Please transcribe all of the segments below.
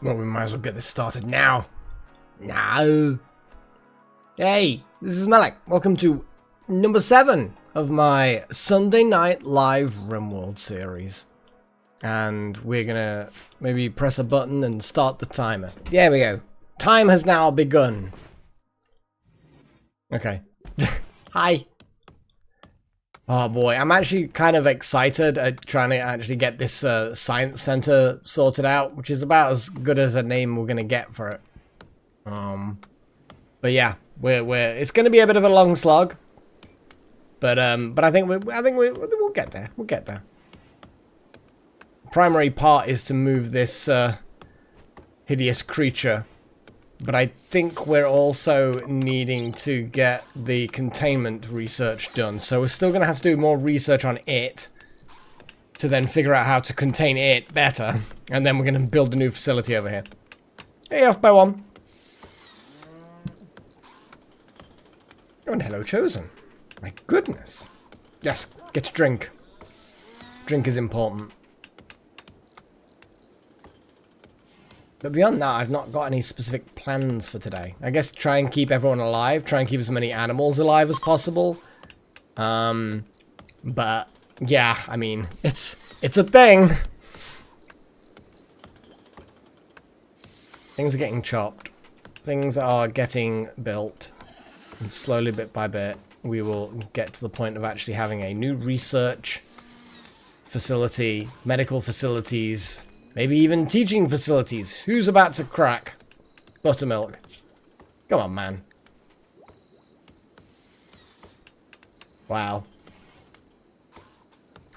Well, we might as well get this started now. No. Hey, this is Malek. Welcome to number 7 of my Sunday night live RimWorld series. And we're gonna maybe press a button and start the timer. There we go. Time has now begun. Okay. Hi. Oh boy, I'm actually kind of excited at trying to actually get this science center sorted out, which is about as good as a name we're gonna get for it. But yeah, it's gonna be a bit of a long slog, but I think we'll get there. We'll get there. Primary part is to move this hideous creature. But I think we're also needing to get the containment research done. So we're still going to have to do more research on it to then figure out how to contain it better. And then we're going to build a new facility over here. Hey, off by one. Oh, and hello, Chosen. My goodness. Yes, get to drink. Drink is important. But beyond that, I've not got any specific plans for today. I guess try and keep everyone alive. Try and keep as many animals alive as possible. But yeah, I mean, it's a thing. Things are getting chopped. Things are getting built. And slowly, bit by bit, we will get to the point of actually having a new research facility, medical facilities, maybe even teaching facilities. Who's about to crack? Buttermilk. Come on, man. Wow.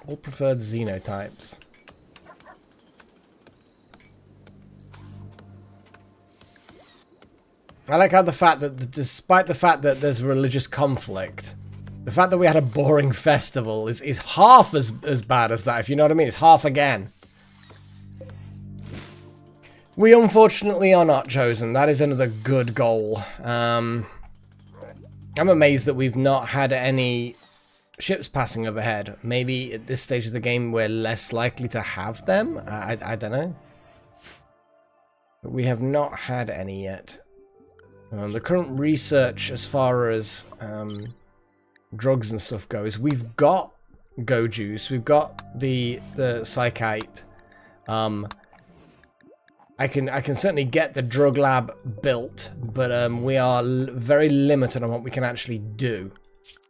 All preferred xenotypes. I like how the fact that, despite the fact that there's religious conflict, the fact that we had a boring festival is half as bad as that, if you know what I mean. It's half again. We unfortunately are not chosen. That is another good goal. I'm amazed that we've not had any ships passing overhead. Maybe at this stage of the game we're less likely to have them? I don't know. But we have not had any yet. The current research as far as drugs and stuff goes, we've got Go Juice, we've got the Psychite. I can certainly get the drug lab built, but we are very limited on what we can actually do.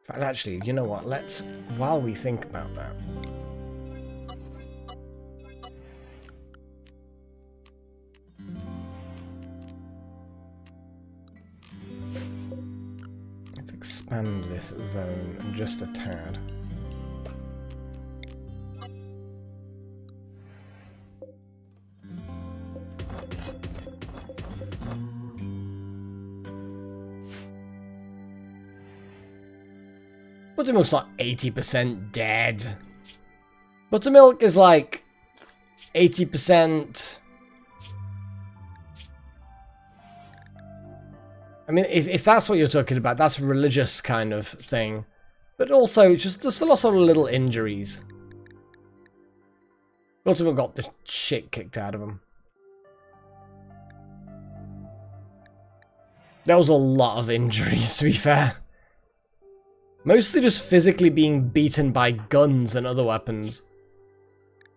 And actually, you know what? Let's, while we think about that, let's expand this zone just a tad. Buttermilk's not 80% dead. Buttermilk is like 80%. I mean, if that's what you're talking about, that's a religious kind of thing. But also, just lots of little injuries. Buttermilk got the shit kicked out of him. There was a lot of injuries, to be fair. Mostly just physically being beaten by guns and other weapons.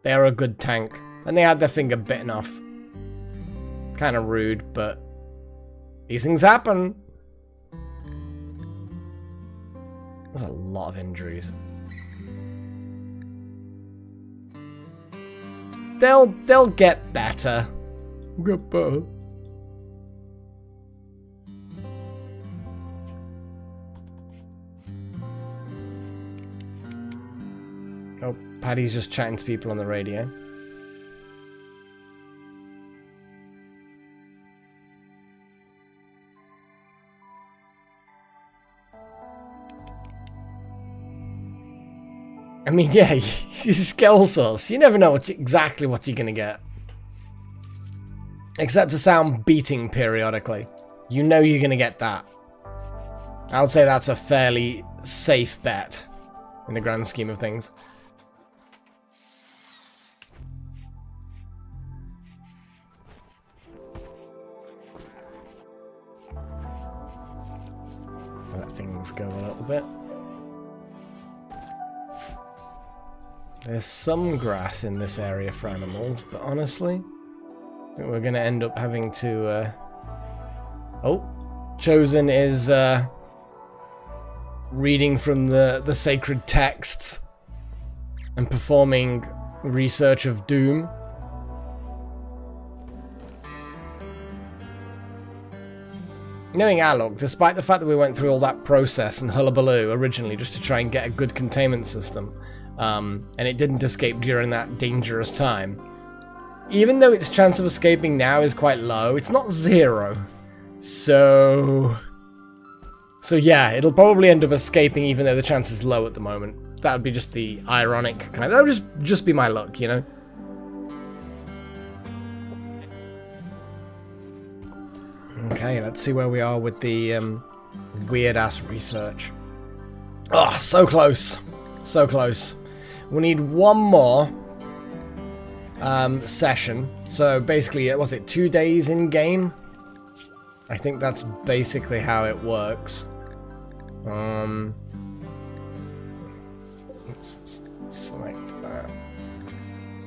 They are a good tank. And they had their finger bitten off. Kind of rude, but these things happen. There's a lot of injuries. They'll get better. Get better. Oh, Paddy's just chatting to people on the radio. I mean, yeah, you just get all sorts. You never know exactly what you're going to get. Except a sound beating periodically. You know you're going to get that. I would say that's a fairly safe bet in the grand scheme of things. things go a little bit. There's some grass in this area for animals, but honestly, I think we're going to end up having to... Oh, Chosen is reading from the sacred texts and performing research of doom. Knowing our luck, despite the fact that we went through all that process and hullabaloo originally just to try and get a good containment system, and it didn't escape during that dangerous time, even though its chance of escaping now is quite low, it's not zero. So yeah, it'll probably end up escaping even though the chance is low at the moment. That would be just the ironic kind. That would just be my luck, you know? Okay, let's see where we are with the weird-ass research. Oh, so close. So close. We need one more session. So basically, was it 2 days in-game? I think that's basically how it works. Let's select that.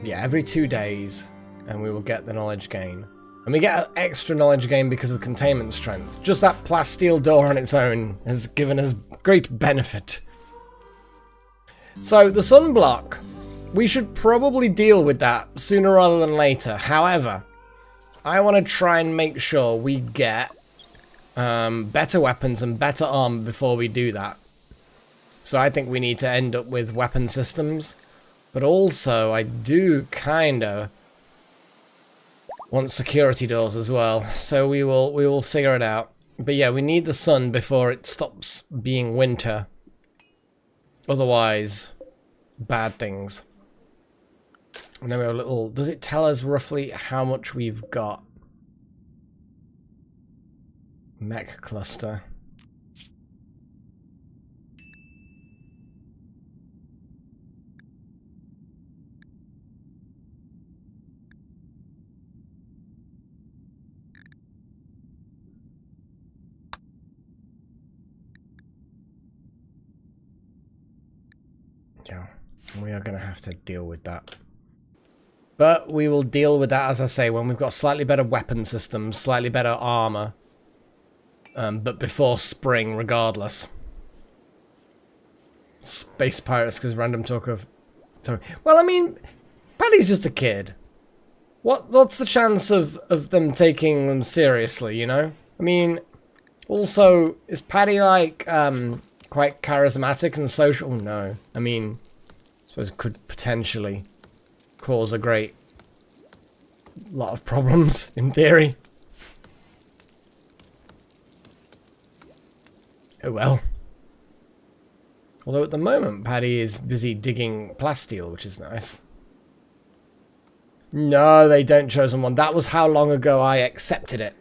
Yeah, every 2 days, and we will get the knowledge gain. And we get an extra knowledge gain because of containment strength. Just that plasteel door on its own has given us great benefit. So, the sunblock. We should probably deal with that sooner rather than later. However, I want to try and make sure we get better weapons and better armor before we do that. So I think we need to end up with weapon systems. But also, I do kind of want security doors as well. So we will figure it out. But yeah, we need the sun before it stops being winter. Otherwise, bad things. And then we have a little... Does it tell us roughly how much we've got? Mech cluster. Yeah, we are going to have to deal with that. But we will deal with that, as I say, when we've got slightly better weapon systems, slightly better armor. But before spring, regardless. Space pirates, because random talk of... Well, I mean, Paddy's just a kid. What's the chance of them taking them seriously, you know? I mean, also, is Paddy, like, quite charismatic and social? No. I mean, I suppose it could potentially cause a great lot of problems, in theory. Oh well. Although at the moment, Paddy is busy digging plasteel, which is nice. No, they don't Chosen One. That was how long ago I accepted it.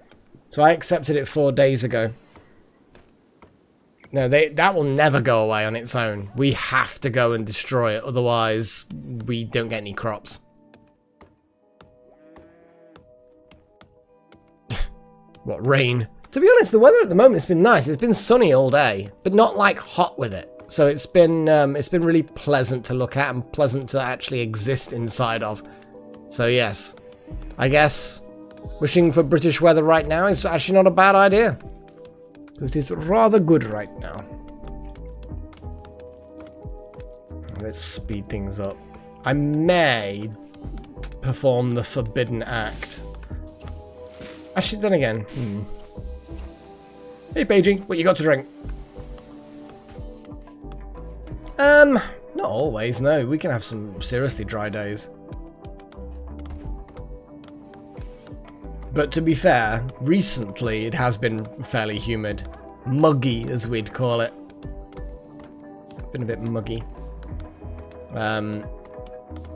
So I accepted it 4 days ago. No, that will never go away on its own. We have to go and destroy it, otherwise we don't get any crops. What, rain? To be honest, the weather at the moment has been nice. It's been sunny all day, but not like hot with it. So it's been really pleasant to look at and pleasant to actually exist inside of. So yes, I guess wishing for British weather right now is actually not a bad idea. Because it is rather good right now. Let's speed things up. I may perform the Forbidden Act. Actually, then again. Hey, Paigey, what you got to drink? Not always, no. We can have some seriously dry days. But to be fair, recently it has been fairly humid. Muggy, as we'd call it. Been a bit muggy.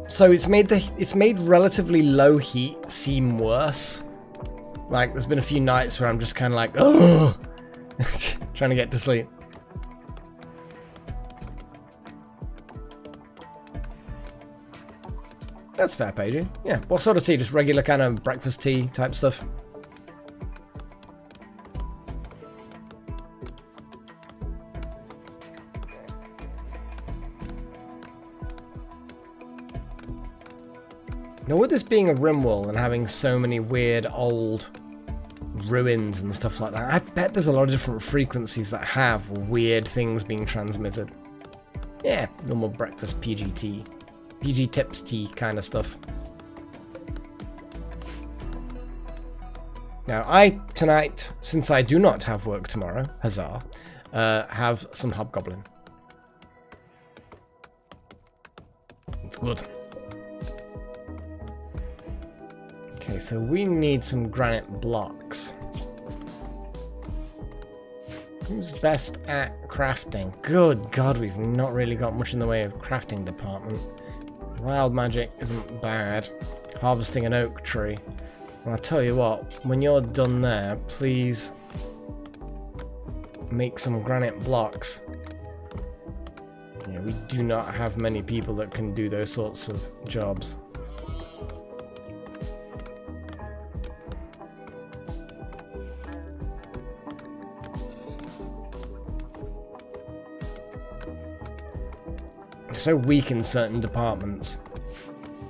So it's made relatively low heat seem worse. Like, there's been a few nights where I'm just kind of like, oh, trying to get to sleep. That's fair, Paige. Yeah, what sort of tea? Just regular kind of breakfast tea type stuff? Now, with this being a RimWorld and having so many weird old ruins and stuff like that, I bet there's a lot of different frequencies that have weird things being transmitted. Yeah, normal breakfast PGT. PG tips tea kind of stuff. Now, tonight, since I do not have work tomorrow, huzzah, have some Hobgoblin. It's good. Okay, so we need some granite blocks. Who's best at crafting? Good God, we've not really got much in the way of crafting department. Wild magic isn't bad. Harvesting an oak tree. Well, I'll tell you what, when you're done there, please make some granite blocks. Yeah, we do not have many people that can do those sorts of jobs. So weak in certain departments.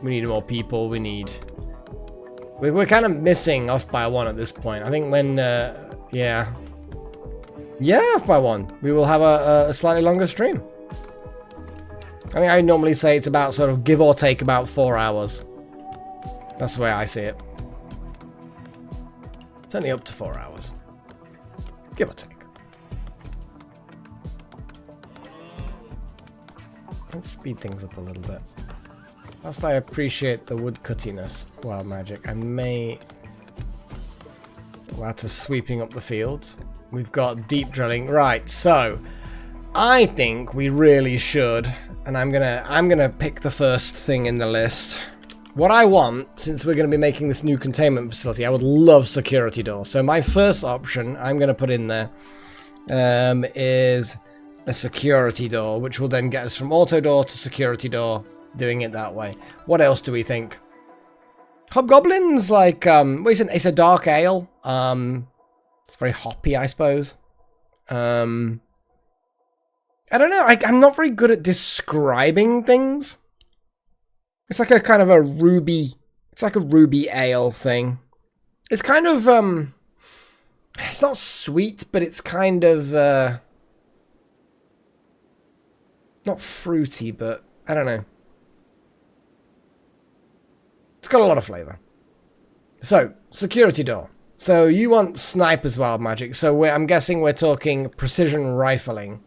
We need more people, we need... We're kind of missing off by one at this point. I think when, yeah. Yeah, off by one. We will have a slightly longer stream. I think I normally say it's about sort of give or take about 4 hours. That's the way I see it. It's only up to 4 hours. Give or take. Let's speed things up a little bit. Whilst I appreciate the wood cuttiness, wild magic, I may go out to sweeping up the fields. We've got deep drilling. Right, so I think we really should, and I'm gonna pick the first thing in the list. What I want, since we're gonna be making this new containment facility, I would love security door. So my first option I'm gonna put in there is a security door, which will then get us from auto door to security door, doing it that way. What else do we think? Hobgoblins, like, it's a dark ale. It's very hoppy, I suppose. I don't know, I'm not very good at describing things. It's like a kind of a ruby, it's like a ruby ale thing. It's kind of, it's not sweet, but it's kind of, not fruity, but I don't know. It's got a lot of flavor. So, security door. So you want snipers wild magic. So I'm guessing we're talking precision rifling.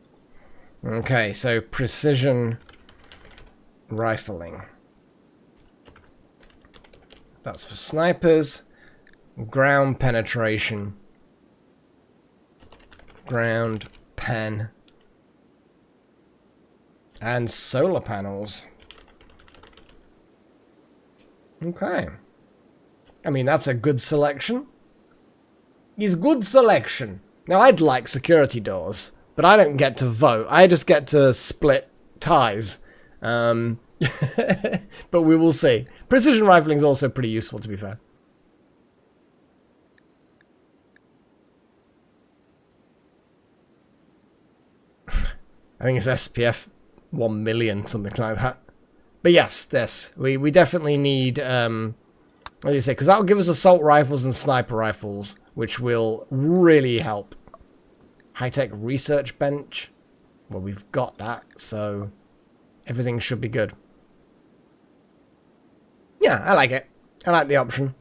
Okay, so precision rifling. That's for snipers. Ground penetration. Ground pen. And solar panels. Okay. I mean, that's a good selection. It's good selection. Now, I'd like security doors, but I don't get to vote. I just get to split ties. But we will see. Precision rifling is also pretty useful, to be fair. I think it's SPF 1 million, something like that. But yes, this. We definitely need, what do you say? Because that will give us assault rifles and sniper rifles, which will really help. High-tech research bench. Well, we've got that, so everything should be good. Yeah, I like it. I like the option.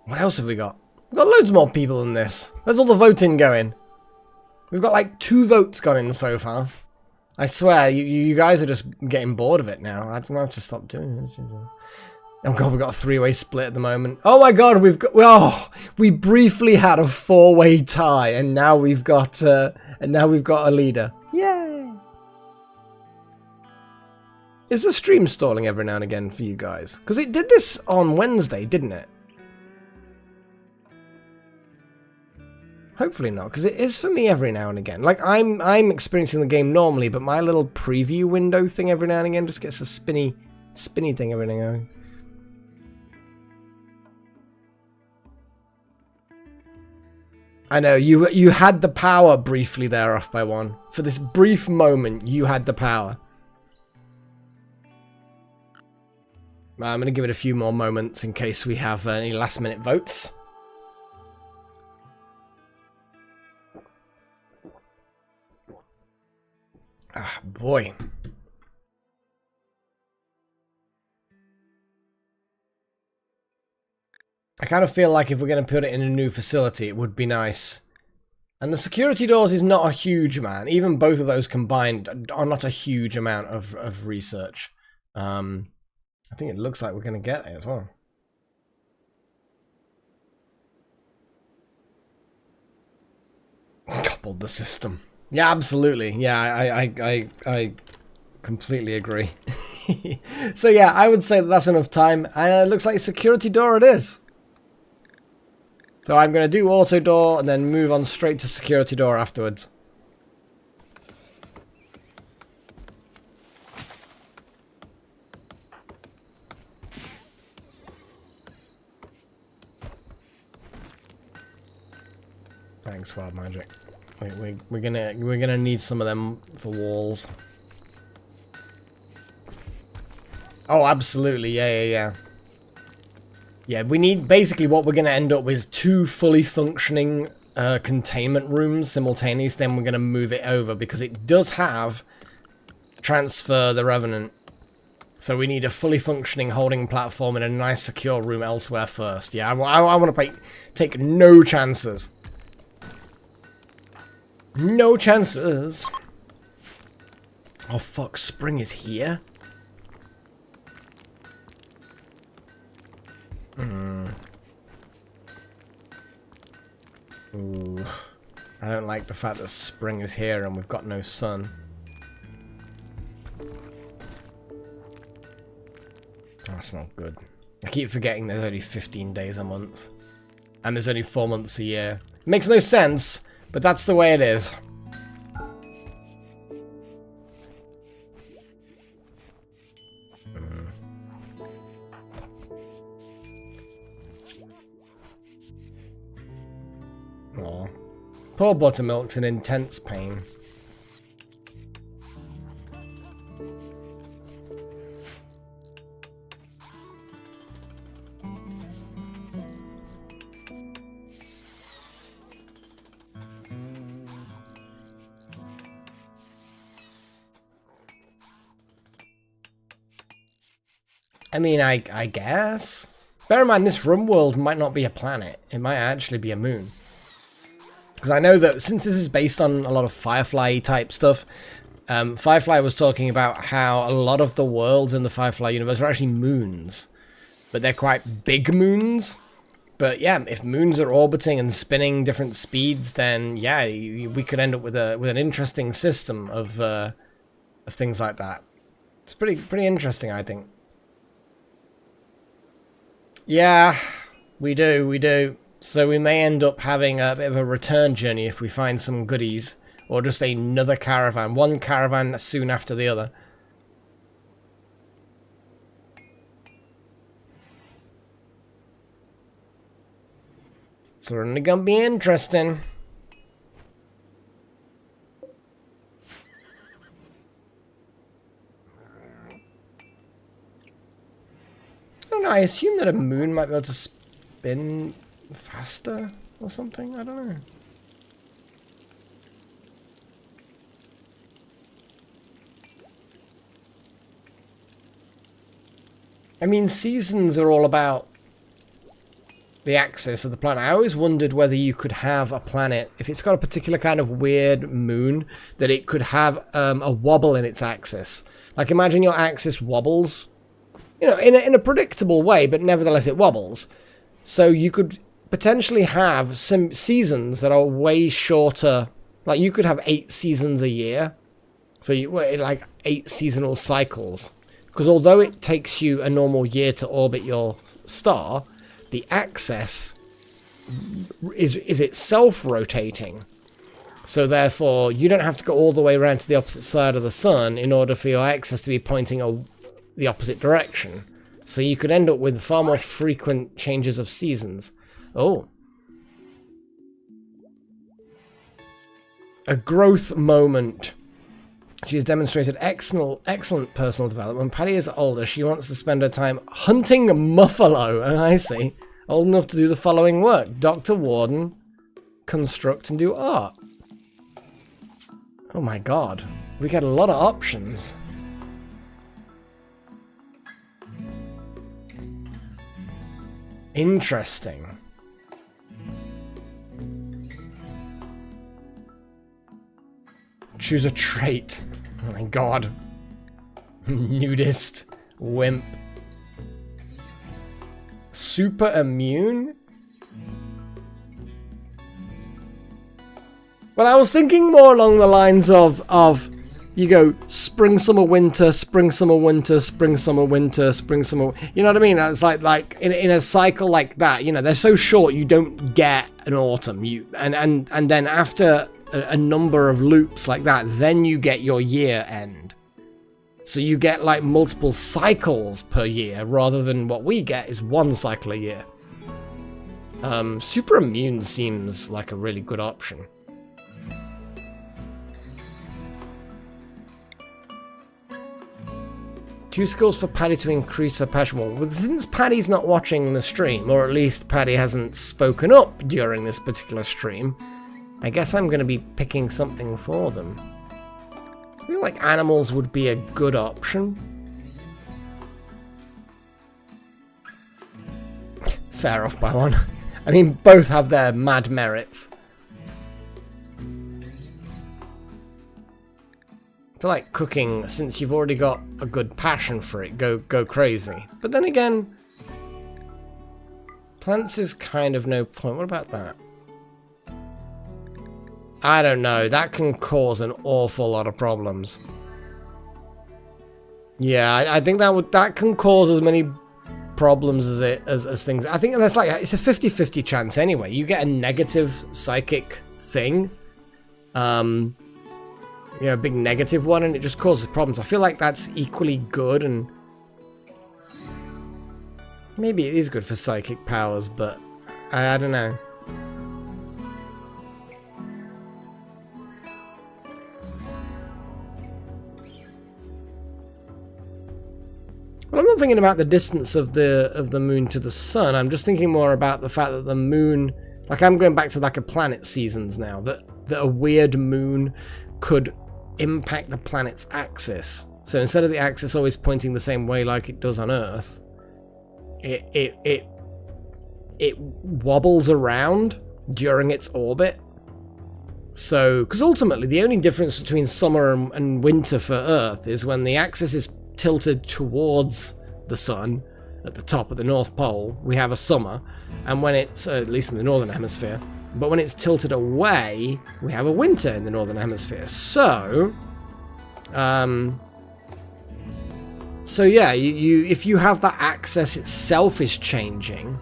What else have we got? We've got loads more people than this. Where's all the voting going? We've got like 2 votes gone in so far. I swear, you guys are just getting bored of it now. I don't have to stop doing it. Oh god, we've got a 3-way split at the moment. Oh my god, we briefly had a 4-way tie, and now we've got a leader. Yay! Is the stream stalling every now and again for you guys? Because it did this on Wednesday, didn't it? Hopefully not, because it is for me every now and again. Like, I'm experiencing the game normally, but my little preview window thing every now and again just gets a spinny thing every now and again. I know, you had the power briefly there, off by 1. For this brief moment, you had the power. I'm going to give it a few more moments in case we have any last minute votes. Ah, boy. I kind of feel like if we're going to put it in a new facility, it would be nice. And the security doors is not a huge amount. Even both of those combined are not a huge amount of research. I think it looks like we're going to get it as well. Coupled the system. Yeah, absolutely. Yeah, I completely agree. So yeah, I would say that's enough time. And it looks like security door it is. So I'm going to do auto door and then move on straight to security door afterwards. Thanks, Wild Magic. We're gonna need some of them for walls. Oh, absolutely, yeah. Yeah, we need, basically what we're going to end up with is 2 fully functioning containment rooms simultaneously, then we're going to move it over, because it does have transfer the Revenant. So we need a fully functioning holding platform and a nice secure room elsewhere first. Yeah, I want to take no chances. No chances. Oh fuck, spring is here? Ooh. I don't like the fact that spring is here and we've got no sun. That's not good. I keep forgetting there's only 15 days a month. And there's only 4 months a year. It makes no sense, but that's the way it is. Aw. Poor Buttermilk's in intense pain. I mean, I guess. Bear in mind, this RimWorld might not be a planet. It might actually be a moon. Because I know that since this is based on a lot of Firefly type stuff, Firefly was talking about how a lot of the worlds in the Firefly universe are actually moons. But they're quite big moons. But yeah, if moons are orbiting and spinning different speeds, then yeah, we could end up with an interesting system of things like that. It's pretty interesting, I think. Yeah, we do. So we may end up having a bit of a return journey if we find some goodies. Or just another caravan. One caravan soon after the other. It's certainly gonna be interesting. I don't know, I assume that a moon might be able to spin faster or something? I don't know. I mean, seasons are all about the axis of the planet. I always wondered whether you could have a planet, if it's got a particular kind of weird moon, that it could have a wobble in its axis. Like, imagine your axis wobbles, you know, in a predictable way, but nevertheless it wobbles. So you could potentially have some seasons that are way shorter. Like, you could have 8 seasons a year. So you like 8 seasonal cycles. Because although it takes you a normal year to orbit your star, the axis is itself rotating. So therefore, you don't have to go all the way around to the opposite side of the sun in order for your axis to be pointing the opposite direction. So you could end up with far more frequent changes of seasons. Oh. A growth moment. She has demonstrated excellent personal development. Paddy is older. She wants to spend her time hunting Muffalo. Oh, I see. Old enough to do the following work. Dr. Warden, construct and do art. Oh my god. We get a lot of options. Interesting. Choose a trait. Oh my god. Nudist. Wimp. Super immune? Well, I was thinking more along the lines of you go spring, summer, winter, spring, summer, winter, spring, summer, winter, spring, summer. You know what I mean? It's like in a cycle like that. You know, they're so short you don't get an autumn. And then after a number of loops like that, then you get your year end. So you get like multiple cycles per year rather than what we get is one cycle a year. Super immune seems like a really good option. Two skills for Paddy to increase her passion. Well, since Paddy's not watching the stream, or at least Paddy hasn't spoken up during this particular stream, I guess I'm going to be picking something for them. I feel like animals would be a good option. Fair off by one. I mean, both have their mad merits. I feel like cooking, since you've already got a good passion for it, go crazy. But then again, plants is kind of no point. What about that? I don't know. That can cause an awful lot of problems. Yeah, I think that can cause as many problems as things. I think that's like it's a 50-50 chance anyway. You get a negative psychic thing. You know, a big negative one, and it just causes problems. I feel like that's equally good, and maybe it is good for psychic powers, but I don't know. Well, I'm not thinking about the distance of the moon to the sun. I'm just thinking more about the fact that the moon, like I'm going back to like a planet seasons now, that a weird moon could impact the planet's axis. So instead of the axis always pointing the same way like it does on Earth, it wobbles around during its orbit. So, because ultimately the only difference between summer and winter for Earth is when the axis is tilted towards the sun at the top of the North Pole, we have a summer, and when it's at least in the Northern Hemisphere. But when it's tilted away, we have a winter in the Northern Hemisphere. So, yeah, you if you have that axis itself is changing,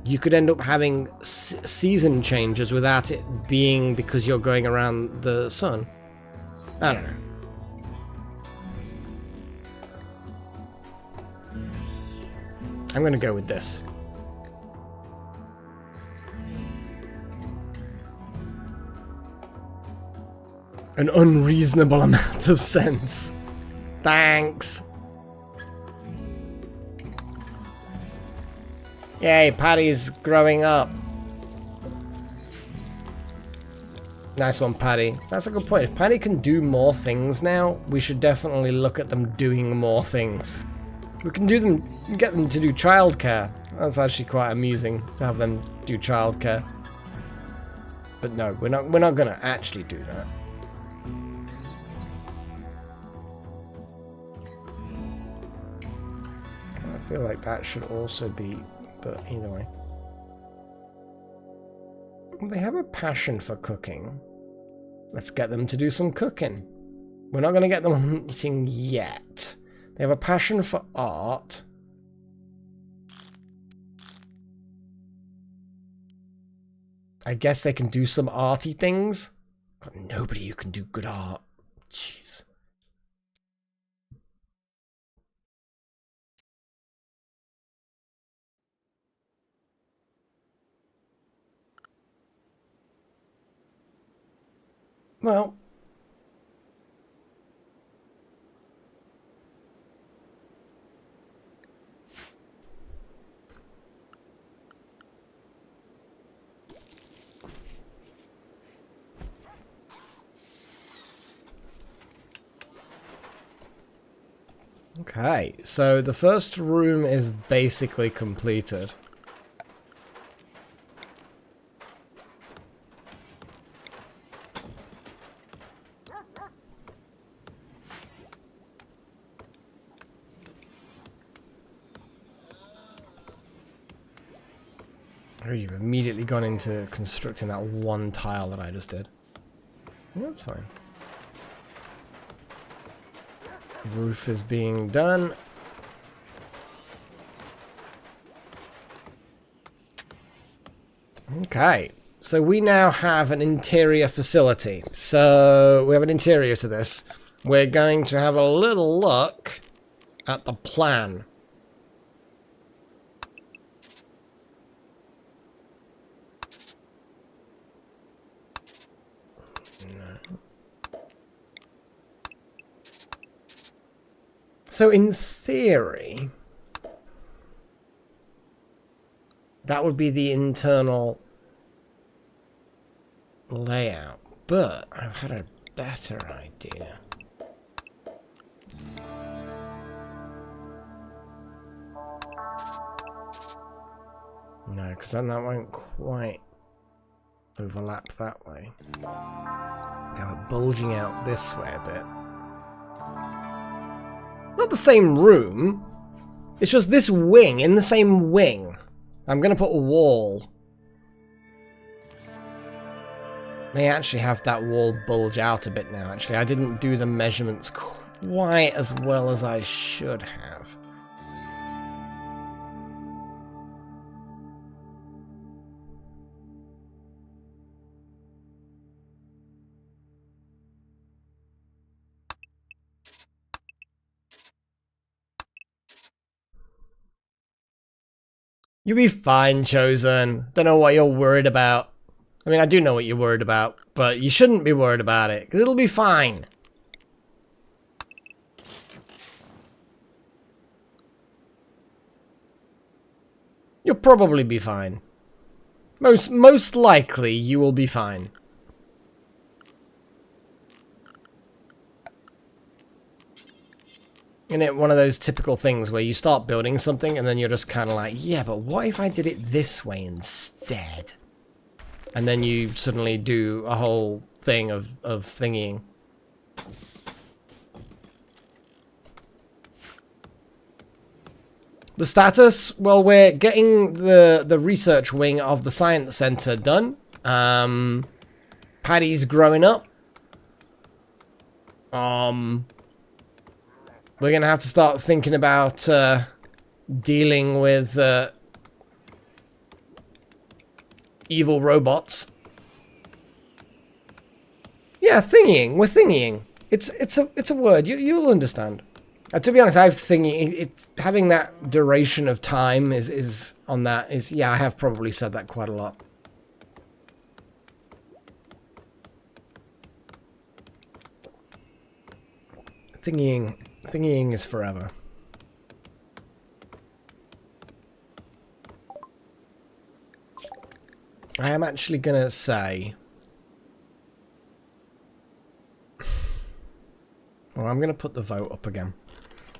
you could end up having season changes without it being because you're going around the sun. I don't know. I'm going to go with this. An unreasonable amount of sense. Thanks. Yay, Paddy's growing up. Nice one, Paddy. That's a good point. If Paddy can do more things now, we should definitely look at them doing more things. We can get them to do childcare. That's actually quite amusing to have them do childcare. But no, we're not gonna actually do that. I feel like that should also be, but either way. They have a passion for cooking. Let's get them to do some cooking. We're not going to get them hunting yet. They have a passion for art. I guess they can do some arty things. Got nobody who can do good art. Jeez. Well, Okay, so the first room is basically completed. Oh, you've immediately gone into constructing that one tile that I just did. Yeah, that's fine. Roof is being done. Okay, so we now have an interior facility. So we have an interior to this. We're going to have a little look at the plan. So in theory, that would be the internal layout, but I've had a better idea. No, because then that won't quite overlap that way. Go it bulging out this way a bit. Not the same room. It's just this wing in the same wing. I'm going to put a wall. They actually have that wall bulge out a bit now, actually. I didn't do the measurements quite as well as I should have. You'll be fine, Chosen. Don't know what you're worried about. I mean, I do know what you're worried about, but you shouldn't be worried about it, because it'll be fine. You'll probably be fine. Most likely, you will be fine. Isn't it one of those typical things where you start building something and then you're just kind of like, yeah, but what if I did it this way instead? And then you suddenly do a whole thing of thingying. The status? Well, we're getting the research wing of the science center done. Paddy's growing up. We're going to have to start thinking about dealing with evil robots. Yeah, thingying. We're thingying. It's a word. You'll understand. To be honest, I've thinking it's having that duration of time is on that is yeah. I have probably said that quite a lot. Thingying is forever. I am actually gonna say. Well, I'm gonna put the vote up again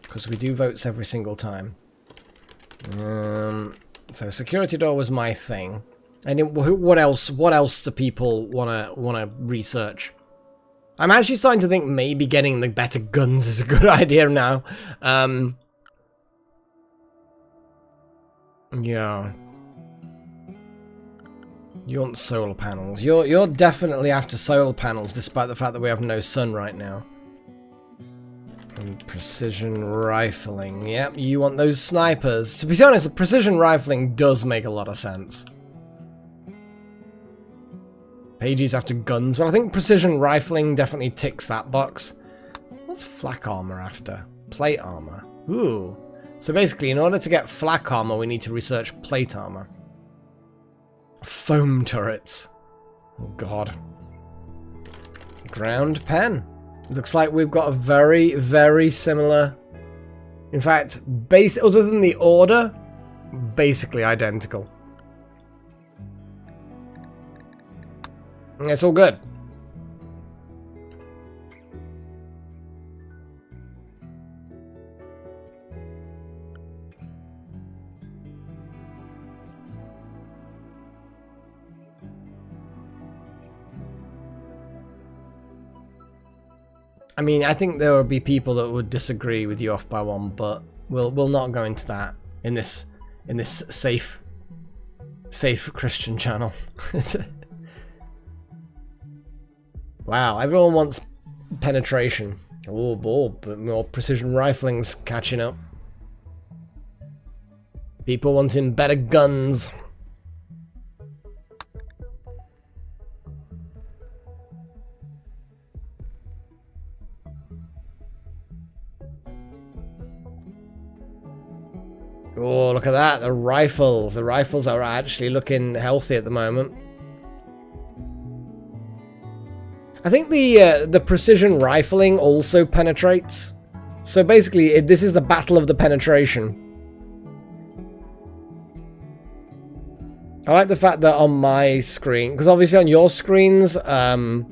because we do votes every single time. So security door was my thing, and what else? What else do people wanna research? I'm actually starting to think maybe getting the better guns is a good idea now. Yeah. You want solar panels. You're definitely after solar panels, despite the fact that we have no sun right now. And precision rifling. Yep, you want those snipers. To be honest, precision rifling does make a lot of sense. Pages after guns. Well, I think precision rifling definitely ticks that box. What's flak armor after? Plate armor. Ooh. So basically, in order to get flak armor, we need to research plate armor. Foam turrets. Oh, God. Ground pen. Looks like we've got a very, very similar... In fact, other than the order, basically identical. It's all good. I mean, I think there would be people that would disagree with you off by one, but we'll not go into that in this safe Christian channel. Wow, everyone wants penetration. Oh, but more precision rifling's catching up. People wanting better guns. Oh, look at that. The rifles. The rifles are actually looking healthy at the moment. I think the precision rifling also penetrates. So basically, this is the battle of the penetration. I like the fact that on my screen, because obviously on your screens, the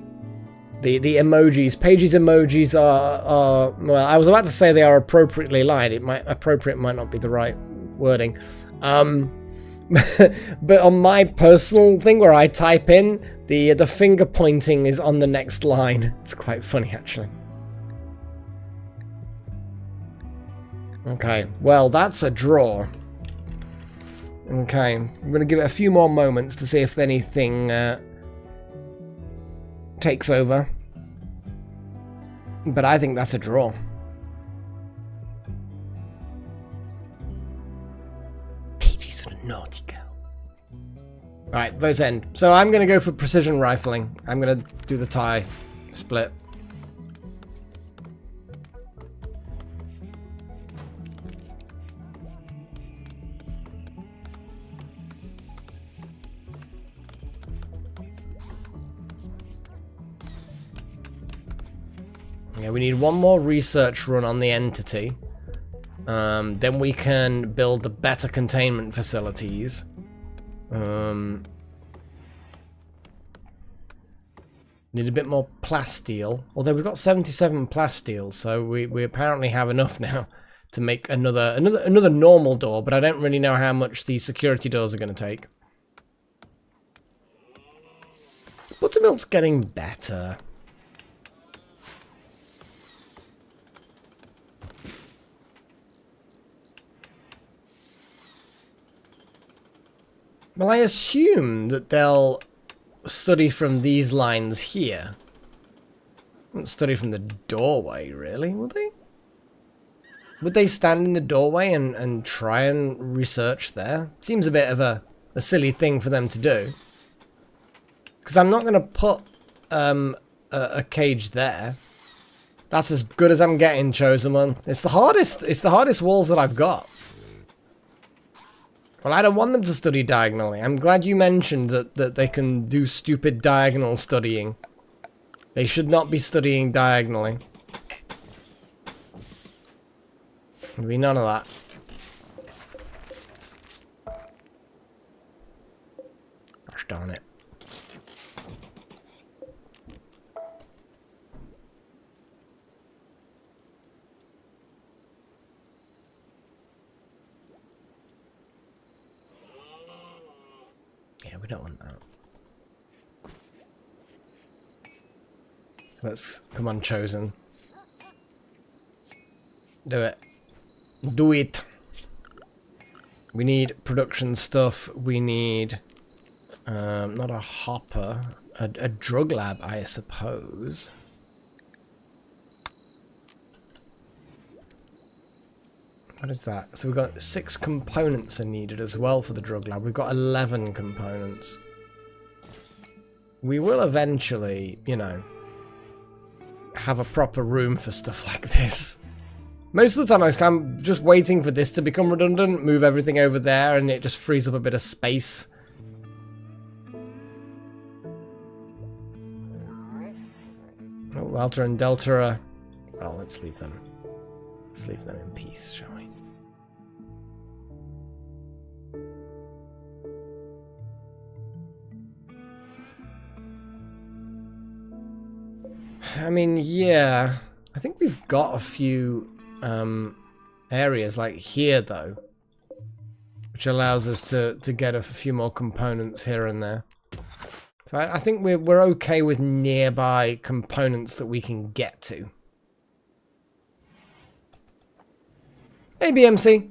emojis, Paige's emojis are well, I was about to say they are appropriately aligned. Appropriate might not be the right wording. But on my personal thing where I type in, the finger pointing is on the next line. It's quite funny, actually. Okay, well, that's a draw. Okay, I'm going to give it a few more moments to see if anything takes over. But I think that's a draw. Katie's a naughty girl. Alright, votes end. So I'm going to go for precision rifling. I'm going to do the tie split. Yeah, we need one more research run on the entity. Then we can build the better containment facilities. Need a bit more plasteel. Although we've got 77 plasteel, so we apparently have enough now to make another normal door. But I don't really know how much the security doors are going to take. Buttermilk's getting better. Well, I assume that they'll study from these lines here. Won't study from the doorway, really, will they? Would they stand in the doorway and try and research there? Seems a bit of a silly thing for them to do. Because I'm not going to put a cage there. That's as good as I'm getting, Chosen One. It's the hardest walls that I've got. Well, I don't want them to study diagonally. I'm glad you mentioned that they can do stupid diagonal studying. They should not be studying diagonally. There'll be none of that. Gosh darn it. Yeah, we don't want that. So let's... Come on, Chosen. Do it. Do it! We need production stuff. We need... not a hopper. A drug lab, I suppose. What is that? So we've got 6 components are needed as well for the drug lab. We've got 11 components. We will eventually, you know, have a proper room for stuff like this. Most of the time I'm just waiting for this to become redundant, move everything over there, and it just frees up a bit of space. Oh, Alta and Delta are... Well, let's leave them. Let's leave them in peace, shall we? I mean, yeah. I think we've got a few areas like here, though, which allows us to get a few more components here and there. So I think we're okay with nearby components that we can get to. Hey, BMC.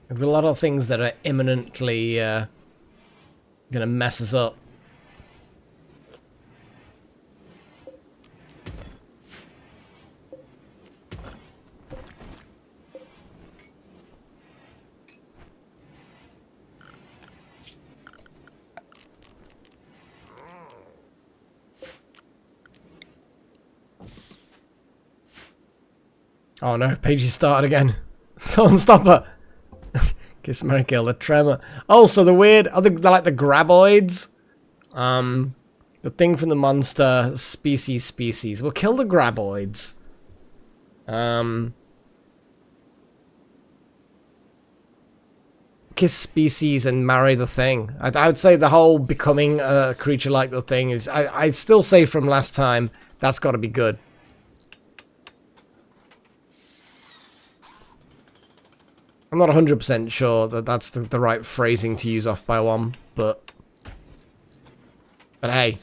We've got a lot of things that are imminently gonna mess us up. Oh no, Paige started again. Someone stop her. Kiss, Mary, kill, the tremor. Oh, so the weird, they're like the graboids. The thing from the monster species. We'll kill the graboids. Kiss species and marry the thing. I would say the whole becoming a creature like the thing is, I'd still say from last time, that's got to be good. I'm not 100% sure that that's the right phrasing to use off by one, but hey,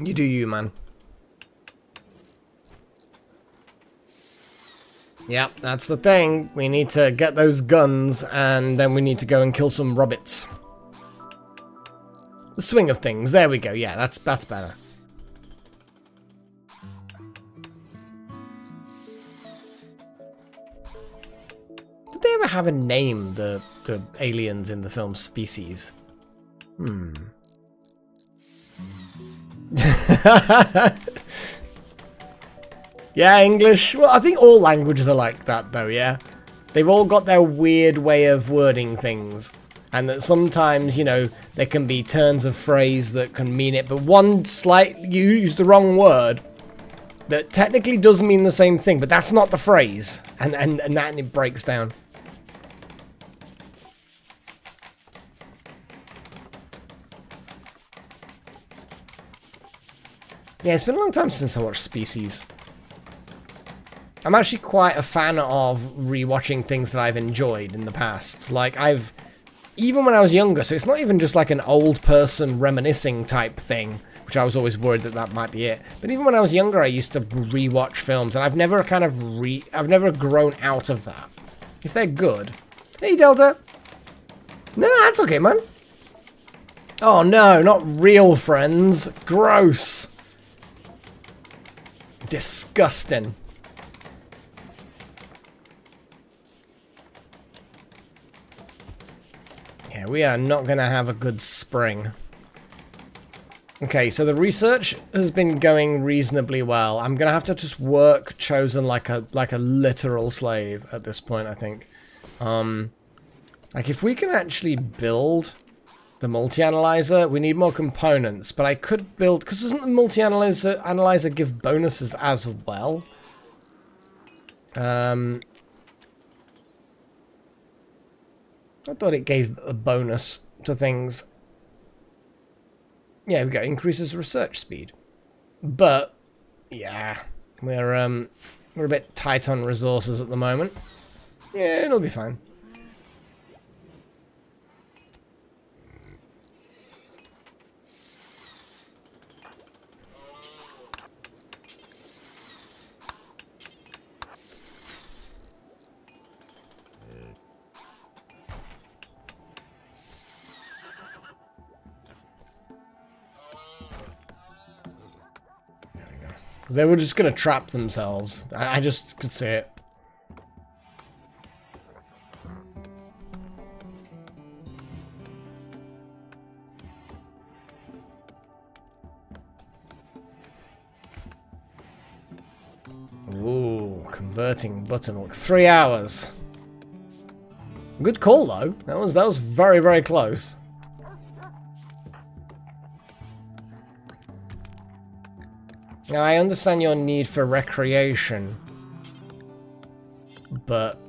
you do you, man. Yep, that's the thing. We need to get those guns, and then we need to go and kill some rabbits. The swing of things. There we go. Yeah, that's better. Did they ever have a name, the aliens in the film Species? Yeah, English. Well, I think all languages are like that, though, yeah? They've all got their weird way of wording things. And that sometimes, you know, there can be turns of phrase that can mean it, but one you use the wrong word that technically does mean the same thing, but that's not the phrase. And that it breaks down. Yeah, it's been a long time since I watched Species. I'm actually quite a fan of rewatching things that I've enjoyed in the past. Like, even when I was younger, so it's not even just like an old person reminiscing type thing, which I was always worried that might be it. But even when I was younger, I used to rewatch films, and I've never I've never grown out of that. If they're good. Hey, Delta! No, that's okay, man. Oh no, not real friends. Gross. Disgusting. Yeah, we are not going to have a good spring. Okay, so the research has been going reasonably well. I'm going to have to just work Chosen like a literal slave at this point, I think. Like, if we can actually build the multi-analyzer, we need more components, but I could build, because doesn't the multi-analyzer give bonuses as well? I thought it gave a bonus to things. Yeah, we got increases research speed. But yeah, we're a bit tight on resources at the moment. Yeah, it'll be fine. They were just going to trap themselves. I just could see it. Ooh, converting buttermilk. 3 hours. Good call, though. That was very, very close. Now, I understand your need for recreation, but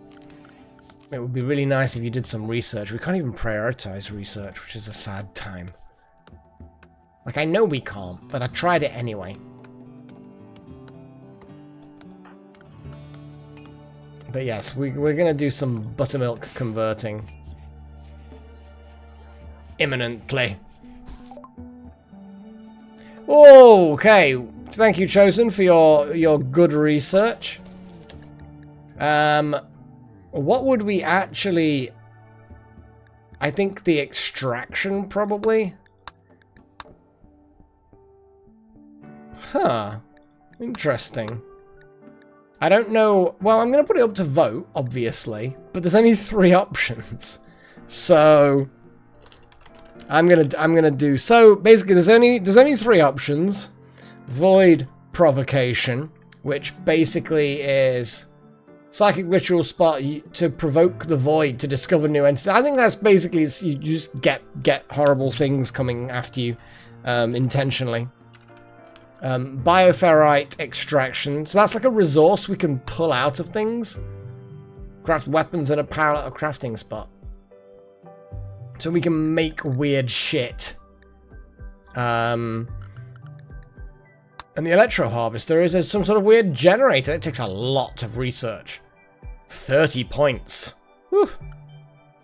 it would be really nice if you did some research. We can't even prioritize research, which is a sad time. Like, I know we can't, but I tried it anyway. But yes, we're going to do some buttermilk converting. Imminently. Oh, okay. Thank you, Chosen, for your good research. What would we actually... I think the extraction, probably. Huh. Interesting. I don't know. Well, I'm going to put it up to vote, obviously. But there's only 3 options. So... I'm gonna do... So, basically, there's only 3 options. Void Provocation, which basically is... Psychic Ritual Spot to provoke the void to discover new entities. I think that's basically you just get horrible things coming after you intentionally. Bioferrite Extraction. So that's like a resource we can pull out of things. Craft weapons in a parallel crafting spot. So we can make weird shit. And the Electro Harvester is some sort of weird generator. It takes a lot of research. 30 points. Whew.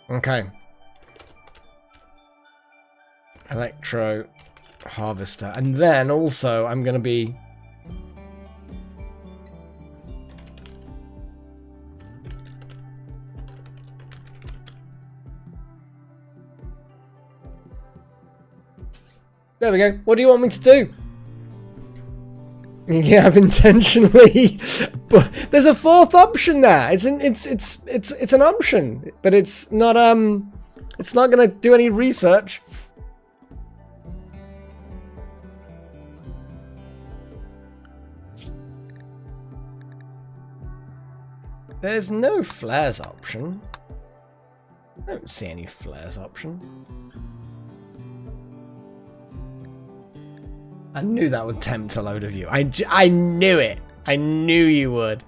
Okay. Electro Harvester. And then also I'm going to be... There we go. What do you want me to do? Yeah, I've intentionally, but there's a 4th option there. It's an option, but it's not gonna do any research. There's no flares option. I don't see any flares option. I knew that would tempt a load of you. I knew it. I knew you would.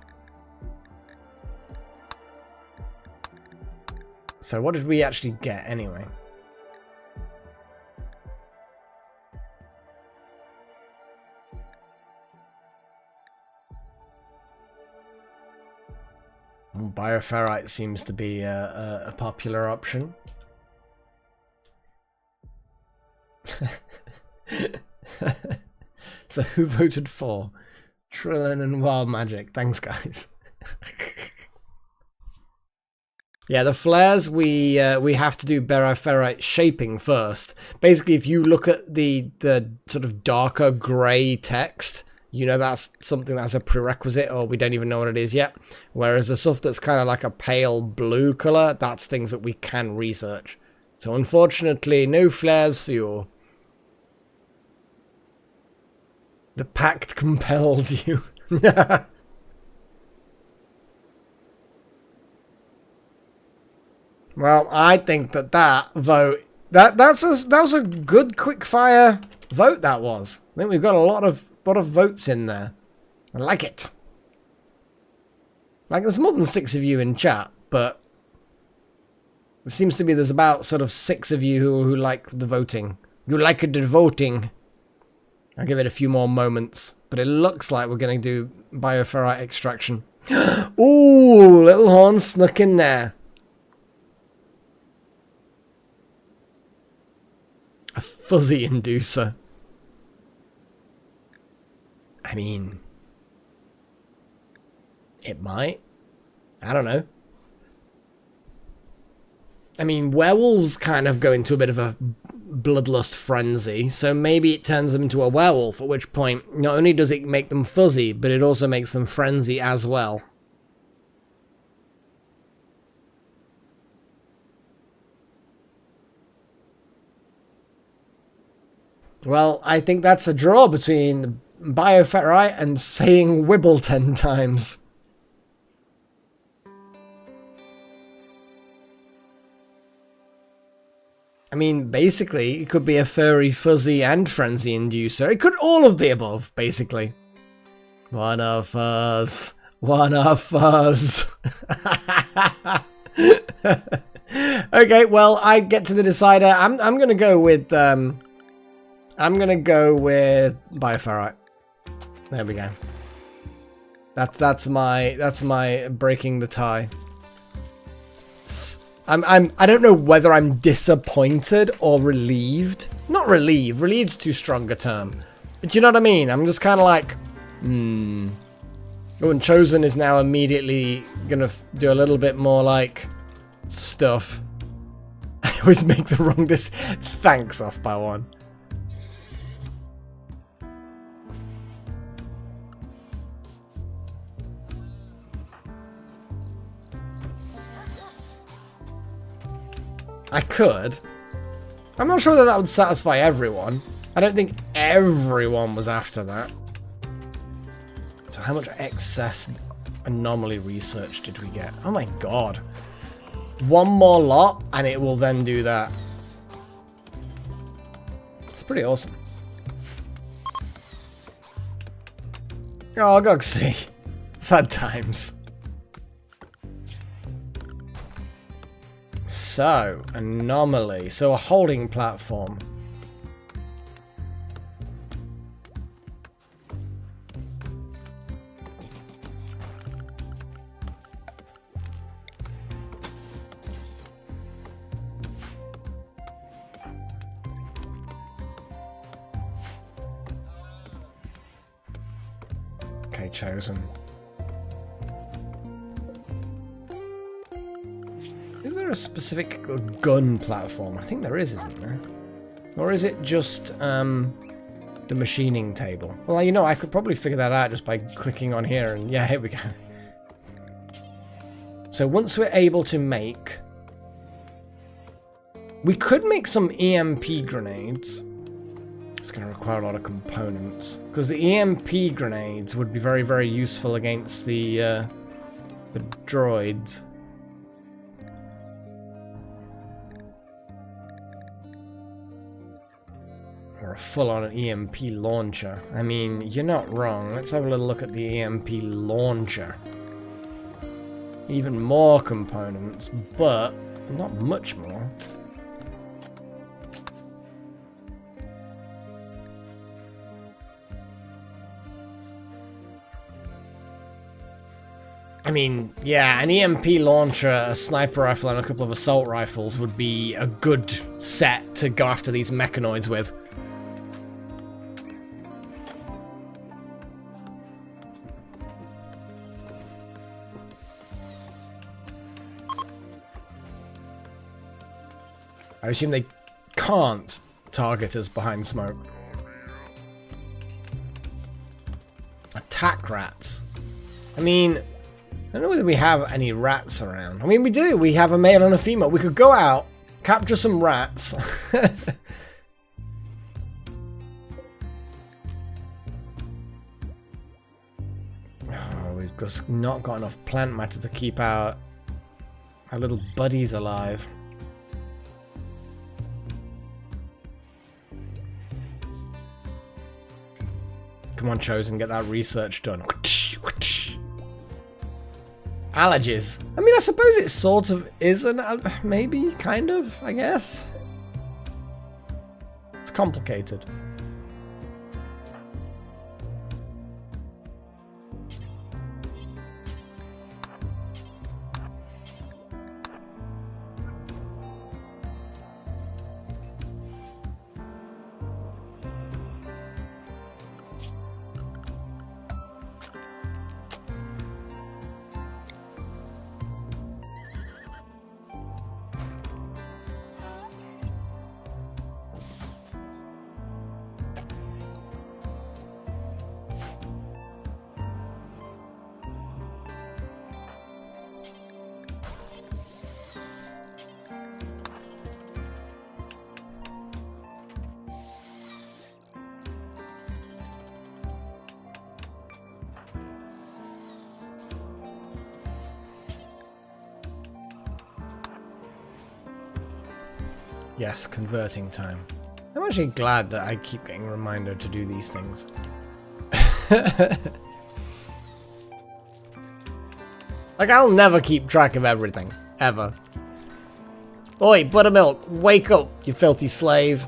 So what did we actually get anyway? Bioferrite seems to be a popular option. So who voted for? Trillin and Wild Magic. Thanks, guys. Yeah, the flares, we have to do bioferrite shaping first. Basically, if you look at the sort of darker grey text, you know that's something that's a prerequisite, or we don't even know what it is yet. Whereas the stuff that's kind of like a pale blue colour, that's things that we can research. So unfortunately, no flares for you. The pact compels you. Well, I think that vote that was a good quick fire vote. That was. I think we've got a lot of votes in there. I like it. Like there's more than 6 of you in chat, but it seems to be there's about sort of 6 of you who like the voting. You like the voting. I'll give it a few more moments, but it looks like we're going to do bioferrite extraction. Ooh, little horn snuck in there. A fuzzy inducer. I mean, it might. I don't know. I mean, werewolves kind of go into a bit of a bloodlust frenzy, so maybe it turns them into a werewolf, at which point not only does it make them fuzzy, but it also makes them frenzy as well. Well, I think that's a draw between bioferrite and saying Wibble 10 times. I mean, basically, it could be a furry, fuzzy, and frenzy inducer. It could all of the above, basically. One of us. One of us. Okay, well, I get to the decider. I'm gonna go with bioferrite. There we go. That's my breaking the tie. I don't know whether I'm disappointed or relieved. Not relieved. Relieved's too strong a term. Do you know what I mean? I'm just kind of like, Oh, and Chosen is now immediately gonna do a little bit more like stuff. I always make the wrong thanks off by one. I could. I'm not sure that that would satisfy everyone. I don't think everyone was after that. So how much excess anomaly research did we get? Oh my god. One more lot and it will then do that. It's pretty awesome. Oh, God, see. Sad times. So, Anomaly. So, a holding platform. Okay, Chosen. Is there a specific gun platform? I think there is, isn't there? Or is it just the machining table? Well, you know, I could probably figure that out just by clicking on here and yeah, here we go. So once we're able to make... We could make some EMP grenades. It's going to require a lot of components. Because the EMP grenades would be very, very useful against the droids. Or a full-on EMP launcher. I mean, you're not wrong. Let's have a little look at the EMP launcher. Even more components, but not much more. I mean, yeah, an EMP launcher, a sniper rifle, and a couple of assault rifles would be a good set to go after these mechanoids with. I assume they can't target us behind smoke. Attack rats. I mean, I don't know whether we have any rats around. I mean, we do. We have a male and a female. We could go out, capture some rats. Oh, we've just not got enough plant matter to keep our little buddies alive. Come on, Chosen, get that research done. Allergies. I mean, I suppose it sort of is maybe, kind of, I guess. It's complicated. Yes, converting time. I'm actually glad that I keep getting a reminder to do these things. Like, I'll never keep track of everything. Ever. Oi, Buttermilk, wake up, you filthy slave.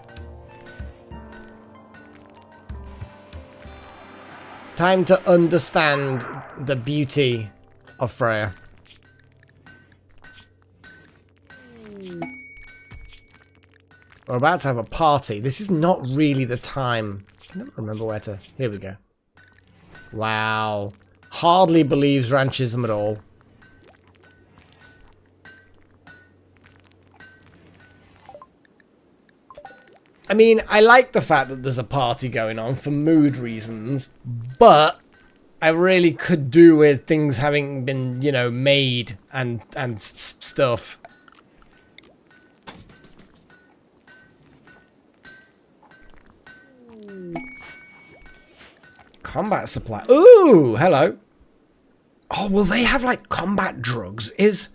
Time to understand the beauty of Freya. We're about to have a party. This is not really the time. I don't remember where to... Here we go. Wow. Hardly believes ranchism at all. I mean, I like the fact that there's a party going on for mood reasons, but I really could do with things having been, you know, made and stuff. Combat supply. Ooh, hello. Oh, will they have like combat drugs? Is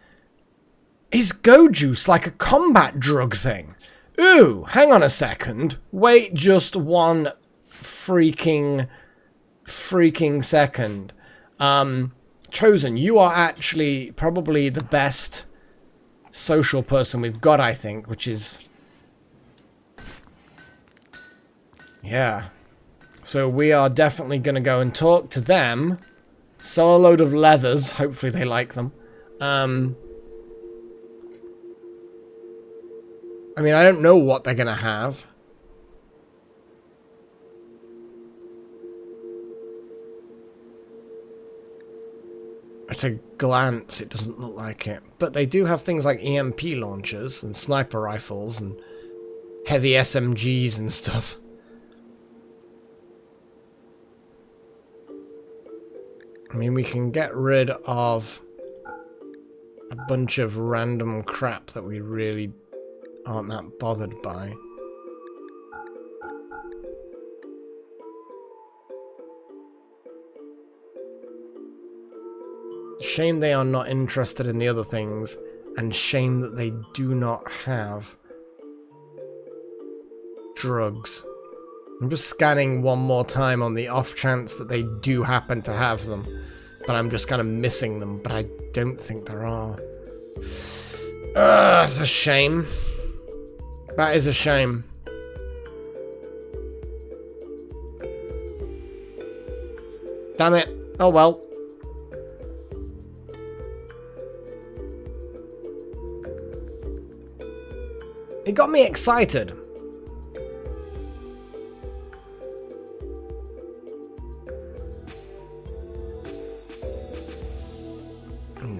Go Juice like a combat drug thing? Ooh, hang on a second. Wait just one freaking second. Chosen, you are actually probably the best social person we've got, I think, which is... Yeah. So we are definitely going to go and talk to them. Sell a load of leathers. Hopefully they like them. I mean, I don't know what they're going to have. At a glance, it doesn't look like it. But they do have things like EMP launchers and sniper rifles and heavy SMGs and stuff. I mean, we can get rid of a bunch of random crap that we really aren't that bothered by. Shame they are not interested in the other things, and shame that they do not have drugs. I'm just scanning one more time on the off chance that they do happen to have them, but I'm just kind of missing them, but I don't think there are. It's a shame. That is a shame. Damn it. Oh well. It got me excited.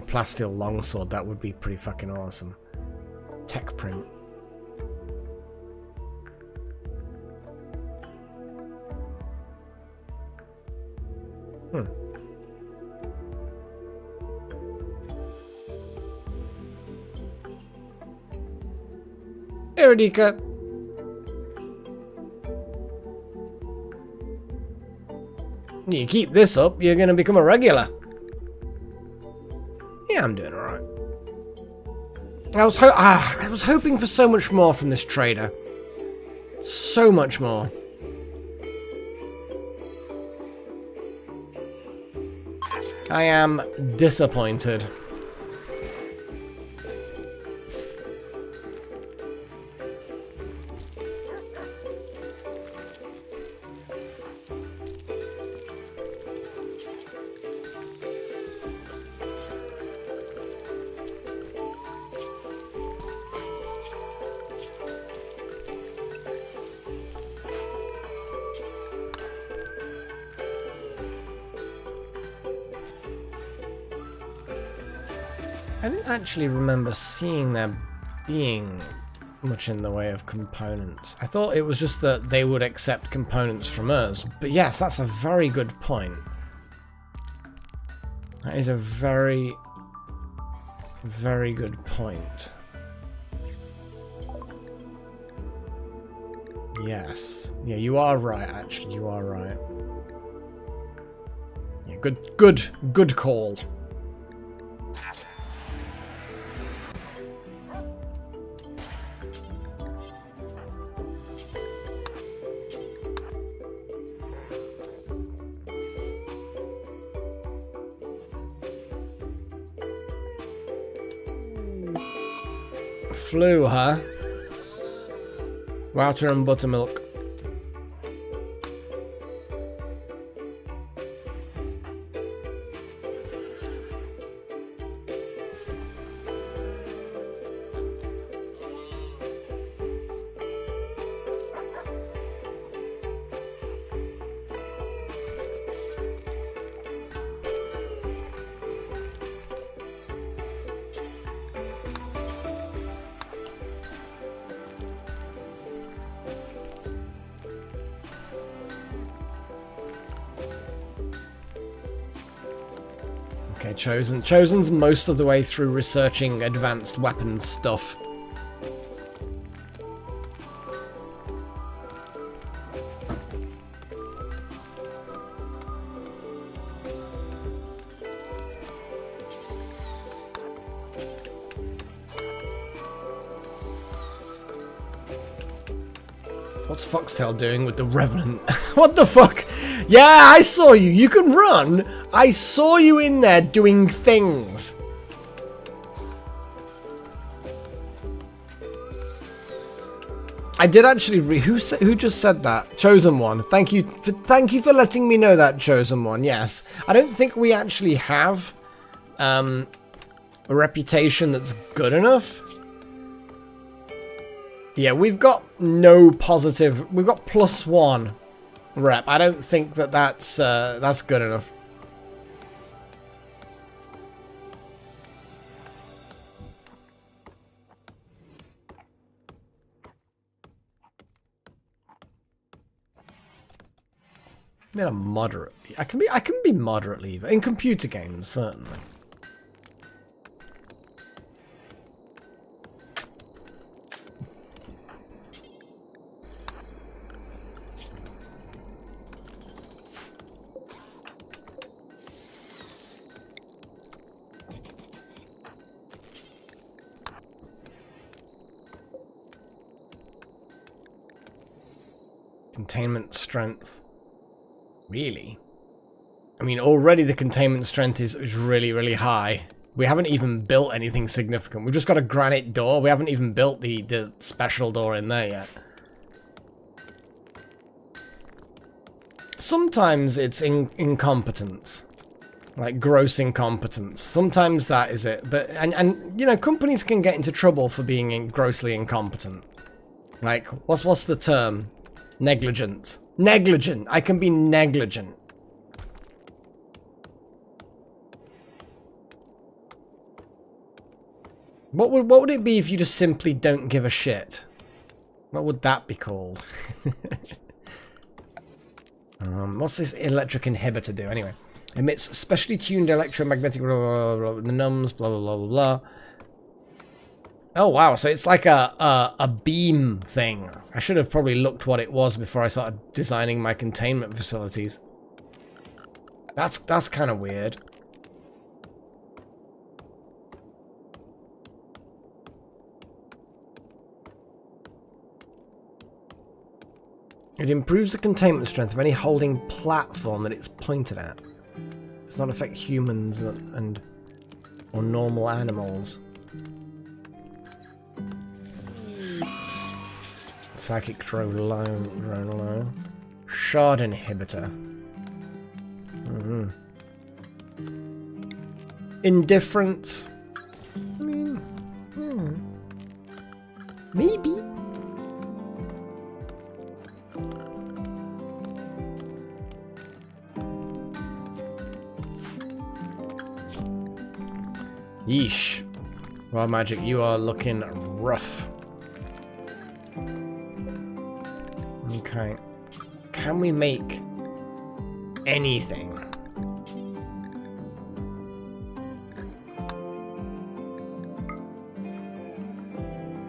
Plasteel longsword, that would be pretty fucking awesome. Tech print. Eridika. You keep this up, you're gonna become a regular. Yeah, I'm doing alright. I was hoping for so much more from this trader. So much more. I am disappointed. I didn't actually remember seeing there being much in the way of components. I thought it was just that they would accept components from us. But yes, that's a very good point. That is a very, very good point. Yes. Yeah, you are right, actually. You are right. Yeah, good call. Flu, huh? Water and buttermilk. Okay, Chosen. Chosen's most of the way through researching advanced weapons stuff. What's Foxtail doing with the Revenant? What the fuck? Yeah, I saw you. You can run. I saw you in there doing things. I did actually who just said that? Chosen One. Thank you for letting me know that, Chosen One. Yes. I don't think we actually have a reputation that's good enough. Yeah, we've got no positive. We've got +1 rep. I don't think that that's good enough. I mean, I'm moderate. I can be moderately in computer games, certainly. Containment strength. Really? I mean, already the containment strength is really, really high. We haven't even built anything significant. We've just got a granite door. We haven't even built the special door in there yet. Sometimes it's incompetence. Like gross incompetence. Sometimes that is it. But and you know, companies can get into trouble for being grossly incompetent. Like, what's the term? Negligent. Negligent. I can be negligent. What would it be if you just simply don't give a shit? What would that be called? What's this electric inhibitor do anyway? Emits specially tuned electromagnetic nums, blah blah blah blah blah. Oh wow, so it's like a beam thing. I should have probably looked what it was before I started designing my containment facilities. That's kind of weird. It improves the containment strength of any holding platform that it's pointed at. It does not affect humans or normal animals. Psychic drone low. Shard inhibitor. Indifference. I mean, maybe. Yeesh. Wild Magic, you are looking rough. Okay. Can we make anything?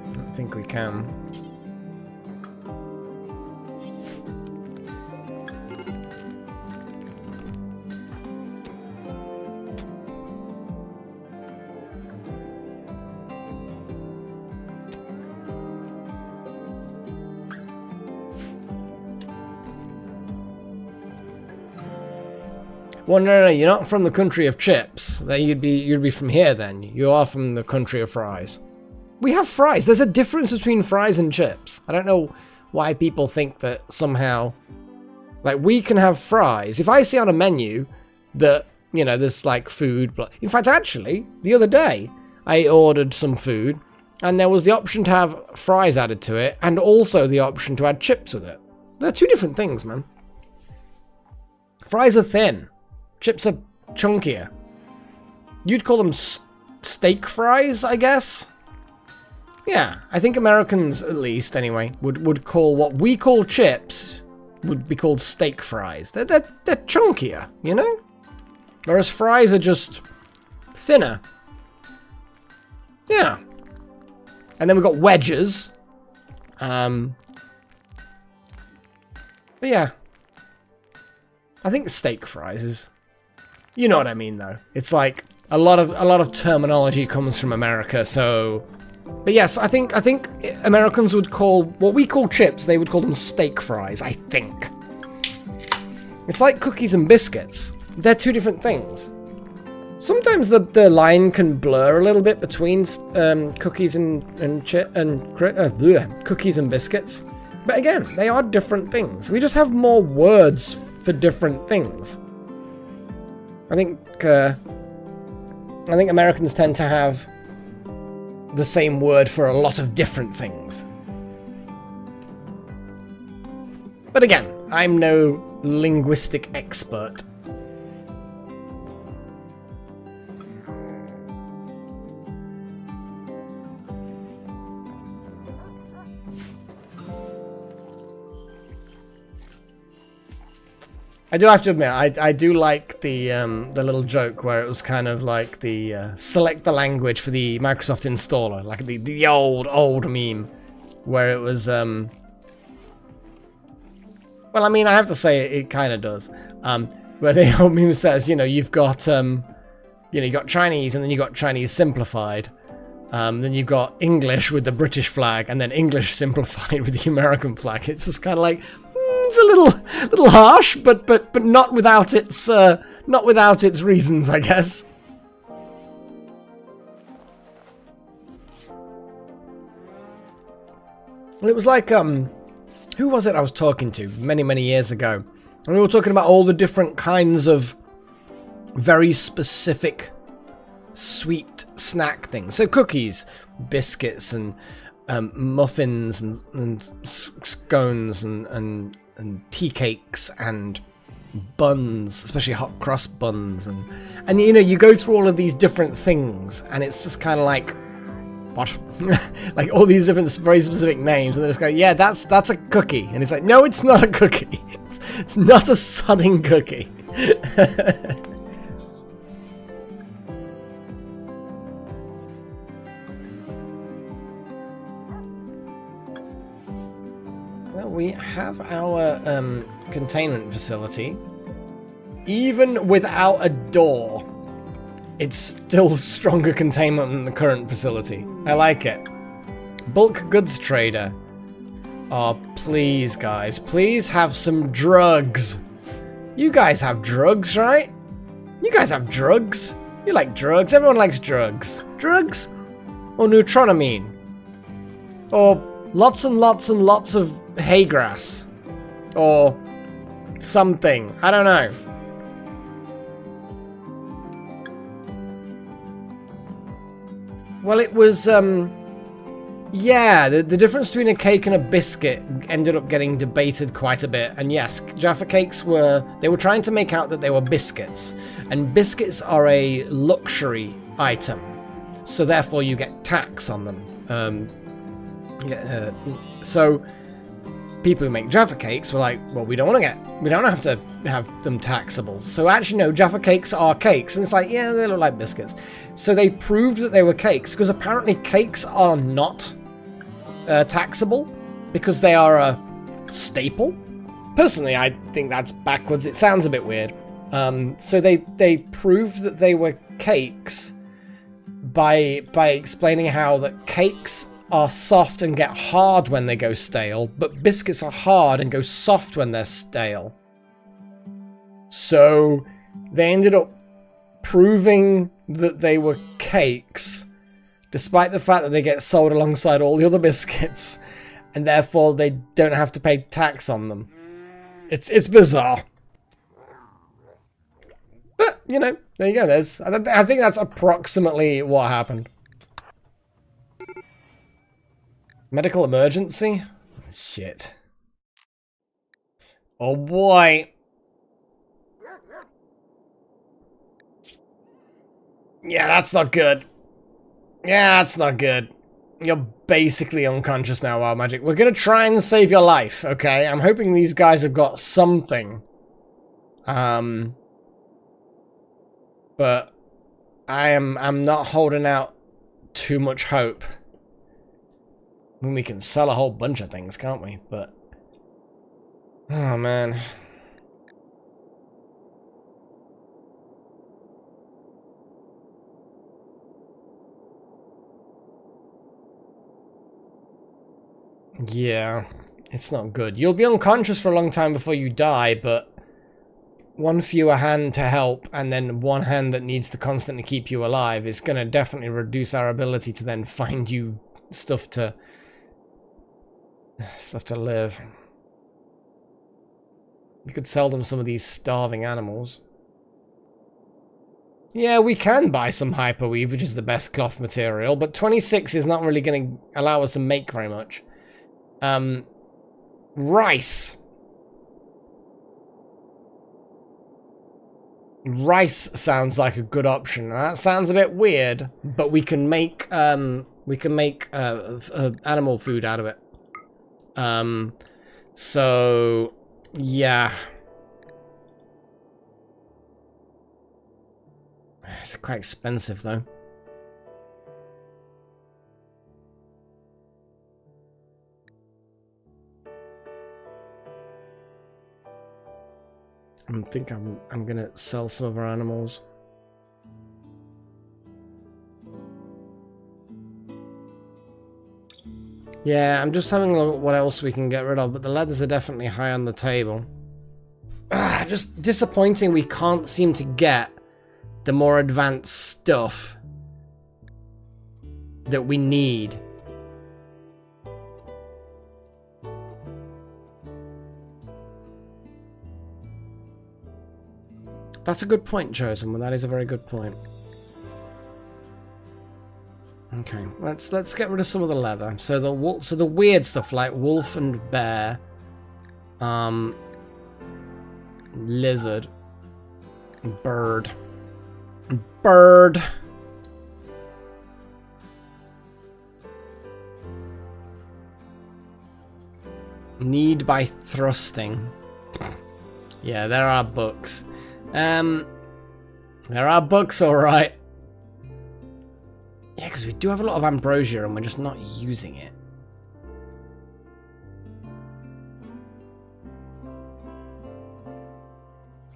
I don't think we can. Well, no, you're not from the country of chips. Then you'd be from here then. You are from the country of fries. We have fries. There's a difference between fries and chips. I don't know why people think that somehow, like, we can have fries. If I see on a menu that, you know, there's like food. In fact, actually, the other day I ordered some food and there was the option to have fries added to it and also the option to add chips with it. They're two different things, man. Fries are thin. Chips are chunkier. You'd call them steak fries, I guess? Yeah, I think Americans, at least, anyway, would call what we call chips, would be called steak fries. They're chunkier, you know? Whereas fries are just thinner. Yeah. And then we've got wedges. But yeah. I think steak fries is... You know what I mean, though. It's like a lot of terminology comes from America, so... But yes, I think Americans would call what we call chips, they would call them steak fries, I think. It's like cookies and biscuits. They're two different things. Sometimes the line can blur a little bit between cookies cookies and biscuits. But again, they are different things. We just have more words for different things. I think Americans tend to have the same word for a lot of different things. But again, I'm no linguistic expert. I do have to admit, I do like the little joke where it was kind of like the select the language for the Microsoft installer, like the old meme, where it was well, I mean, I have to say it kind of does, where the old meme says, you know, you've got you got Chinese, and then you got Chinese simplified, then you've got English with the British flag, and then English simplified with the American flag. It's just kind of like. It's a little harsh, but not without its reasons, I guess. Well, it was like who was it I was talking to many years ago, and we were talking about all the different kinds of very specific sweet snack things. So cookies, biscuits, and muffins, and scones, and tea cakes, and buns, especially hot cross buns, and you know, you go through all of these different things, and it's just kind of like, what? Like all these different very specific names, and they just go, yeah, that's a cookie, and it's like, no, it's not a cookie. It's not a sodding cookie. We have our containment facility. Even without a door, it's still stronger containment than the current facility. I like it. Bulk goods trader. Oh, please, guys. Please have some drugs. You guys have drugs, right? You guys have drugs. You like drugs. Everyone likes drugs. Drugs? Or neutronamine? Or lots and lots and lots of hay grass, or something. I don't know. Well, it was, yeah, the difference between a cake and a biscuit ended up getting debated quite a bit. And yes, Jaffa cakes they were trying to make out that they were biscuits. And biscuits are a luxury item. So therefore you get tax on them. So people who make Jaffa cakes were like, well, we don't have to have them taxable. So actually, no, Jaffa cakes are cakes. And it's like, yeah, they look like biscuits. So they proved that they were cakes, because apparently cakes are not taxable because they are a staple. Personally, I think that's backwards. It sounds a bit weird. So they proved that they were cakes by explaining how that cakes are soft and get hard when they go stale, but biscuits are hard and go soft when they're stale. So they ended up proving that they were cakes, despite the fact that they get sold alongside all the other biscuits, and therefore they don't have to pay tax on them. It's bizarre. But, you know, there you go. I think that's approximately what happened. Medical emergency? Shit. Oh boy. Yeah, that's not good. Yeah, that's not good. You're basically unconscious now, Wild Magic. We're gonna try and save your life, okay? I'm hoping these guys have got something. But I'm not holding out too much hope. I mean, we can sell a whole bunch of things, can't we? But oh man. Yeah, it's not good. You'll be unconscious for a long time before you die, but one fewer hand to help and then one hand that needs to constantly keep you alive is going to definitely reduce our ability to then find you stuff to live. You could sell them some of these starving animals. Yeah, we can buy some hyperweave, which is the best cloth material, but 26 is not really going to allow us to make very much. Rice. Rice sounds like a good option. That sounds a bit weird, but we can make animal food out of it. So yeah, it's quite expensive though. I think I'm gonna sell some of our animals. Yeah, I'm just having a look at what else we can get rid of, but the leathers are definitely high on the table. Just disappointing we can't seem to get the more advanced stuff that we need. That's a good point, Chosen. That is a very good point. Okay, let's get rid of some of the leather. So the weird stuff like wolf and bear, lizard, bird, need by thrusting. Yeah, there are books. There are books, all right. Yeah, because we do have a lot of ambrosia and we're just not using it.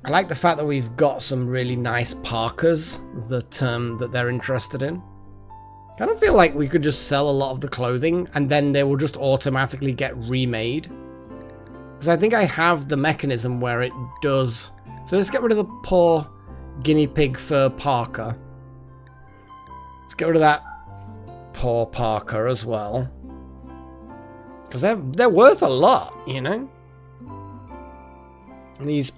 I like the fact that we've got some really nice parkas that they're interested in. I kind of feel like we could just sell a lot of the clothing and then they will just automatically get remade. Because I think I have the mechanism where it does. So let's get rid of the poor guinea pig fur parka. Let's get rid of that poor parka as well. Because they're worth a lot, you know? And these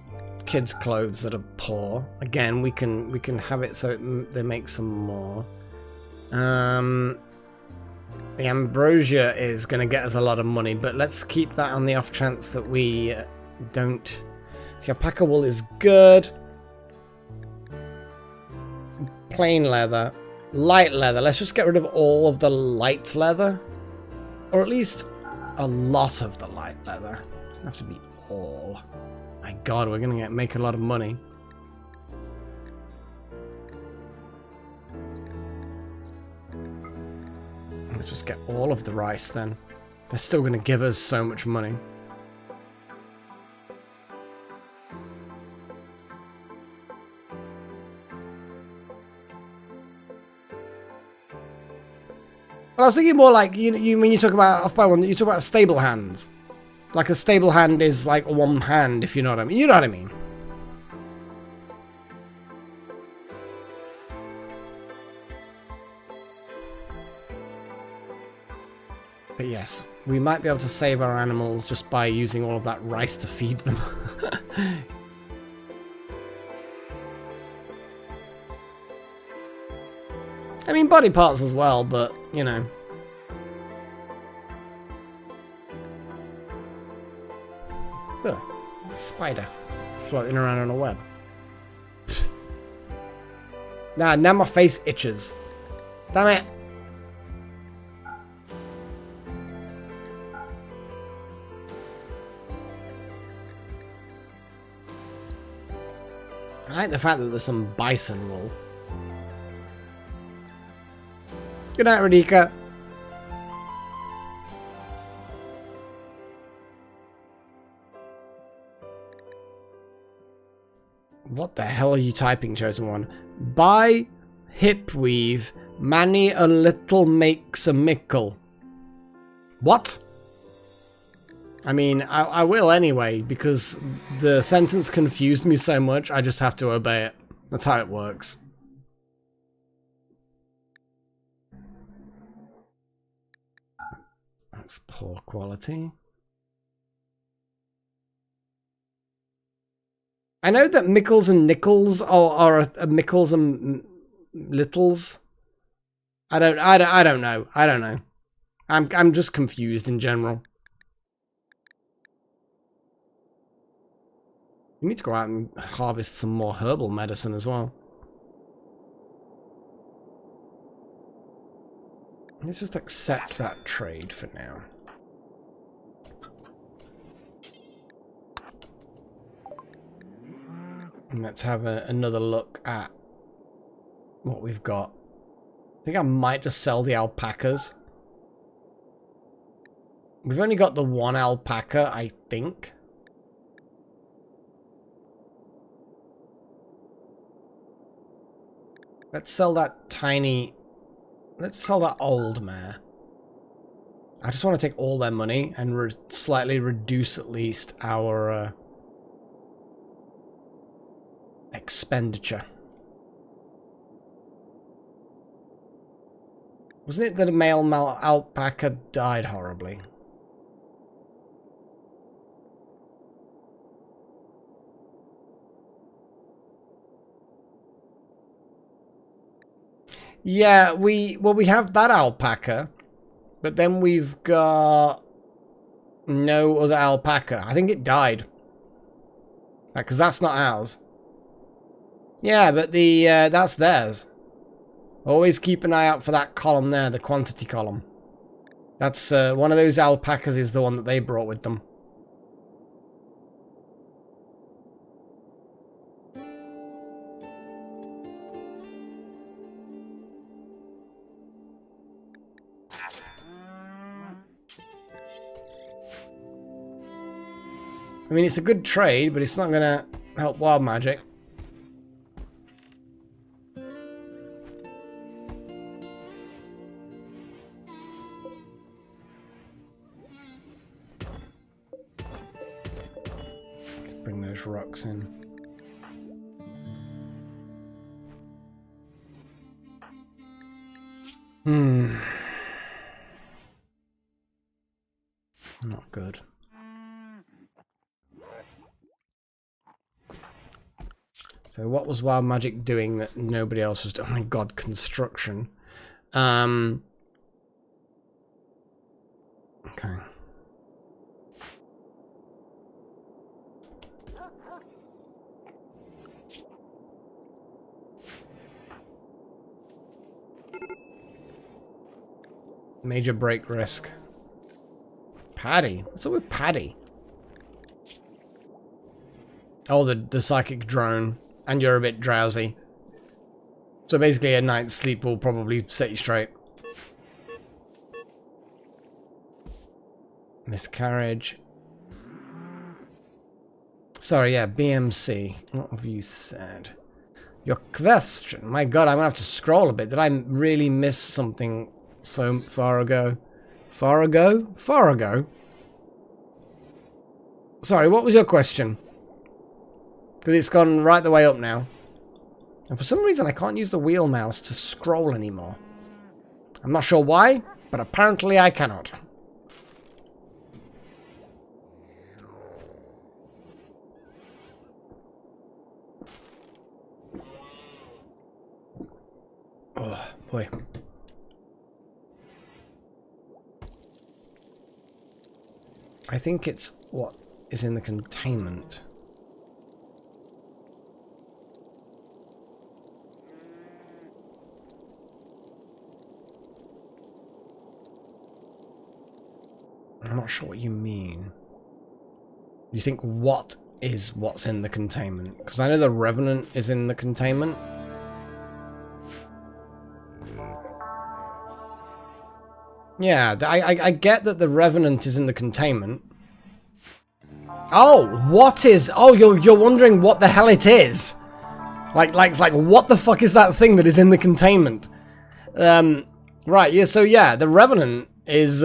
kids' clothes that are poor. Again, we can have it so they make some more. The ambrosia is going to get us a lot of money, but let's keep that on the off chance that we don't. So alpaca wool is good. Plain leather. Light leather. Let's just get rid of all of the light leather. Or at least a lot of the light leather. It doesn't have to be all. My god, we're going to make a lot of money. Let's just get all of the rice then. They're still going to give us so much money. Well, I was thinking more like, you when you talk about off by one, you talk about stable hands. Like a stable hand is like one hand, if you know what I mean. You know what I mean. But yes, we might be able to save our animals just by using all of that rice to feed them. I mean, body parts as well, but, you know. Oh, spider floating around on a web. Nah, now my face itches. Damn it. I like the fact that there's some bison wool. Good night, Radhika. What the hell are you typing, Chosen One? Buy hip weave, many a little makes a mickle. What? I mean, I will anyway, because the sentence confused me so much, I just have to obey it. That's how it works. That's poor quality. I know that mickles and nickels are mickles and littles. I don't know. I don't know. I'm just confused in general. We need to go out and harvest some more herbal medicine as well. Let's just accept that trade for now. And let's have another look at what we've got. I think I might just sell the alpacas. We've only got the one alpaca, I think. Let's sell that tiny... Let's sell that old mare. I just want to take all their money and slightly reduce at least our... expenditure. Wasn't it that a male alpaca died horribly? Yeah, we have that alpaca, but then we've got no other alpaca. I think it died. Because that's not ours. Yeah, but the that's theirs. Always keep an eye out for that column there, the quantity column. That's one of those alpacas is the one that they brought with them. I mean, it's a good trade, but it's not going to help wild magic. Let's bring those rocks in. Not good. So what was wild magic doing that nobody else was doing? Oh my god, construction. Okay. Major break risk. Paddy? What's up with Paddy? Oh, the psychic drone. And you're a bit drowsy. So basically a night's sleep will probably set you straight. Miscarriage. Sorry, yeah, BMC. What have you said? Your question. My god, I'm gonna have to scroll a bit. Did I really miss something so far ago? Far ago? Far ago? Sorry, what was your question? Because it's gone right the way up now. And for some reason I can't use the wheel mouse to scroll anymore. I'm not sure why, but apparently I cannot. Oh, boy. I think it's what is in the containment. I'm not sure what you mean. You think what is what's in the containment? Because I know the Revenant is in the containment. Yeah, I get that the Revenant is in the containment. Oh, what is... Oh, you're wondering what the hell it is. It's like, what the fuck is that thing that is in the containment? Right, yeah, so yeah, the Revenant is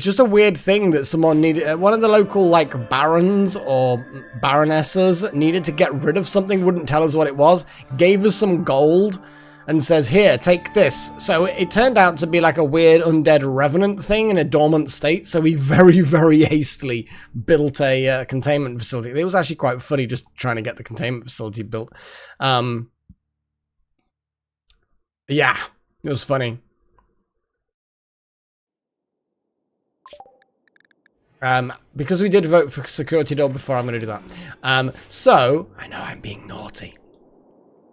just a weird thing that someone needed... one of the local, like, barons or baronesses needed to get rid of something, wouldn't tell us what it was, gave us some gold, and says, here, take this. So it turned out to be like a weird undead Revenant thing in a dormant state, so we very, very hastily built a containment facility. It was actually quite funny just trying to get the containment facility built. Yeah, it was funny. Because we did vote for security door before, I'm going to do that. So, I know I'm being naughty.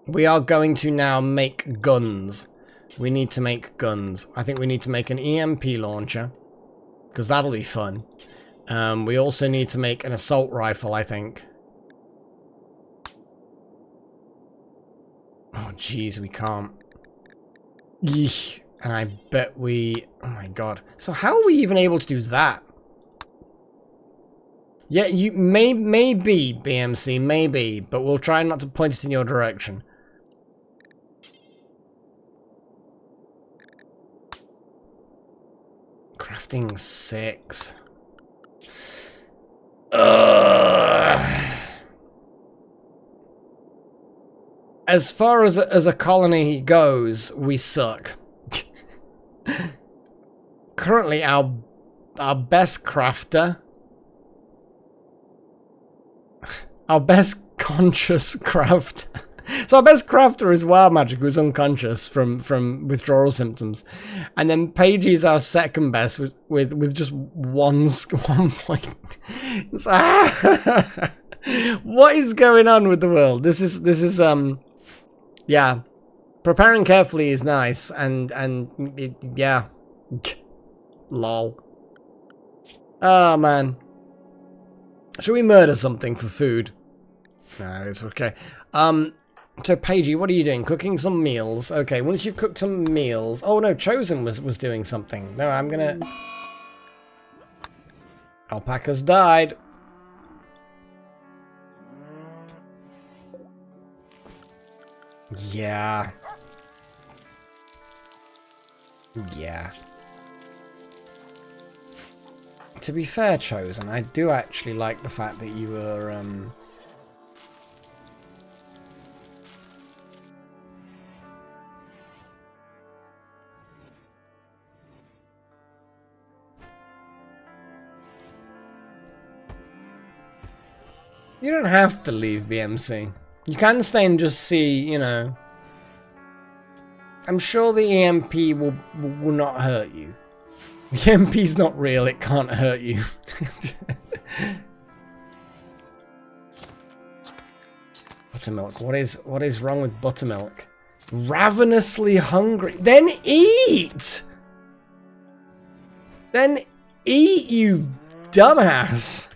We are going to now make guns. We need to make guns. I think we need to make an EMP launcher, because that'll be fun. We also need to make an assault rifle, I think. Oh, jeez, we can't. Yeesh. And I bet we... Oh, my God. So how are we even able to do that? Yeah, you maybe, BMC, maybe, but we'll try not to point it in your direction. Crafting 6. As far as a colony goes, we suck. Currently, our best crafter, our best conscious crafter. So our best crafter is Wild Magic, who's unconscious from withdrawal symptoms, and then Paige is our second best with just one point. What is going on with the world? This is yeah. Preparing carefully is nice, yeah. Lol. Oh man. Should we murder something for food? No, it's okay. So Paigey, what are you doing? Cooking some meals. Okay, once you've cooked some meals... Oh no, Chosen was doing something. No, I'm gonna... Alpacas died. Yeah. Yeah. To be fair, Chosen, I do actually like the fact that you were, You don't have to leave BMC. You can stay and just see, you know. I'm sure the EMP will not hurt you. The EMP's not real, it can't hurt you. Buttermilk, what is wrong with buttermilk? Ravenously hungry. Then eat! Then eat, you dumbass!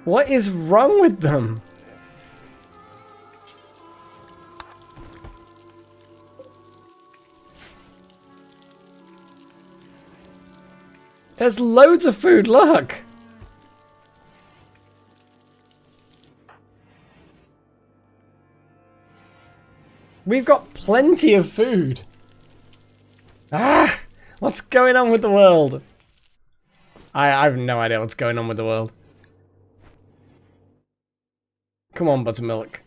What is wrong with them? There's loads of food, look! We've got plenty of food. Ah! What's going on with the world? I have no idea what's going on with the world. Come on, Buttermilk.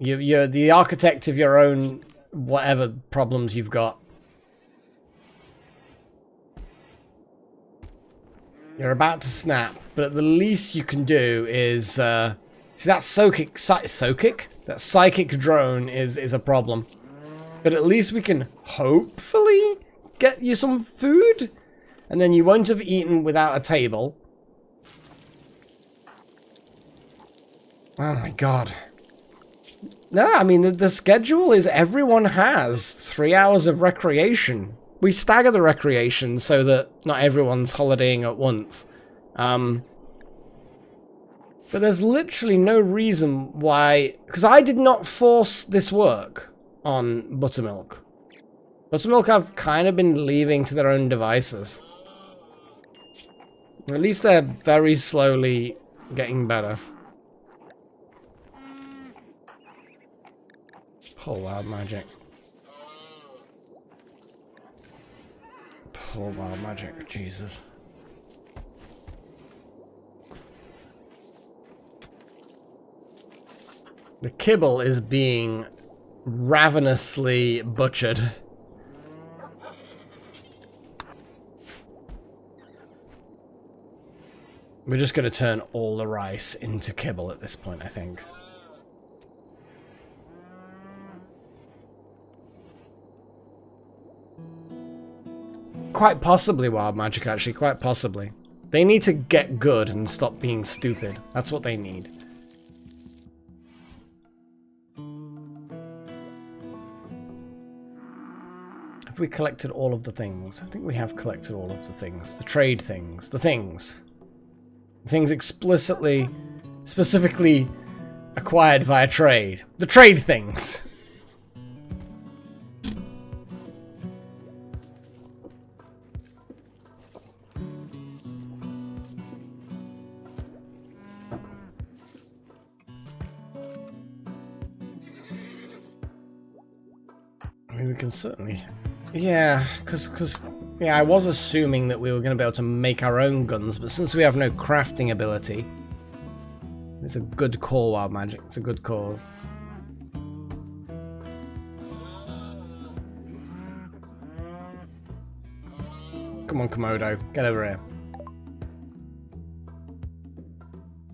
You're the architect of your own whatever problems you've got. You're about to snap, but the least you can do is see that that psychic drone is a problem. But at least we can hopefully get you some food, and then you won't have eaten without a table. Oh my god. No, I mean, the schedule is everyone has 3 hours of recreation. We stagger the recreation so that not everyone's holidaying at once. But there's literally no reason why... Because I did not force this work on Buttermilk. Buttermilk have kind of been leaving to their own devices. At least they're very slowly getting better. Pull wild magic. Pull wild magic, Jesus. The kibble is being ravenously butchered. We're just going to turn all the rice into kibble at this point, I think. Quite possibly wild magic, actually. Quite possibly. They need to get good and stop being stupid. That's what they need. Have we collected all of the things? I think we have collected all of the things. The trade things. The things. Things explicitly, specifically acquired via trade. The trade things. I mean, we can certainly... Yeah, because yeah, I was assuming that we were going to be able to make our own guns, but since we have no crafting ability, it's a good call, wild magic. It's a good call. Come on, Komodo, get over here.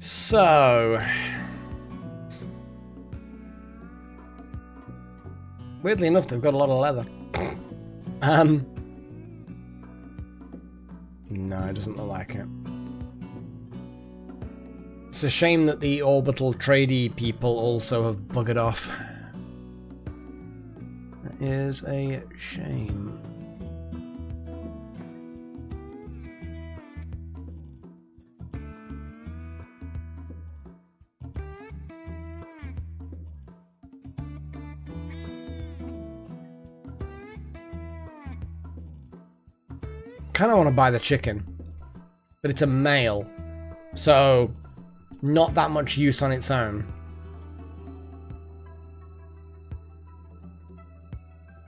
So, weirdly enough, they've got a lot of leather. No, it doesn't look like it. It's a shame that the orbital tradey people also have buggered off. That is a shame. Kind of want to buy the chicken, but it's a male, so not that much use on its own.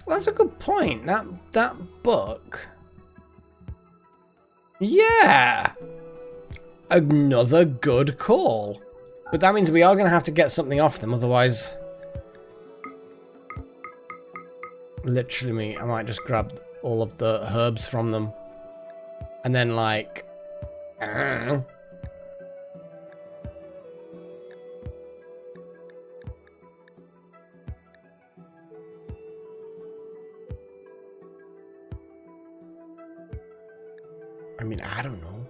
Well, that's a good point. That book. Yeah, another good call. But that means we are going to have to get something off them, otherwise, literally, I might just grab all of the herbs from them. And then, like, I mean, I don't know.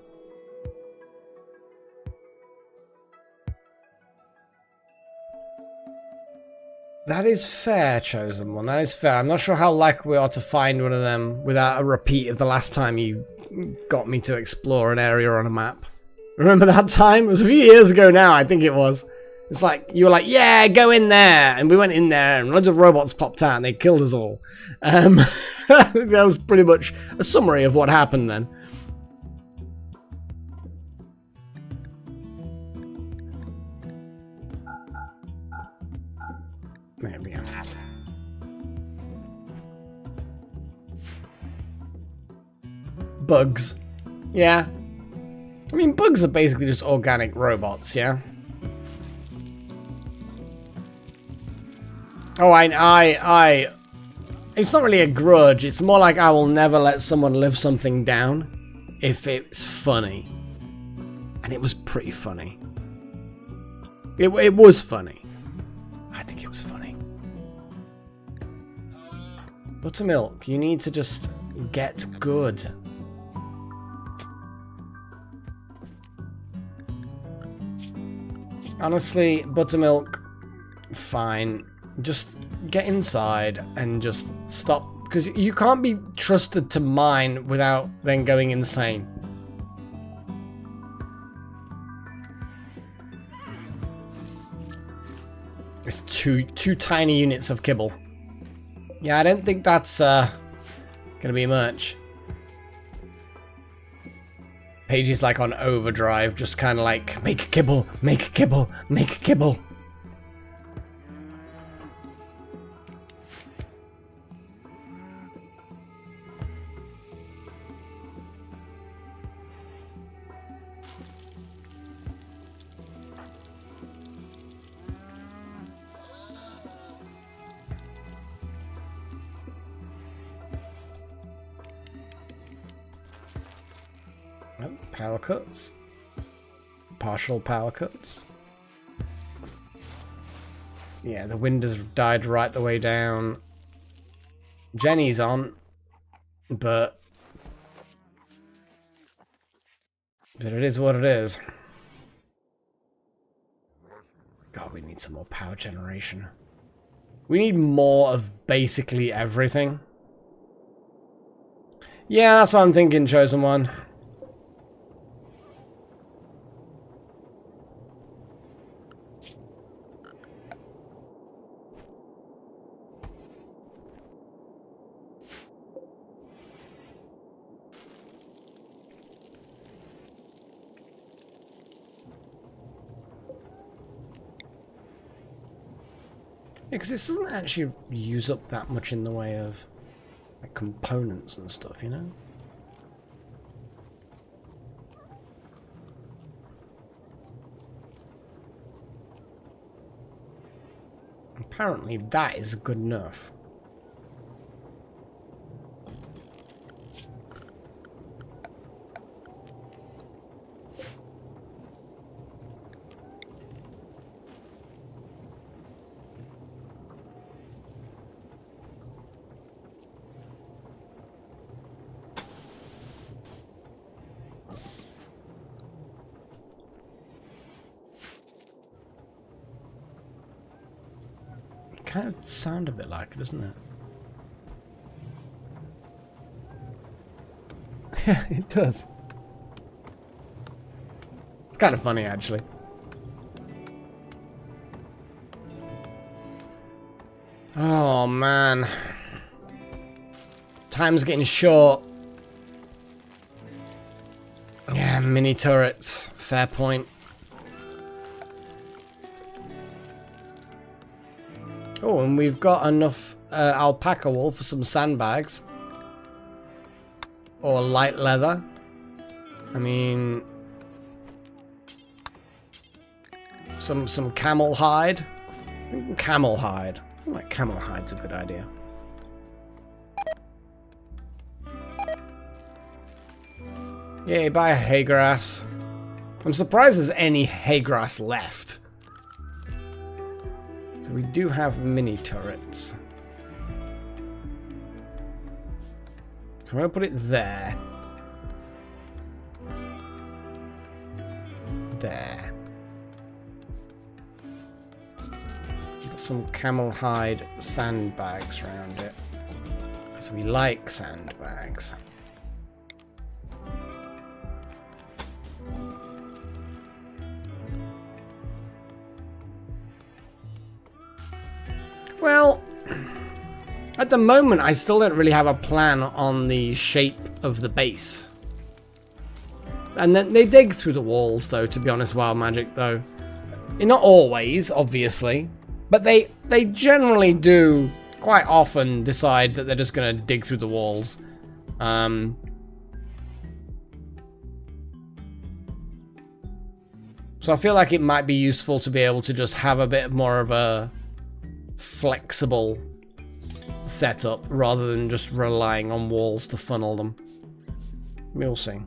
That is fair, Chosen One. That is fair. I'm not sure how likely we are to find one of them without a repeat of the last time you got me to explore an area on a map. Remember that time? It was a few years ago now, I think it was. It's like, you were like, yeah, go in there. And we went in there and loads of robots popped out and they killed us all. That was pretty much a summary of what happened then. There we go. Bugs. Yeah. I mean, bugs are basically just organic robots, yeah? Oh, it's not really a grudge. It's more like I will never let someone live something down if it's funny. And it was pretty funny. It was funny. I think it was funny. Buttermilk, you need to just get good. Honestly, Buttermilk, fine. Just get inside and just stop. Because you can't be trusted to mine without then going insane. It's two tiny units of kibble. Yeah, I don't think that's Gonna be much. Paige is like on overdrive, just kind of like, make a kibble, make a kibble, make a kibble. Power cuts. Partial power cuts. Yeah, the wind has died right the way down. Jenny's on, but it is what it is. God, we need some more power generation. We need more of basically everything. Yeah, that's what I'm thinking, Chosen One. Because this doesn't actually use up that much in the way of like, components and stuff, you know? Apparently that is good enough. Kind of sound a bit like it, doesn't it? Yeah, it does. It's kind of funny, actually. Oh, man. Time's getting short. Yeah, mini turrets. Fair point. Oh, and we've got enough alpaca wool for some sandbags. Or light leather. I mean... Some camel hide. Camel hide. I feel like camel hide's a good idea. Yay, buy a hay grass. I'm surprised there's any hay grass left. So we do have mini turrets. So I'm going to put it there. There. Got some camel hide sandbags around it. So we like sandbags. Well, at the moment, I still don't really have a plan on the shape of the base. And then they dig through the walls, though, to be honest, Wild Magic, though. Not always, obviously, but they generally do quite often decide that they're just going to dig through the walls. So I feel like it might be useful to be able to just have a bit more of a flexible setup rather than just relying on walls to funnel them. We'll see.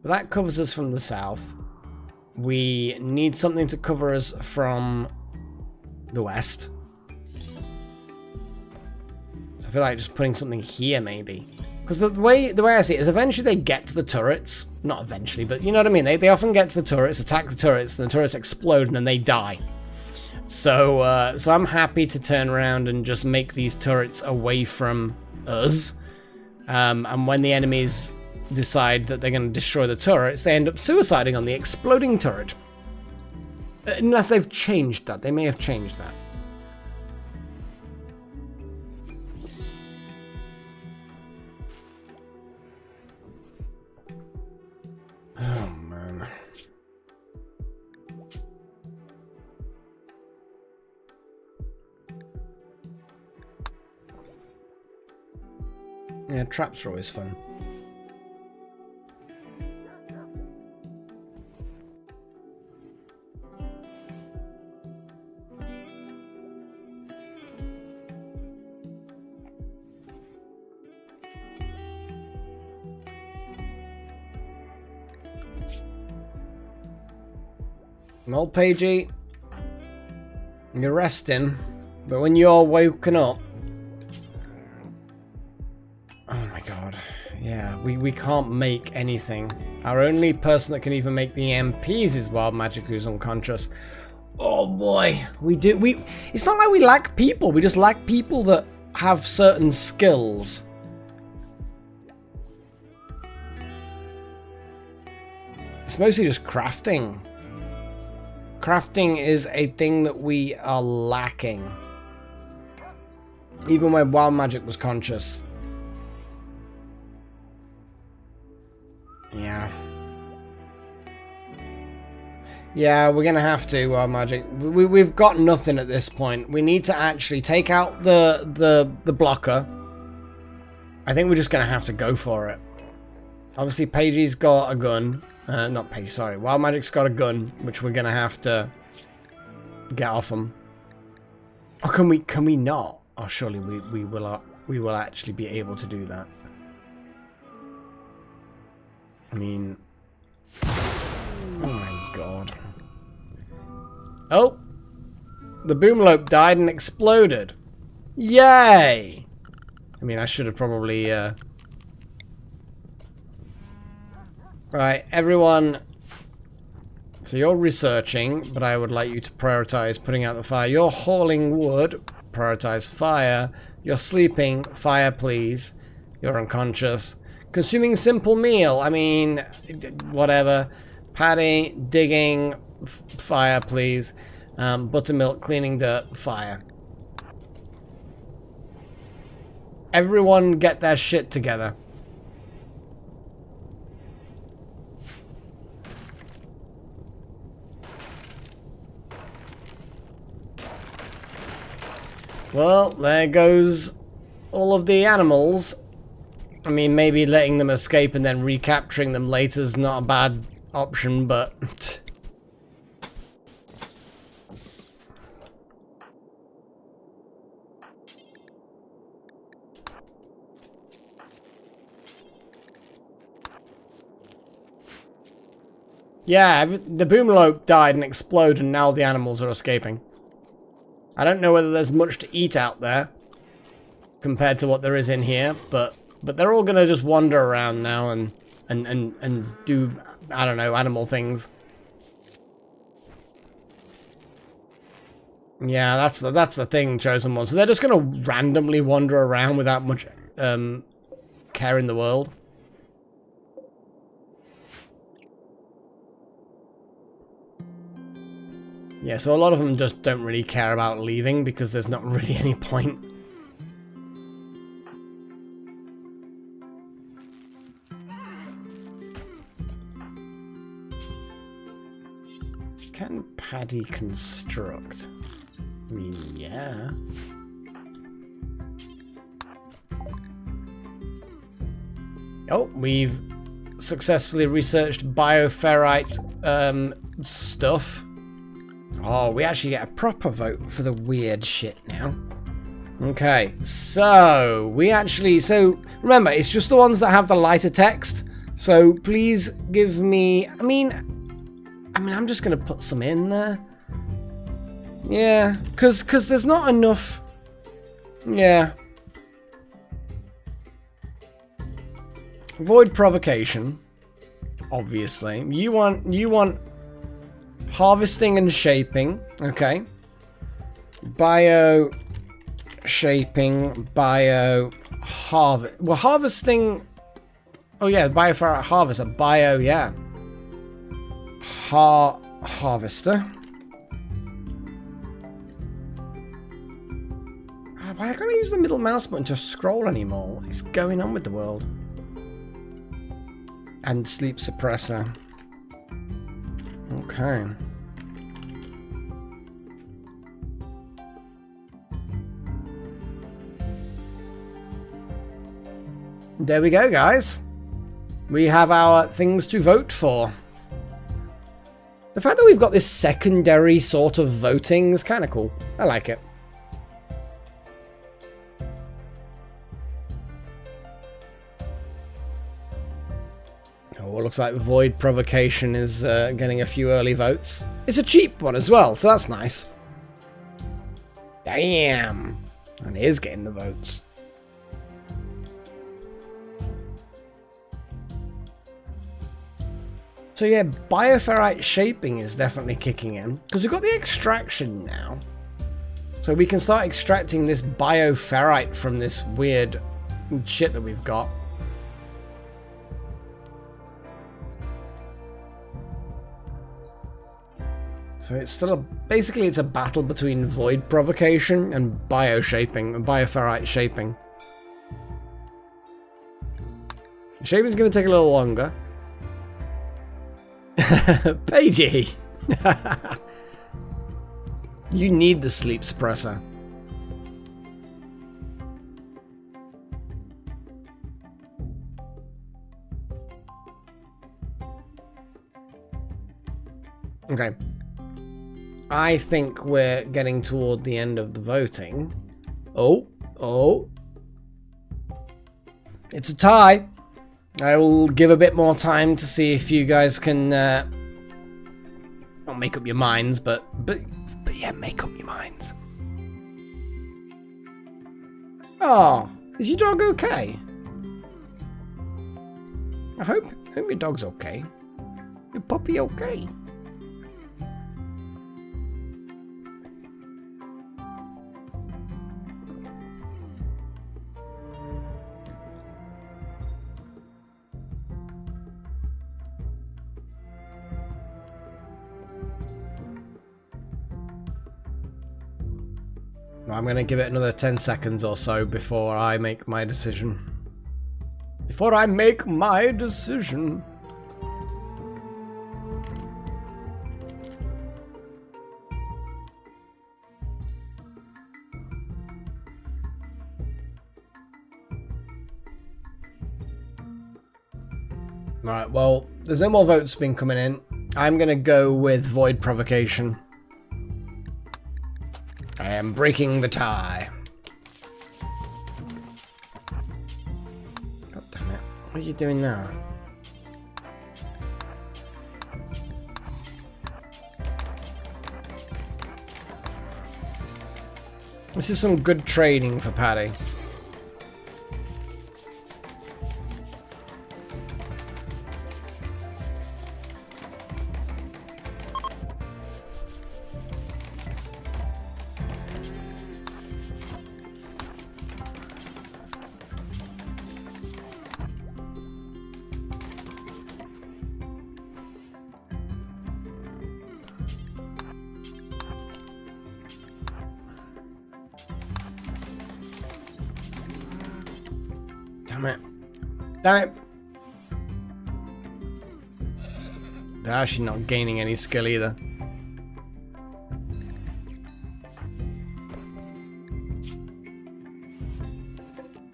But that covers us from the south. We need something to cover us from the west. So I feel like just putting something here maybe. Because the way I see it is eventually they get to the turrets. Not eventually, but you know what I mean? They often get to the turrets, attack the turrets, and the turrets explode, and then they die. So, so I'm happy to turn around and just make these turrets away from us. And when the enemies decide that they're going to destroy the turrets, they end up suiciding on the exploding turret. Unless they've changed that. They may have changed that. Yeah, traps are always fun. Well, Pagey, you're resting, but when you're woken up... Oh my god. Yeah, we can't make anything. Our only person that can even make the MPs is Wild Magic, who's unconscious. Oh boy, it's not like we lack people, we just lack people that have certain skills. It's mostly just crafting. Crafting is a thing that we are lacking. Even when Wild Magic was conscious. Yeah. Yeah, we're gonna have to, Wild Magic. We've got nothing at this point. We need to actually take out the blocker. I think we're just gonna have to go for it. Obviously, Pagey's got a gun. Not Page, sorry. Wild Magic's got a gun, which we're gonna have to get off him. Oh, can we not? Oh, surely we will actually be able to do that. I mean, oh my god. Oh, the boomlope died and exploded. Yay! I mean, I should have probably. Right, everyone. So you're researching, but I would like you to prioritize putting out the fire. You're hauling wood. Prioritize fire. You're sleeping. Fire, please. You're unconscious. Consuming simple meal. I mean, whatever. Paddy, digging. Fire, please. Buttermilk, cleaning dirt. Fire. Everyone get their shit together. Well, there goes all of the animals. I mean, maybe letting them escape and then recapturing them later is not a bad option, but... Yeah, the boomlope died and exploded and now the animals are escaping. I don't know whether there's much to eat out there compared to what there is in here, but they're all gonna just wander around now and do, I don't know, animal things. Yeah, that's the thing, Chosen One. So they're just gonna randomly wander around without much care in the world. Yeah, so a lot of them just don't really care about leaving because there's not really any point. Can Paddy construct? I mean, yeah. Oh, we've successfully researched bioferrite stuff. Oh, we actually get a proper vote for the weird shit now. Okay, so we actually... So, remember, it's just the ones that have the lighter text. So, please give me... I mean, I'm just going to put some in there. Yeah, because there's not enough... Yeah. Avoid provocation. Obviously. You want... Harvesting and shaping, okay. Bio shaping, bio harvest. Well, harvesting. Oh yeah, bioferrite harvester. Bio, yeah. Harvester. Why can't I use the middle mouse button to scroll anymore? What is going on with the world? And sleep suppressor. Okay. there we go, guys. We have our things to vote for. The fact that we've got this secondary sort of voting is kind of cool. I like it. Oh, it looks like Void Provocation is getting a few early votes. It's a cheap one as well, so that's nice. Damn! And it is getting the votes. So yeah, bioferrite shaping is definitely kicking in. Because we've got the extraction now. So we can start extracting this bioferrite from this weird shit that we've got. So it's still basically it's a battle between void provocation and bioferrite shaping. Shaping's going to take a little longer. Pagey! You need the sleep suppressor. Okay. I think we're getting toward the end of the voting. Oh. It's a tie. I will give a bit more time to see if you guys can not make up your minds, but yeah, make up your minds. Oh, is your dog okay? I hope your dog's okay. Your puppy okay? I'm going to give it another 10 seconds or so before I make my decision. Before I make my decision. Right, well, there's no more votes been coming in. I'm going to go with Void Provocation. I am breaking the tie. God damn it. What are you doing now? This is some good trading for Paddy. Damn it. Damn it. They're actually not gaining any skill either.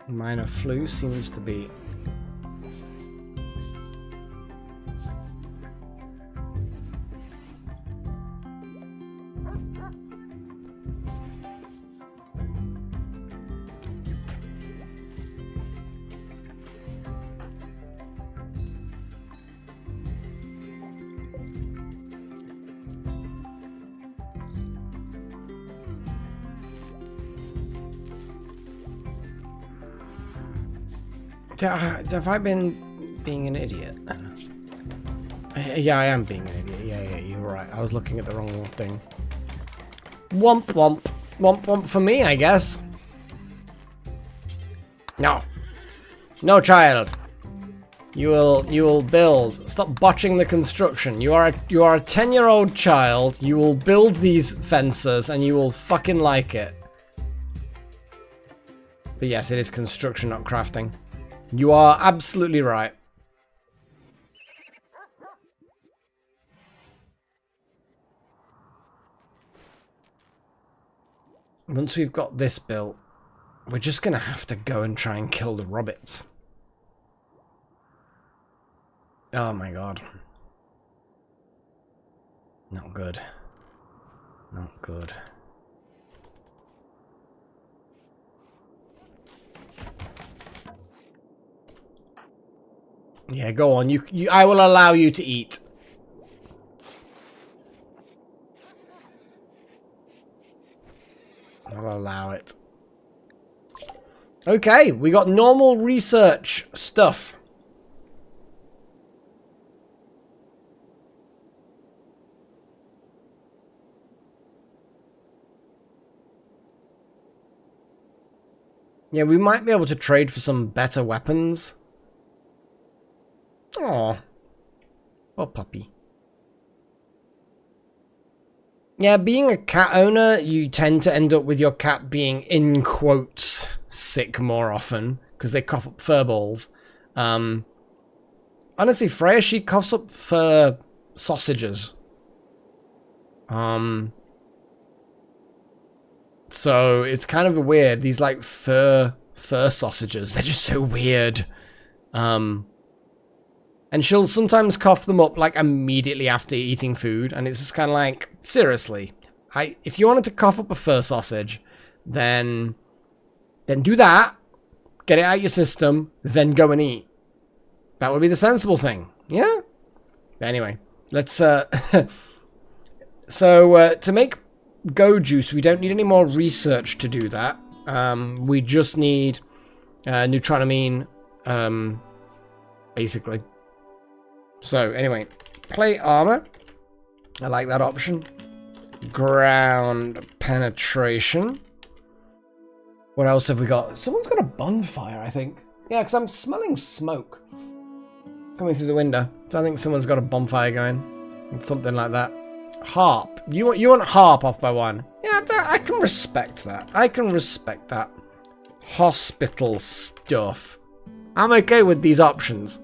Minor flu seems to be... Have I been being an idiot? Yeah, I am being an idiot. Yeah, you're right. I was looking at the wrong thing. Womp womp. Womp womp for me, I guess. No. No, child. You will build. Stop botching the construction. You are a 10-year-old child. You will build these fences and you will fucking like it. But yes, it is construction, not crafting. You are absolutely right. Once we've got this built, we're just going to have to go and try and kill the robots. Oh my god. Not good. Not good. Yeah, go on. I will allow you to eat. I'll allow it. Okay, we got normal research stuff. Yeah, we might be able to trade for some better weapons. Aw. Oh, puppy. Yeah, being a cat owner, you tend to end up with your cat being, in quotes, sick more often, because they cough up fur balls. Honestly, Freya, she coughs up fur sausages. So it's kind of weird. These like fur sausages, they're just so weird. And she'll sometimes cough them up like immediately after eating food, and it's just kind of like, seriously, if you wanted to cough up a fur sausage, then do that, get it out of your system, then go and eat. That would be the sensible thing. Yeah. But anyway, let's so to make go juice, we don't need any more research to do that. We just need neutronamine, basically. So anyway, plate armor. I like that option. Ground penetration. What else have we got? Someone's got a bonfire, I think. Yeah, because I'm smelling smoke coming through the window. So I think someone's got a bonfire going. Something like that. Harp. You want harp off by one? Yeah, I can respect that. I can respect that. Hospital stuff. I'm okay with these options.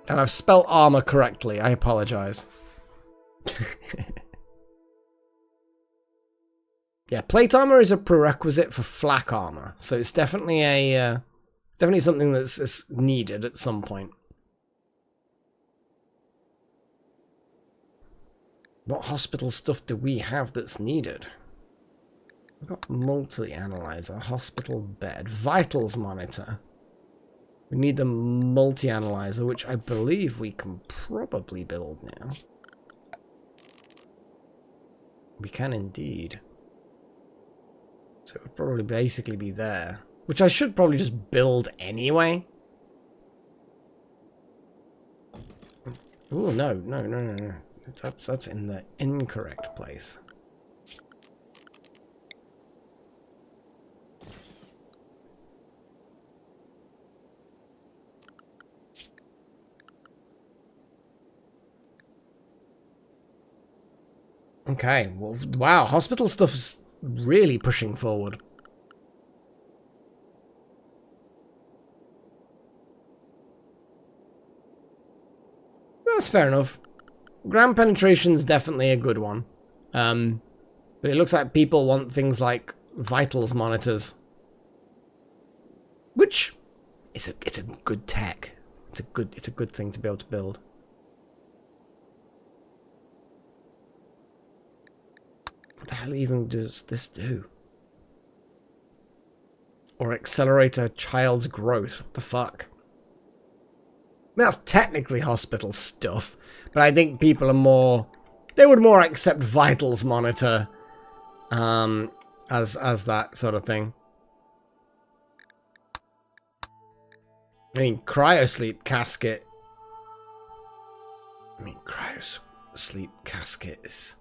And I've spelled armor correctly. I apologize. Yeah, plate armor is a prerequisite for flak armor, so it's definitely a definitely something that's needed at some point. What hospital stuff do we have that's needed? We've got multi-analyzer, hospital bed, vitals monitor. We need the multi-analyzer, which I believe we can probably build now. We can indeed. So it would probably basically be there. Which I should probably just build anyway. Oh, no. That's in the incorrect place. Okay, well, wow, hospital stuff's really pushing forward. That's fair enough. Ground penetration's definitely a good one. But it looks like people want things like vitals monitors. Which it's a good tech. It's a good thing to be able to build. What the hell even does this do? Or accelerate a child's growth. What the fuck? I mean, that's technically hospital stuff, but I think people are more... They would more accept vitals monitor as that sort of thing. I mean, cryosleep casket. Cryosleep casket is...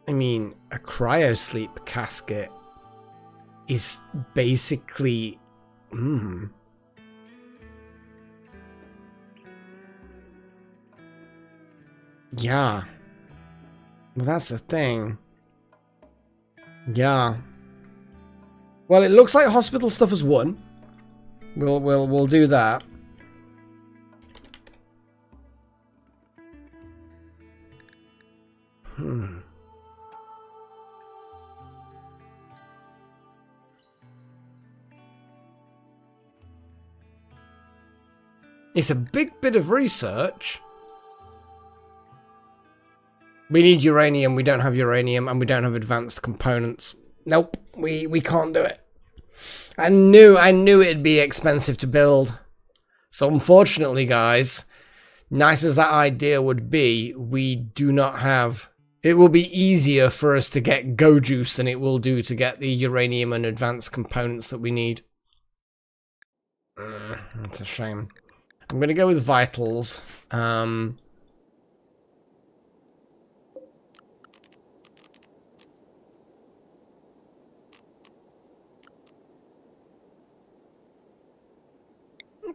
I mean, a cryosleep casket is basically... Yeah. Well, that's the thing. Yeah. Well, it looks like hospital stuff has won. We'll do that. It's a big bit of research. We need uranium. We don't have uranium, and we don't have advanced components. Nope, we can't do it. I knew it'd be expensive to build. So unfortunately, guys, nice as that idea would be, we do not have... It will be easier for us to get Go Juice than it will do to get the uranium and advanced components that we need. That's a shame. I'm going to go with Vitals.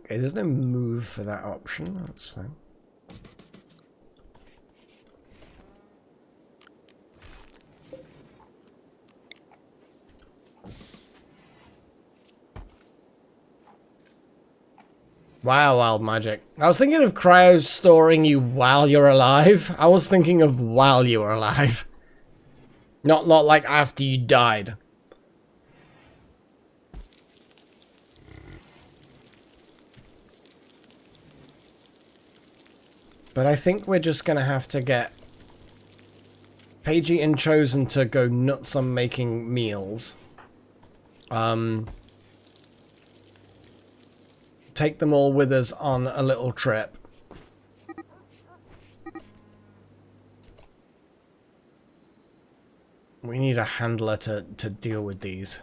Okay, there's no move for that option. That's fine. Wow, wild magic. I was thinking of cryo storing you while you're alive. I was thinking of while you were alive. Not like after you died. But I think we're just going to have to get Paigey and Chosen to go nuts on making meals. Take them all with us on a little trip. We need a handler to deal with these.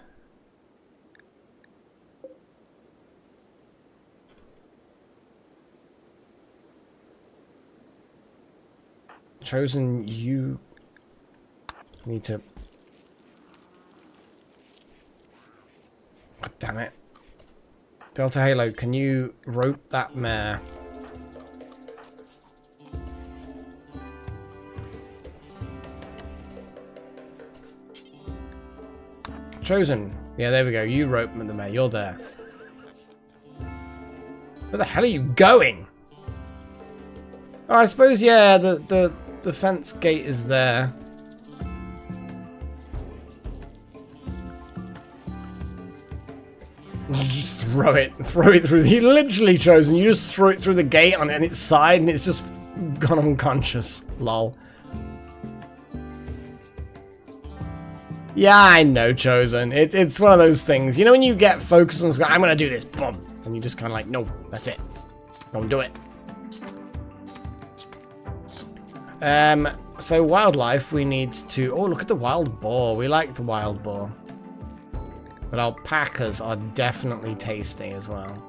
Chosen, you need to... God damn it. Delta Halo, can you rope that mare? Chosen. Yeah, there we go. You rope the mare. You're there. Where the hell are you going? Oh, I suppose, yeah, the fence gate is there. You just throw it through the... You literally, Chosen, you just throw it through the gate on its side and it's just gone unconscious. Lol. Yeah, I know, Chosen. It's one of those things. You know when you get focused on, I'm gonna do this, boom, and you just kind of like, no, that's it. Don't do it. So wildlife, we need to... Oh, look at the wild boar. We like the wild boar. But alpacas are definitely tasty as well.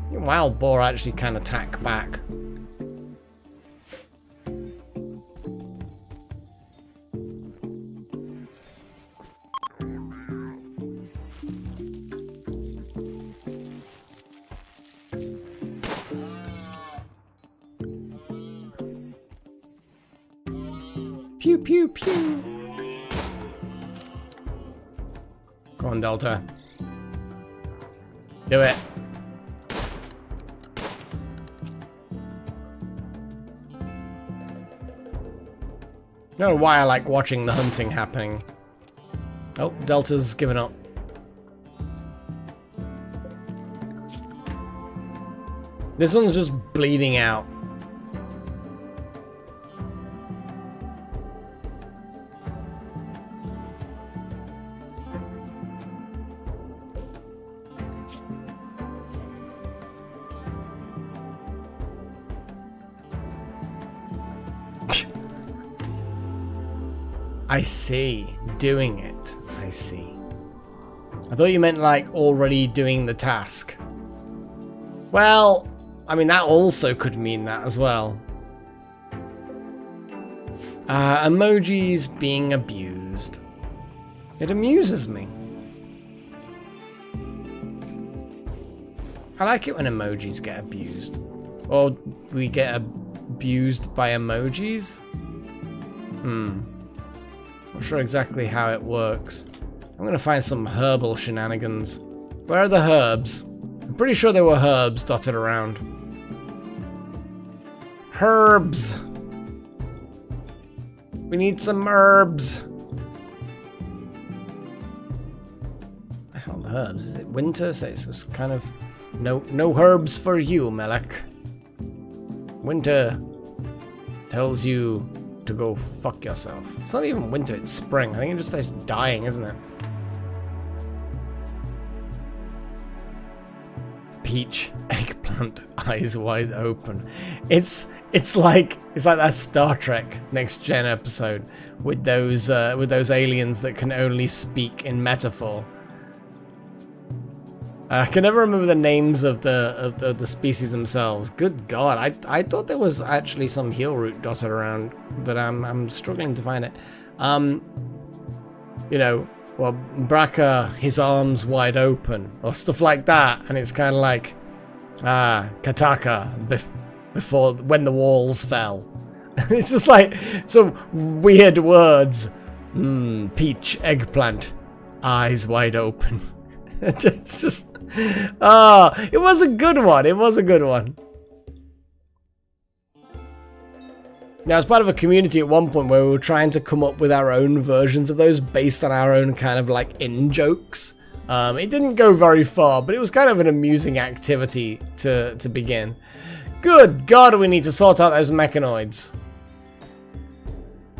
Wild boar actually can attack back. Pew pew pew. Go on, Delta. Do it. I don't know why I like watching the hunting happening. Oh, Delta's given up. This one's just bleeding out. I see. Doing it. I see. I thought you meant like already doing the task. Well, I mean that also could mean that as well. Emojis being abused. It amuses me. I like it when emojis get abused. Or we get abused by emojis? Not sure exactly how it works. I'm gonna find some herbal shenanigans. Where are the herbs? I'm pretty sure there were herbs dotted around. Herbs! We need some herbs! The hell, the herbs. Is it winter? So it's just kind of no herbs for you, Melek. Winter tells you to go fuck yourself. It's not even winter, it's spring. I think it just says dying, isn't it? Peach, eggplant, eyes wide open. It's like that Star Trek Next Gen episode with those aliens that can only speak in metaphor. I can never remember the names of the species themselves. Good God, I thought there was actually some heal root dotted around, but I'm struggling to find it. You know, well, Braca, his arms wide open, or stuff like that, and it's kind of like, Kataka, before when the walls fell. It's just like some weird words. Peach, eggplant, eyes wide open. It's just, it was a good one. It was a good one. Now, I was part of a community at one point where we were trying to come up with our own versions of those based on our own kind of like in-jokes. It didn't go very far, but it was kind of an amusing activity to begin. Good God, we need to sort out those mechanoids.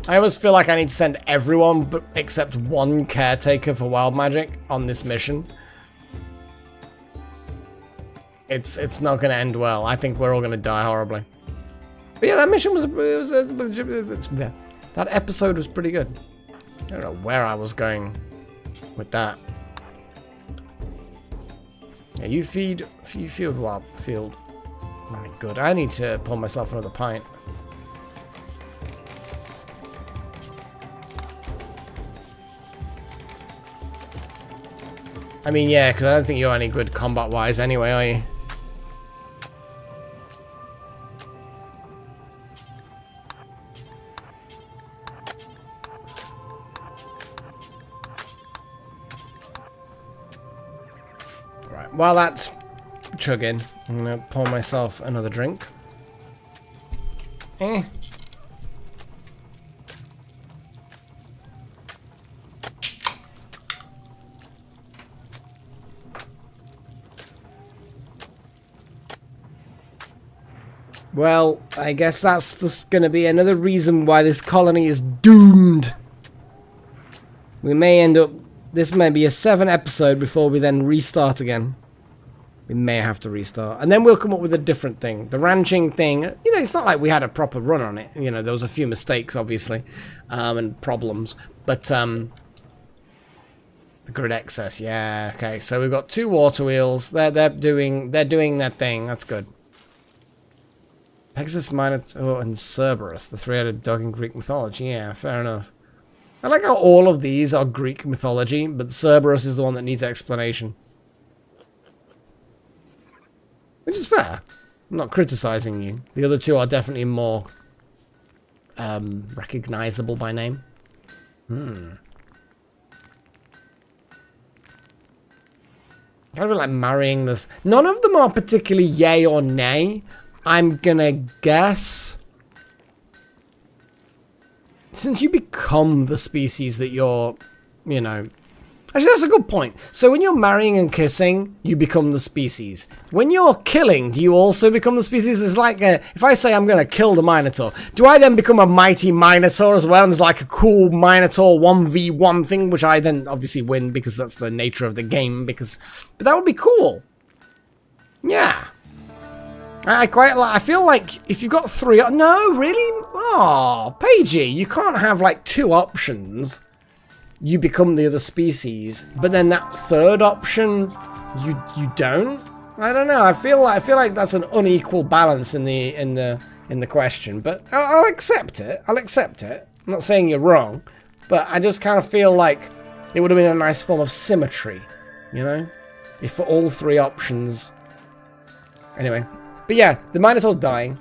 I almost feel like I need to send everyone except one caretaker for wild magic on this mission. It's not going to end well. I think we're all going to die horribly. But yeah, that mission that episode was pretty good. I don't know where I was going with that. Yeah, you field wild field. My God, I need to pour myself another pint. I mean, yeah, because I don't think you're any good combat-wise anyway, are you? Right, while that's chugging, I'm going to pour myself another drink. Well, I guess that's just going to be another reason why this colony is doomed. We may end up... This may be a 7 episode before we then restart again. We may have to restart. And then we'll come up with a different thing. The ranching thing, you know, it's not like we had a proper run on it. You know, there was a few mistakes, obviously, and problems. But, the grid excess, yeah, okay. So we've got 2 water wheels. They're doing their thing. That's good. Pegasus, Minotaur, and Cerberus, the 3-headed dog in Greek mythology. Yeah, fair enough. I like how all of these are Greek mythology, but Cerberus is the one that needs explanation. Which is fair. I'm not criticizing you. The other 2 are definitely more recognizable by name. Kind of like marrying this. None of them are particularly yay or nay. I'm gonna guess, since you become the species that you're, you know... Actually, that's a good point. So when you're marrying and kissing, you become the species. When you're killing, do you also become the species? It's like, if I say I'm gonna kill the Minotaur, do I then become a mighty Minotaur as well? And there's like a cool Minotaur 1v1 thing, which I then obviously win because that's the nature of the game, but that would be cool. Yeah. I feel like if you've got 3... No, really? Oh, Pagey, you can't have like 2 options. You become the other species, but then that 3rd option, you don't? I don't know. I feel like that's an unequal balance in the question, but I'll accept it. I'll accept it. I'm not saying you're wrong, but I just kind of feel like it would have been a nice form of symmetry, you know? If for all 3 options... Anyway... But yeah, the Minotaur's dying.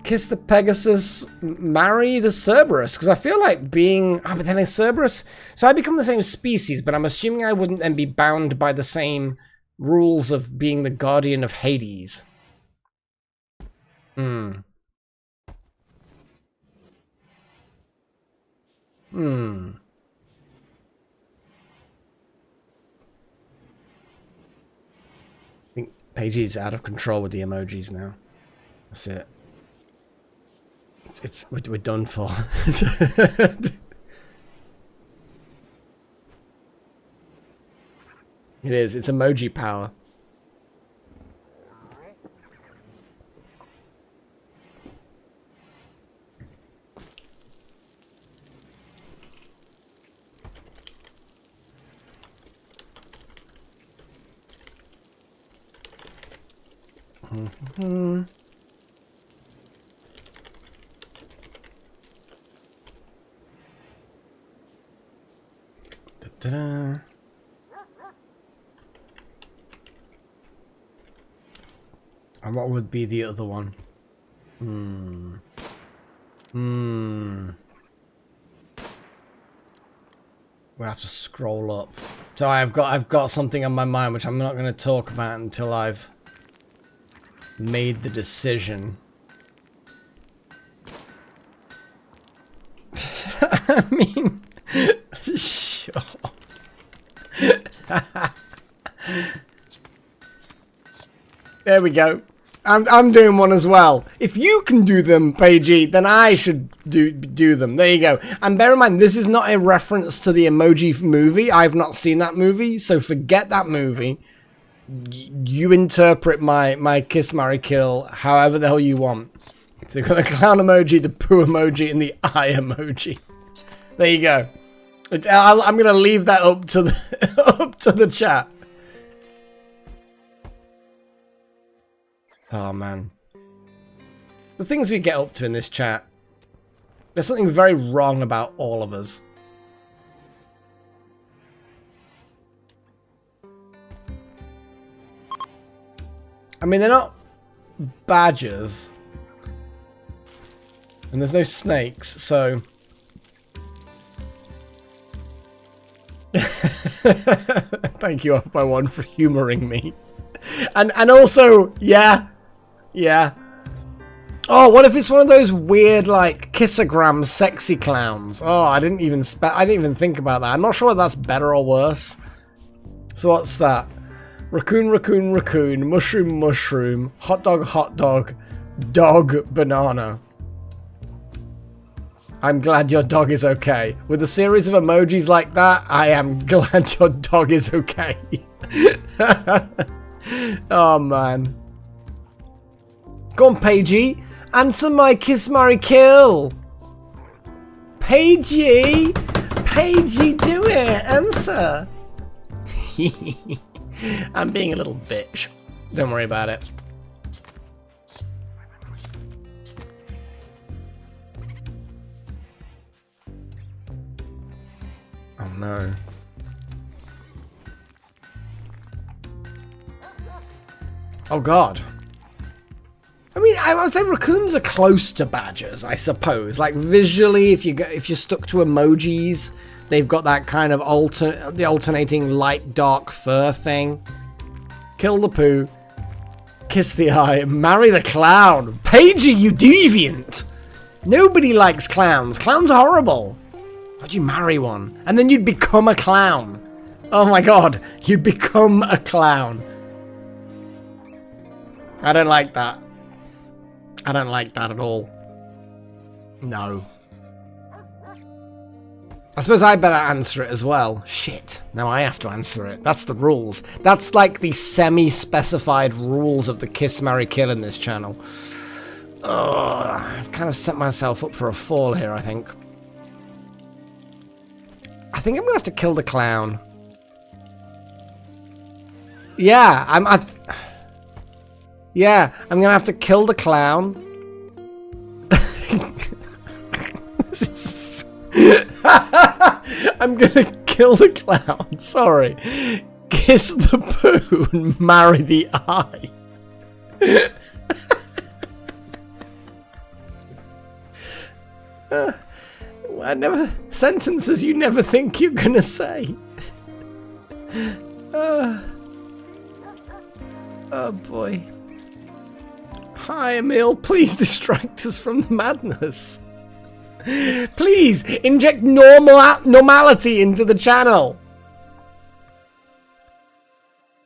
Kiss the Pegasus, marry the Cerberus. Because I feel like being... but then a Cerberus... So I become the same species, but I'm assuming I wouldn't then be bound by the same rules of being the guardian of Hades. Paige's out of control with the emojis now. That's it. We're done for. It is. It's emoji power. Da-da-da. And what would be the other one? We have to scroll up. So I've got something on my mind which I'm not going to talk about until I've made the decision. I mean, sure. There we go. I'm doing one as well. If you can do them, Paigey, then I should do them. There you go. And bear in mind, this is not a reference to the Emoji movie. I've not seen that movie, so forget that movie. You interpret my kiss, marry, kill however the hell you want. So you've got the clown emoji, the poo emoji, and the eye emoji. There you go. I'm gonna leave that up to the up to the chat. Oh man, the things we get up to in this chat. There's something very wrong about all of us. I mean, they're not badgers. And there's no snakes, so... Thank you, Off by One, for humouring me. And also, yeah. Oh, what if it's one of those weird, like, kissogram sexy clowns? Oh, I didn't even think about that. I'm not sure whether that's better or worse. So what's that? Raccoon, raccoon, raccoon, mushroom, mushroom, hot dog, dog, banana. I'm glad your dog is okay. With a series of emojis like that, I am glad your dog is okay. Oh, man. Go on, Paigey. Answer my kiss, marry, kill. Paigey. Paigey, do it. Answer. I'm being a little bitch. Don't worry about it. Oh no. Oh god. I mean, I would say raccoons are close to badgers, I suppose. Like visually, if you're stuck to emojis, they've got that kind of alternating light dark fur thing. Kill the poo. Kiss the eye. Marry the clown. Paigey, you deviant. Nobody likes clowns. Clowns are horrible. How'd you marry one? And then you'd become a clown. Oh my god. You'd become a clown. I don't like that. I don't like that at all. No. I suppose I better answer it as well. Shit. Now I have to answer it. That's the rules. That's like the semi-specified rules of the kiss, marry, kill in this channel. I've kind of set myself up for a fall here, I think. I think I'm gonna have to kill the clown. Yeah, I'm gonna have to kill the clown. I'm gonna kill the clown. Sorry. Kiss the poo and marry the eye. Sentences you never think you're gonna say. Oh boy. Hi, Emil. Please distract us from the madness. Please inject normality into the channel.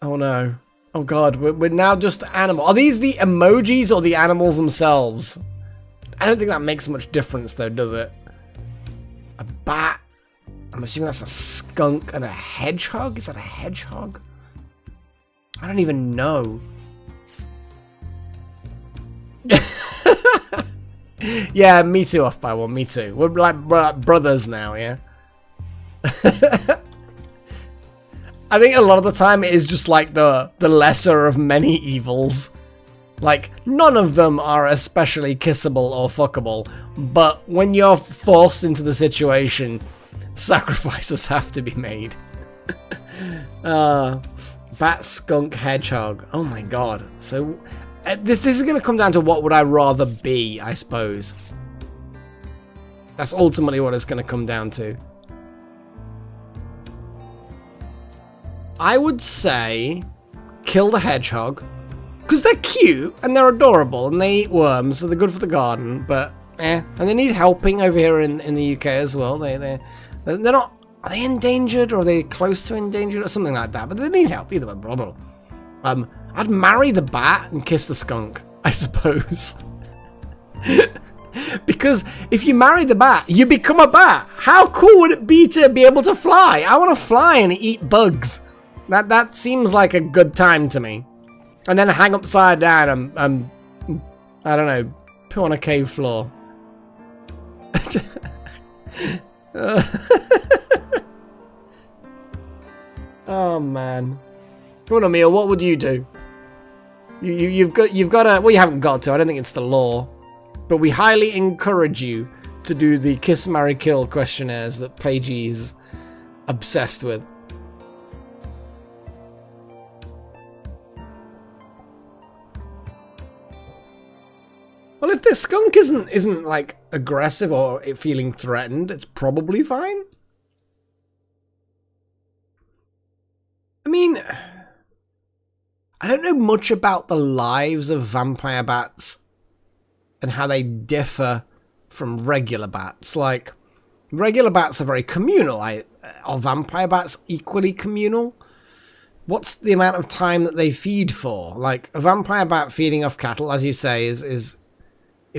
Oh no. Oh god, we're now just animal. Are these the emojis or the animals themselves? I don't think that makes much difference though, does it? A bat. I'm assuming that's a skunk and a hedgehog? Is that a hedgehog? I don't even know. Yeah, me too, off by one, me too. We're like brothers now, yeah? I think a lot of the time it is just like the lesser of many evils. Like, none of them are especially kissable or fuckable, but when you're forced into the situation, sacrifices have to be made. Bat, skunk, hedgehog. Oh my god. So, this is going to come down to what would I rather be, I suppose. That's ultimately what it's going to come down to. I would say kill the hedgehog. Because they're cute and they're adorable and they eat worms, so they're good for the garden, but and they need helping over here in the UK as well. They're not, are they endangered or are they close to endangered or something like that? But they need help either way. Blah, blah. I'd marry the bat and kiss the skunk, I suppose. Because if you marry the bat, you become a bat. How cool would it be to be able to fly? I want to fly and eat bugs. That seems like a good time to me. And then hang upside down and I don't know, put on a cave floor. Oh man. Come on, Emil, what would you do? You've got to, well, you haven't got to, I don't think it's the law. But we highly encourage you to do the Kiss, Marry, Kill questionnaires that Paigey is obsessed with. Well, if the skunk isn't like aggressive or feeling threatened, it's probably fine. I mean, I don't know much about the lives of vampire bats and how they differ from regular bats. Like, regular bats are very communal. Are vampire bats equally communal? What's the amount of time that they feed for? Like, a vampire bat feeding off cattle, as you say, is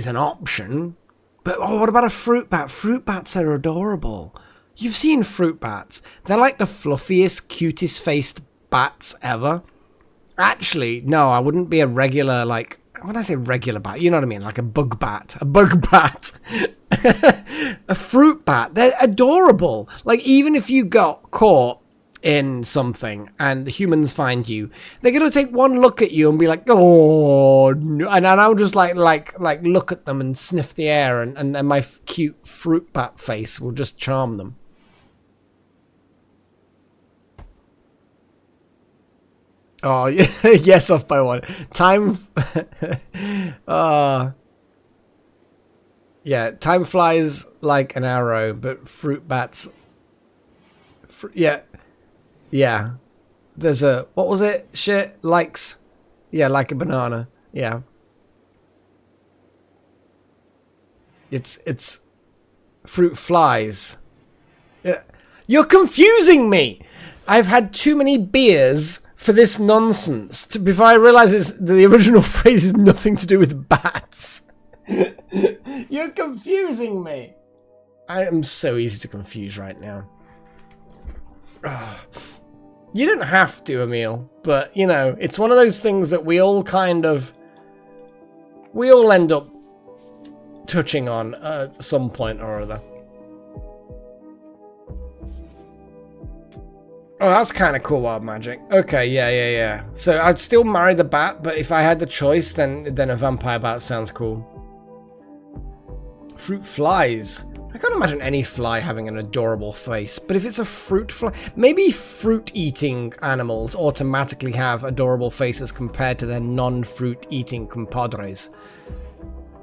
an option. But oh, what about a fruit bat? Fruit bats are adorable. You've seen fruit bats. They're like the fluffiest, cutest faced bats ever. Actually, no, I wouldn't be a regular, like, when I say regular bat, you know what I mean? Like a bug bat. A bug bat. A fruit bat. They're adorable. Like, even if you got caught in something and the humans find you, they're gonna take one look at you and be like, oh no. And I'll just like look at them and sniff the air, and then my cute fruit bat face will just charm them. Oh yes, off by one. Time yeah, time flies like an arrow, but fruit bats yeah, there's a, what was it? Shit, likes. Yeah, like a banana. Yeah. It's fruit flies. Yeah. You're confusing me! I've had too many beers for this nonsense before I realise the original phrase is nothing to do with bats. You're confusing me! I am so easy to confuse right now. Ugh. You don't have to, Emil, but, you know, it's one of those things that we all end up touching on at some point or other. Oh, that's kind of cool, wild magic. Okay, yeah. So I'd still marry the bat, but if I had the choice, then a vampire bat sounds cool. Fruit flies. I can't imagine any fly having an adorable face, but if it's a fruit fly, maybe fruit-eating animals automatically have adorable faces compared to their non-fruit-eating compadres.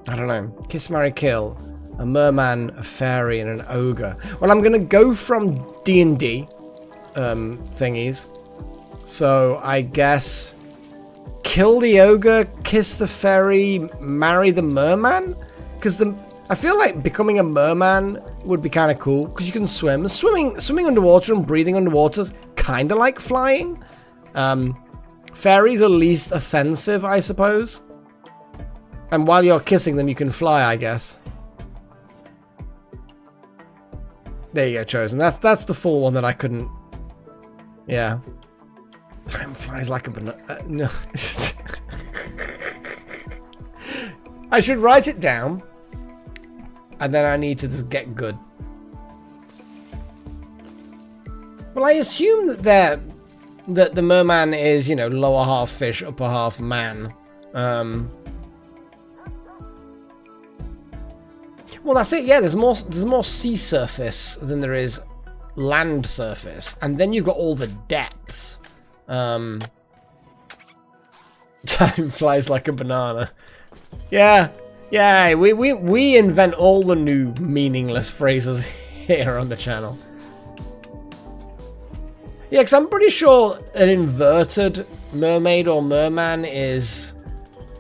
I don't know. Kiss, marry, kill. A merman, a fairy, and an ogre. Well, I'm going to go from D&D thingies. So I guess kill the ogre, kiss the fairy, marry the merman? Because I feel like becoming a merman would be kind of cool, because you can swim. Swimming underwater and breathing underwater is kind of like flying. Fairies are least offensive, I suppose. And while you're kissing them, you can fly, I guess. There you go, Chosen. That's the full one that I couldn't... Yeah. Time flies like a banana. No. I should write it down. And then I need to just get good. Well, I assume that the merman is, you know, lower half fish, upper half man. Well, that's it. Yeah, there's more sea surface than there is land surface, and then you've got all the depths. Time flies like a banana. Yeah, yeah. We invent all the new meaningless phrases here on the channel. Yeah, because I'm pretty sure an inverted mermaid or merman is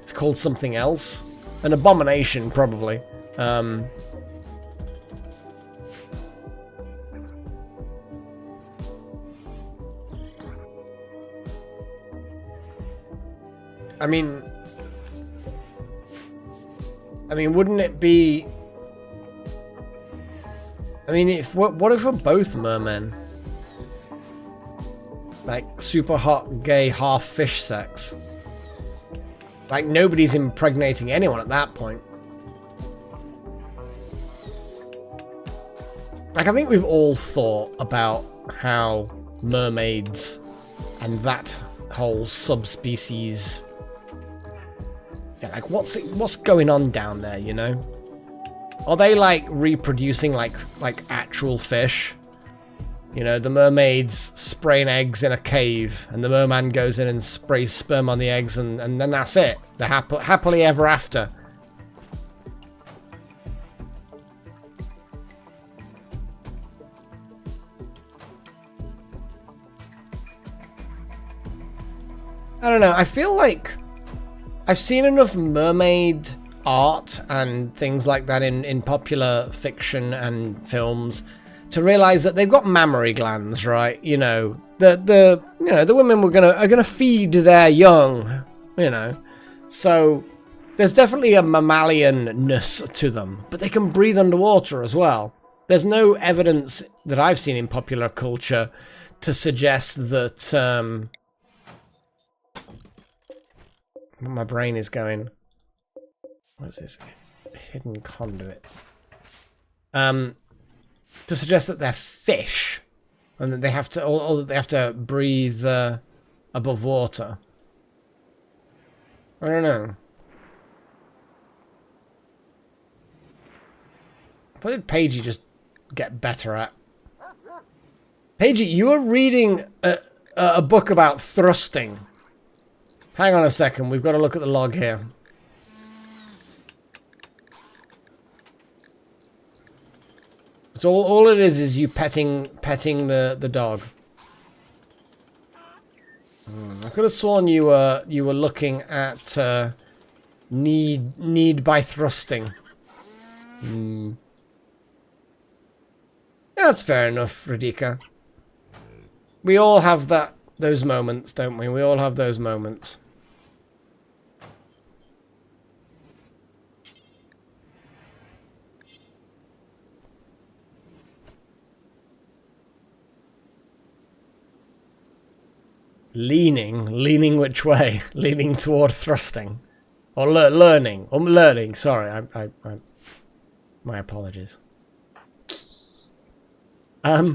it's called something else. An abomination, probably. I mean, wouldn't it be? I mean, what if we're both mermen? Like super hot, gay, half fish sex. Like nobody's impregnating anyone at that point. Like I think we've all thought about how mermaids and that whole subspecies. Yeah, like what's going on down there, you know? Are they like reproducing like actual fish? You know, the mermaids spraying eggs in a cave, and the merman goes in and sprays sperm on the eggs, and then that's it. They're happily ever after. I don't know, I feel like I've seen enough mermaid art and things like that in popular fiction and films to realize that they've got mammary glands, right? You know, the women are gonna feed their young, you know. So there's definitely a mammalian-ness to them, but they can breathe underwater as well. There's no evidence that I've seen in popular culture to suggest that my brain is going. What is this? Hidden conduit. To suggest that they're fish, and that they have to, or that they have to breathe above water. I don't know. What did Paigey just get better at? Paigey, you were reading a book about thrusting. Hang on a second, we've got to look at the log here. So all it is you petting the dog. I could have sworn you were looking at need by thrusting. Yeah, that's fair enough, Radhika. We all have those moments, don't we? We all have those moments. Leaning which way? Leaning toward thrusting, or learning? Learning. Sorry, I my apologies. I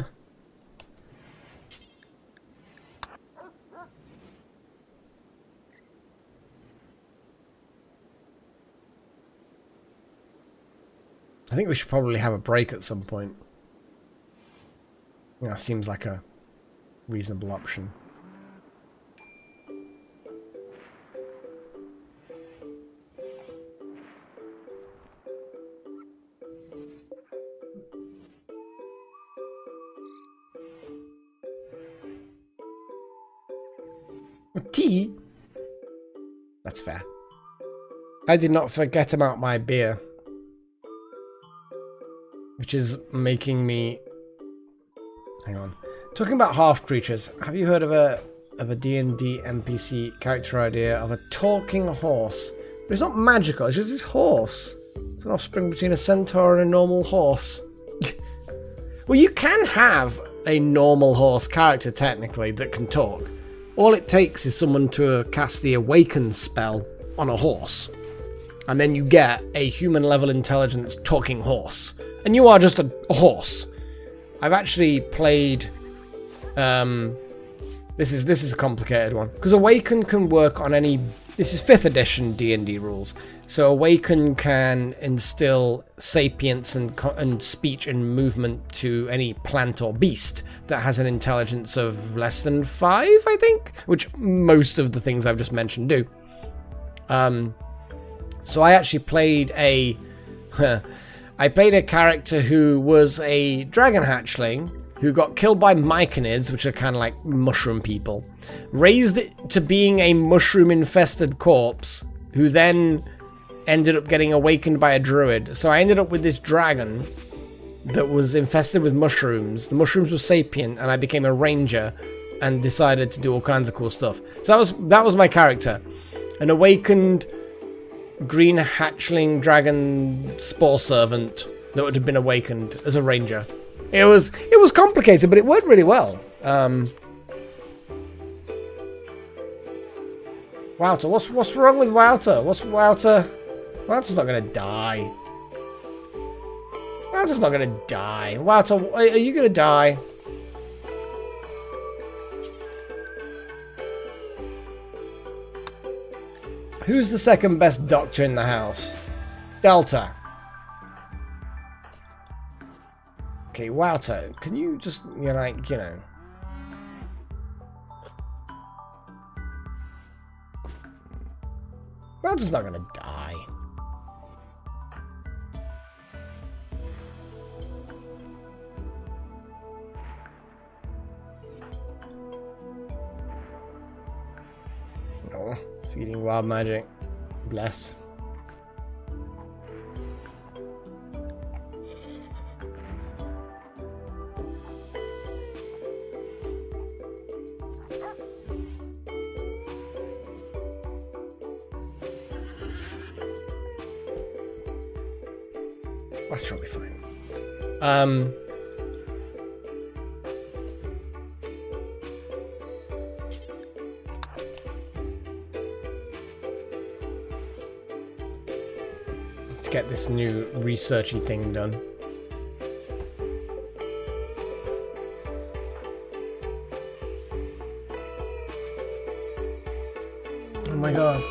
think we should probably have a break at some point. Yeah, seems like a reasonable option. Tea? That's fair. I did not forget about my beer. Which is making me... Hang on. Talking about half creatures, have you heard of a of a D&D NPC character idea of a talking horse. But it's not magical, it's just this horse. It's an offspring between a centaur and a normal horse. Well, you can have a normal horse character, technically, that can talk. All it takes is someone to cast the Awaken spell on a horse. And then you get a human-level intelligence talking horse. And you are just a horse. I've actually played... This is a complicated one. Because Awaken can work on any... This is 5th edition D&D rules. So Awaken can instill sapience and speech and movement to any plant or beast that has an intelligence of less than 5, I think? Which most of the things I've just mentioned do. So I actually played a... I played a character who was a dragon hatchling who got killed by myconids, which are kind of like mushroom people, raised it to being a mushroom-infested corpse, who then ended up getting awakened by a druid. So I ended up with this dragon that was infested with mushrooms. The mushrooms were sapient, and I became a ranger and decided to do all kinds of cool stuff. So that was my character. An awakened green hatchling dragon spore servant that would have been awakened as a ranger. It was complicated, but it worked really well. Wouter, what's wrong with Wouter? What's Wouter? Wouter's not gonna die. Wouter's not gonna die. Wouter, are you gonna die? Who's the second best doctor in the house? Delta. Okay, Wouter, can you just, Wouter's not gonna die. Oh, feeding wild magic. Bless. That'll be fine. Let's get this new researchy thing done. Oh my god.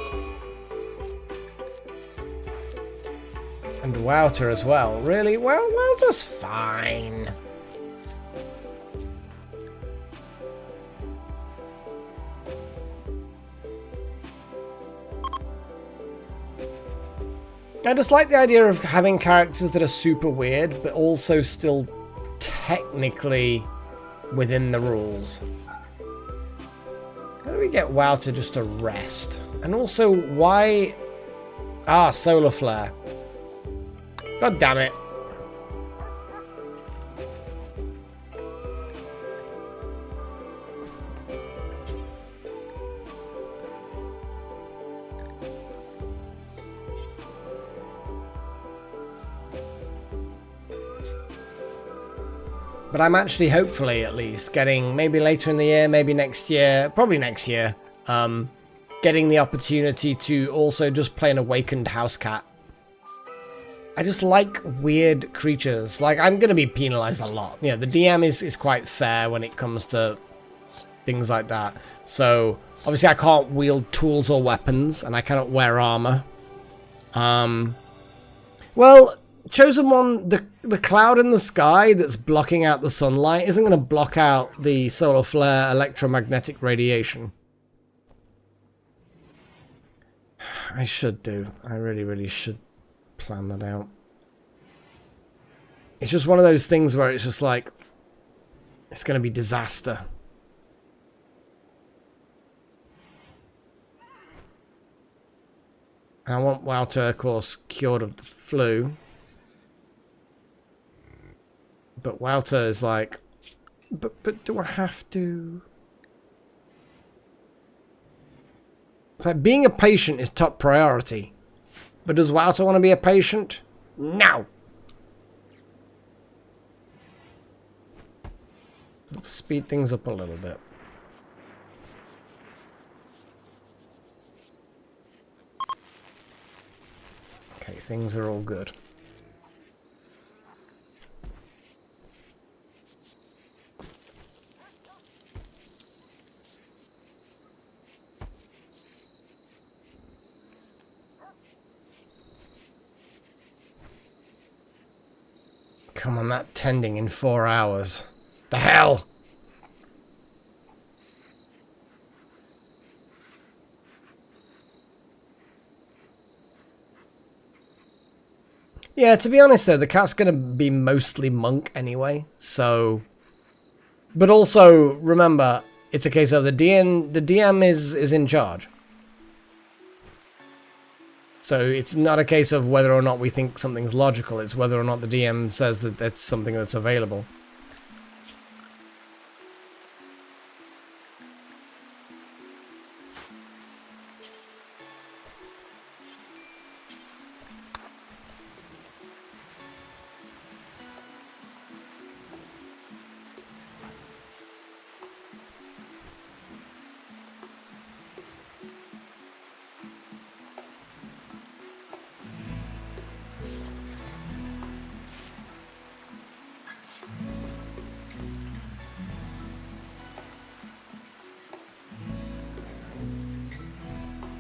And Wouter as well. Really? Well, Wouter's fine. I just like the idea of having characters that are super weird, but also still technically within the rules. How do we get Wouter just to rest? And also, why... Ah, solar flare. God damn it. But I'm actually, hopefully at least, getting, maybe later in the year, maybe next year, probably next year, getting the opportunity to also just play an awakened house cat. I just like weird creatures. Like, I'm going to be penalized a lot. You know, the DM is quite fair when it comes to things like that. So, obviously I can't wield tools or weapons, and I cannot wear armor. Well, Chosen One, the cloud in the sky that's blocking out the sunlight isn't going to block out the solar flare electromagnetic radiation. I should do. I really, really should plan that out. It's just one of those things where it's just like, it's going to be disaster. And I want Wouter, of course, cured of the flu. But Wouter is like, but do I have to? It's like being a patient is top priority. But does Wouter want to be a patient? No! Let's speed things up a little bit. Okay, things are all good. Come on, that tending in 4 hours. The hell? Yeah, to be honest though, the cat's gonna be mostly monk anyway, so... But also, remember, it's a case of the DM is in charge. So it's not a case of whether or not we think something's logical, it's whether or not the DM says that that's something that's available.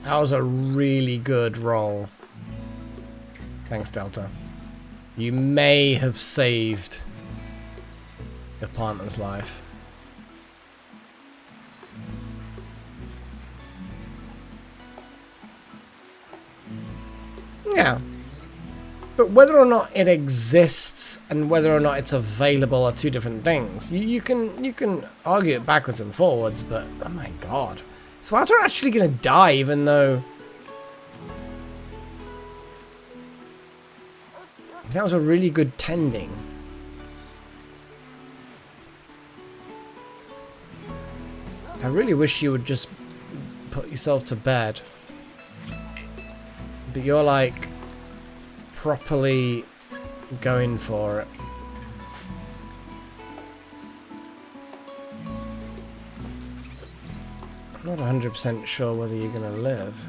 That was a really good roll. Thanks, Delta. You may have saved your partner's life. Yeah. But whether or not it exists and whether or not it's available are two different things. You can argue it backwards and forwards, but oh my god. So Wouter actually gonna die even though... That was a really good tending. I really wish you would just put yourself to bed. But you're like properly going for it. I'm not 100% sure whether you're going to live.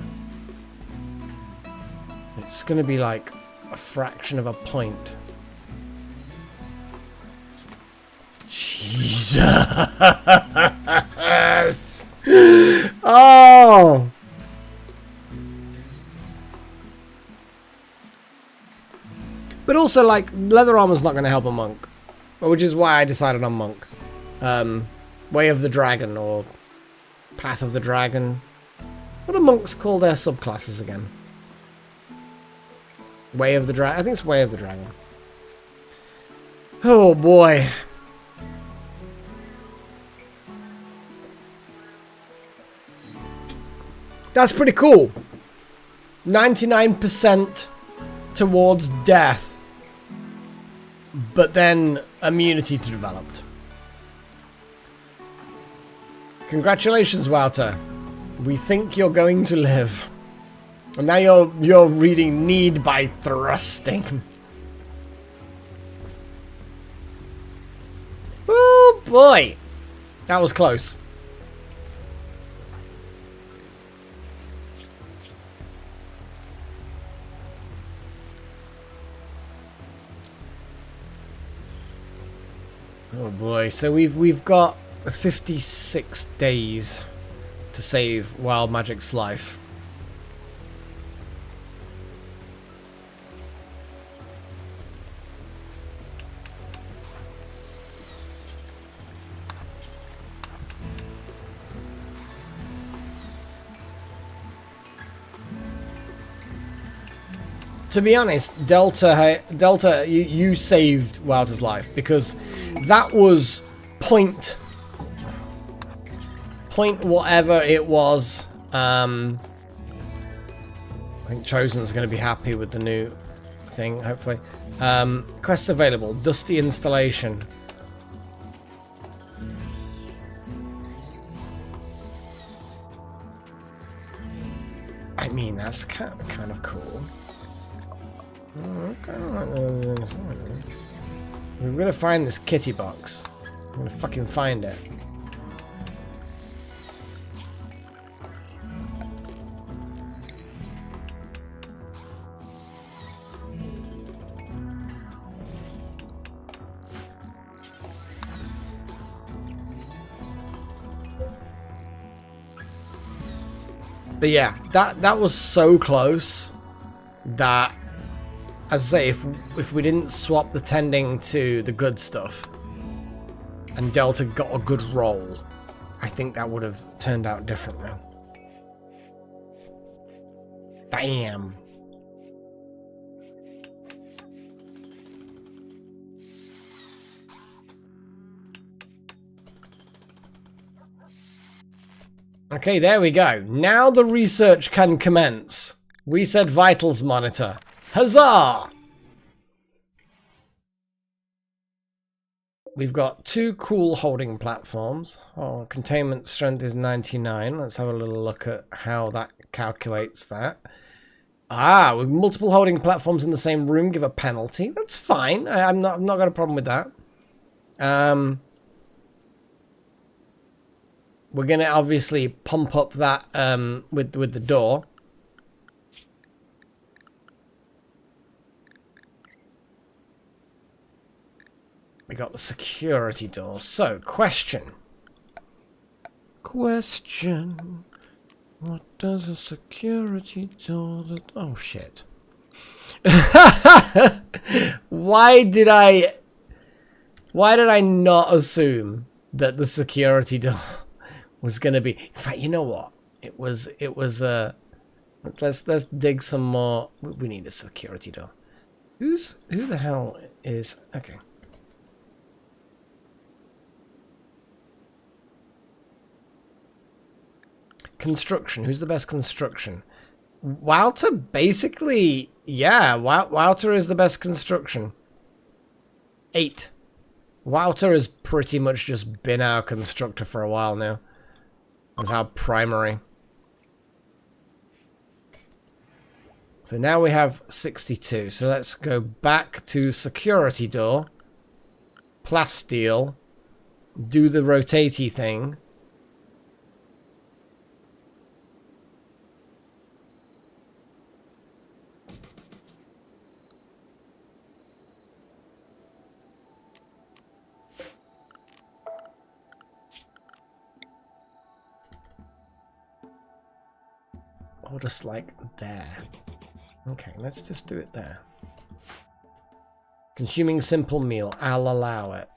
It's going to be like a fraction of a point. Jesus! Oh! But also, like, leather armor's not going to help a monk. Which is why I decided on monk. Way of the Dragon, or Path of the Dragon. What do monks call their subclasses again? Way of the Dragon? I think it's Way of the Dragon. Oh boy. That's pretty cool. 99% towards death. But then immunity to developed. Congratulations, Wouter. We think you're going to live. And now you're reading need by thrusting. Oh boy. That was close. Oh boy. So we've got 56 days to save Wild Magic's life. To be honest, Delta, you saved Wouter's life because that was point whatever it was. I think Chosen's going to be happy with the new thing, hopefully. Quest available, Dusty Installation. mean, that's kind of cool. We're gonna find this kitty box. I'm gonna fucking find it. But yeah, that was so close that, as I say, if we didn't swap the tending to the good stuff and Delta got a good roll, I think that would have turned out differently. Damn. Okay, there we go. Now the research can commence. We said vitals monitor. Huzzah! We've got 2 cool holding platforms. Oh, containment strength is 99. Let's have a little look at how that calculates that. Ah, with multiple holding platforms in the same room give a penalty. That's fine. I've not got a problem with that. We're gonna obviously pump up that with the door. We got the security door. So, question. What does a security door that... Oh, shit. Why did I not assume that the security door was going to be... In fact, you know what? It was let's dig some more. We need a security door. Who the hell is... Okay. Construction. Who's the best construction? Wouter, basically, yeah. Wouter is the best construction. 8. Wouter has pretty much just been our constructor for a while now. That's our primary. So now we have 62. So let's go back to security door. Plasteel. Do the rotatey thing. Or just like there. Okay, let's just do it there. Consuming simple meal. I'll allow it.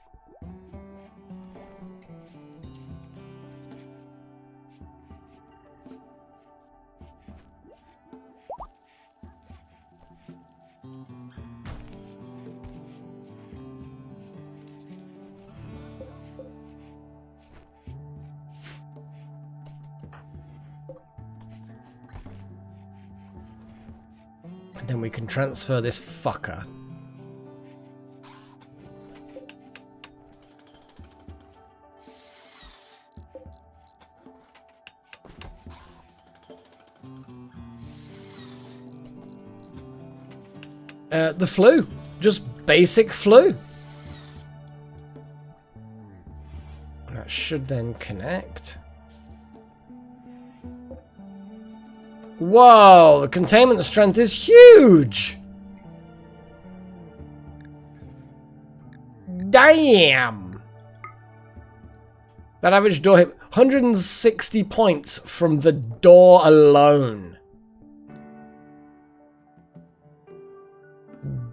Then we can transfer this fucker. The flu. Just basic flu. That should then connect. Whoa, the containment strength is huge! Damn! That average door hit 160 points from the door alone.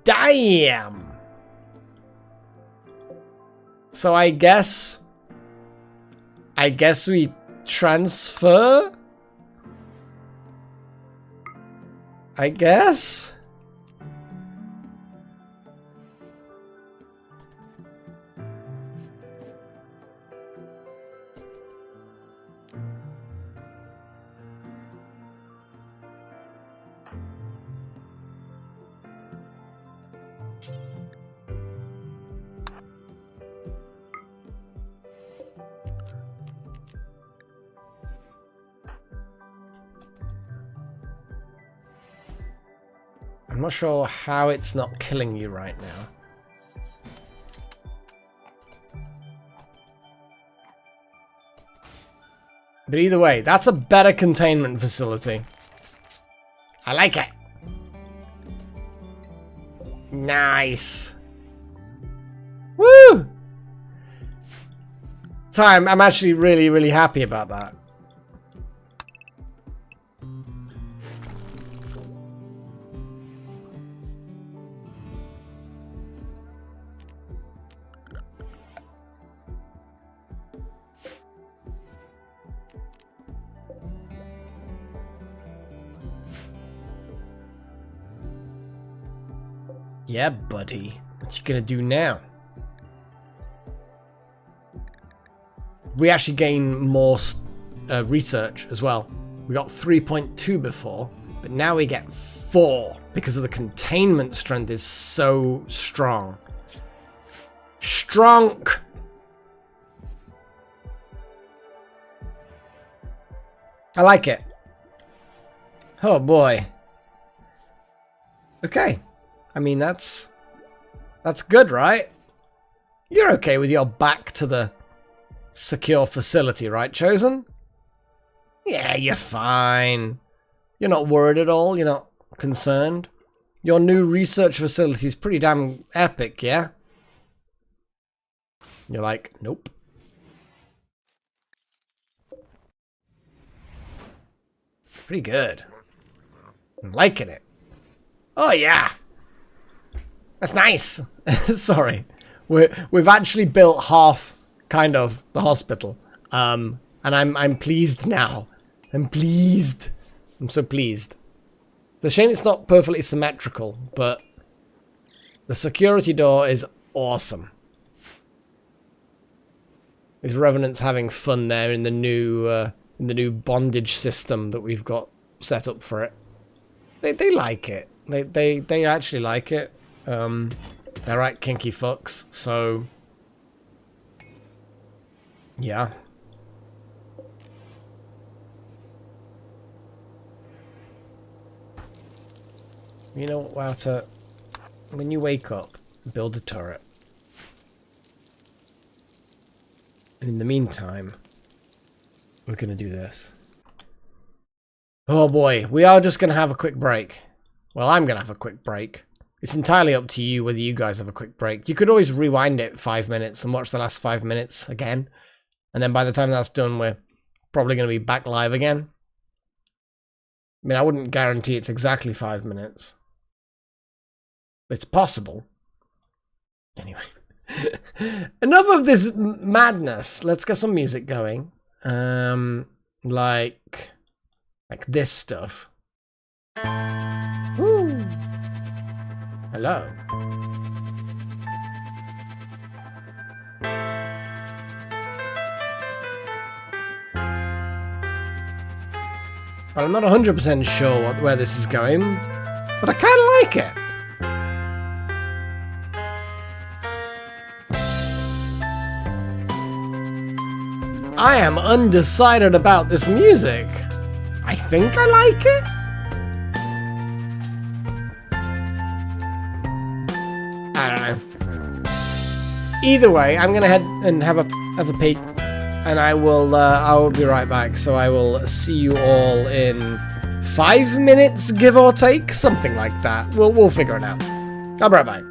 Damn! So I guess we transfer? I guess? I'm not sure how it's not killing you right now. But either way, that's a better containment facility. I like it. Nice. Woo! So I'm actually really, really happy about that. Yeah, buddy. What you gonna do now? We actually gain more research as well. We got 3.2 before, but now we get 4 because of the containment strength is so strong. Strong! I like it. Oh boy. Okay. I mean, that's good, right? You're okay with your back to the secure facility, right, Chosen? Yeah, you're fine. You're not worried at all? You're not concerned? Your new research facility is pretty damn epic, yeah? You're like, nope. Pretty good. I'm liking it. Oh, yeah. That's nice. Sorry. We've actually built half, kind of, the hospital. And I'm pleased now. I'm pleased. I'm so pleased. It's a shame it's not perfectly symmetrical, but the security door is awesome. These revenants having fun there in the new bondage system that we've got set up for it. They like it. They actually like it. They're right kinky fucks, so yeah. You know what, Wouter? When you wake up, build a turret. And in the meantime, we're gonna do this. Oh boy, we are just gonna have a quick break. Well, I'm gonna have a quick break. It's entirely up to you whether you guys have a quick break. You could always rewind it 5 minutes and watch the last 5 minutes again. And then by the time that's done, we're probably going to be back live again. I mean, I wouldn't guarantee it's exactly 5 minutes. It's possible. Anyway. Enough of this madness. Let's get some music going. Like this stuff. Woo! Hello. Well, I'm not 100% sure where this is going, but I kind of like it. I am undecided about this music. I think I like it. I don't know. Either way, I'm gonna head and have a peek, and I will be right back. So I will see you all in 5 minutes, give or take, something like that. We'll figure it out. I'll be right back.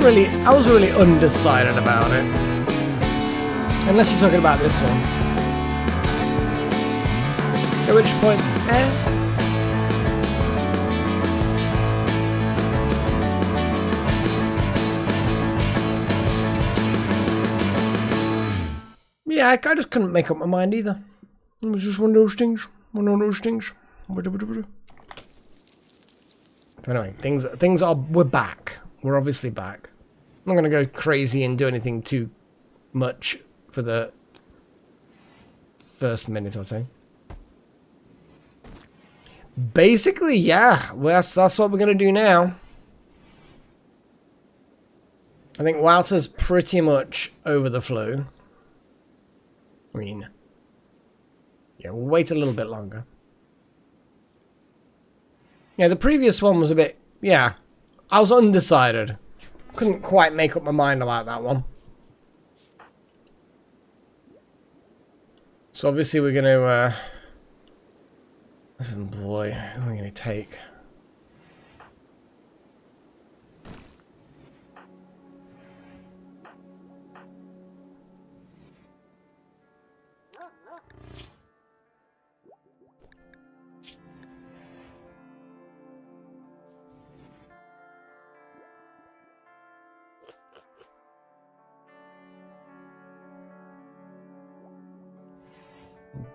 I was really undecided about it. Unless you're talking about this one. At which point, yeah, I just couldn't make up my mind either. It was just one of those things. Anyway, we're back. We're obviously back. I'm not going to go crazy and do anything too much for the first minute or two. Basically, yeah, that's what we're going to do now. I think Wouter's pretty much over the flu. I mean, yeah, we'll wait a little bit longer. Yeah, the previous one was a bit, yeah, I was undecided. Couldn't quite make up my mind about that one. So obviously we're going to, oh boy, who are we going to take?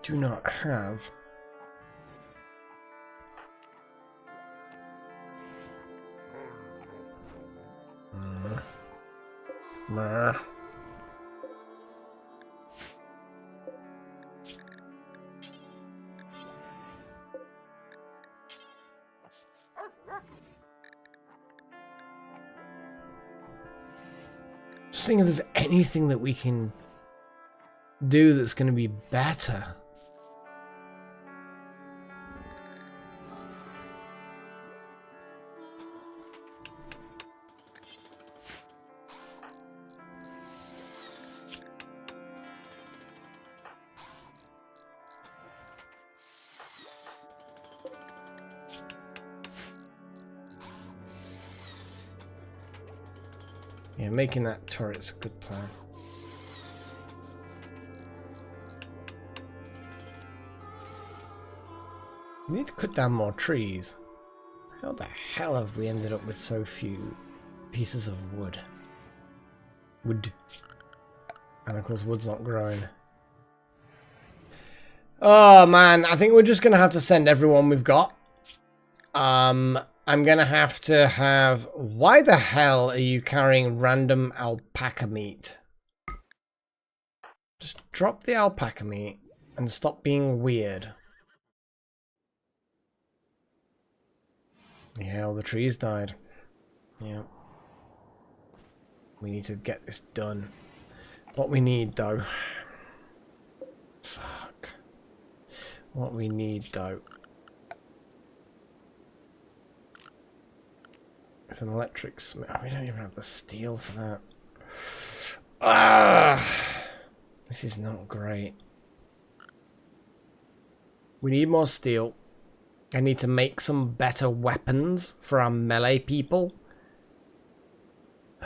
Do not have. Just think if there's anything that we can do that's going to be better. Yeah, making that turret's a good plan. We need to cut down more trees. How the hell have we ended up with so few pieces of wood? And of course wood's not growing. Oh man, I think we're just gonna have to send everyone we've got. I'm gonna have to have... Why the hell are you carrying random alpaca meat? Just drop the alpaca meat and stop being weird. Yeah, all the trees died. Yeah. We need to get this done. What we need though... Fuck. What we need though... It's an electric smith. We don't even have the steel for that. Ah, this is not great. We need more steel. I need to make some better weapons for our melee people.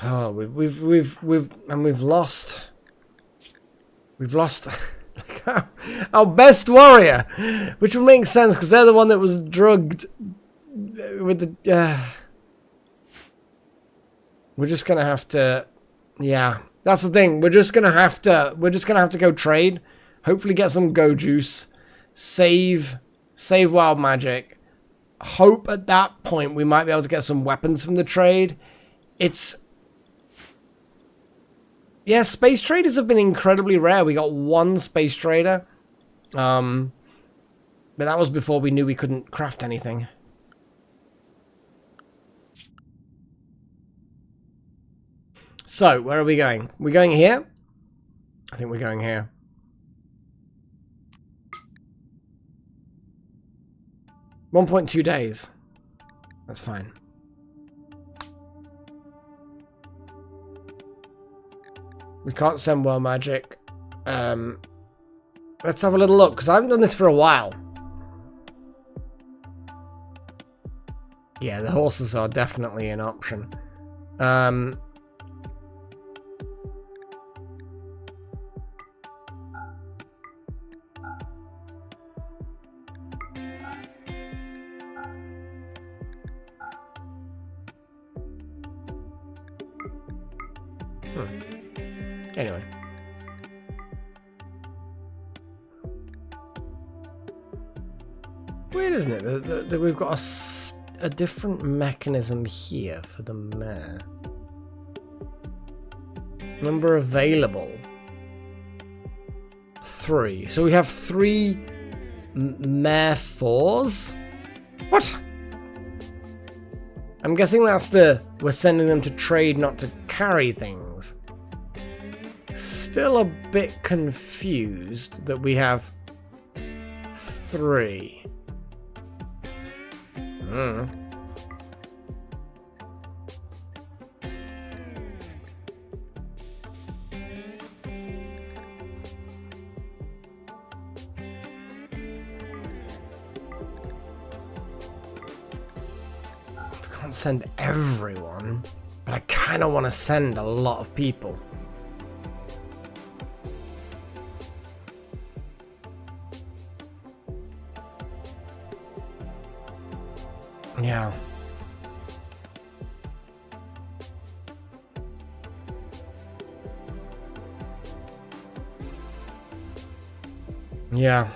Oh, we've lost. We've lost our best warrior, which would make sense because they're the one that was drugged with the. We're just gonna have to, yeah, that's the thing. We're just gonna have to go trade. Hopefully get some go juice, save wild magic. Hope at that point we might be able to get some weapons from the trade. Yeah, space traders have been incredibly rare. We got one space trader, but that was before we knew we couldn't craft anything. So, where are we going? We're going here? I think we're going here. $1.2 days. That's fine. We can't send world magic. Let's have a little look, because I haven't done this for a while. Yeah, the horses are definitely an option. Anyway. Weird, isn't it? That we've got a different mechanism here for the mare. Number available. 3. So we have 3 mare 4s? What? I'm guessing that's we're sending them to trade, not to carry things. Still a bit confused that we have 3. Can't send everyone, but I kind of want to send a lot of people. Yeah. Yeah.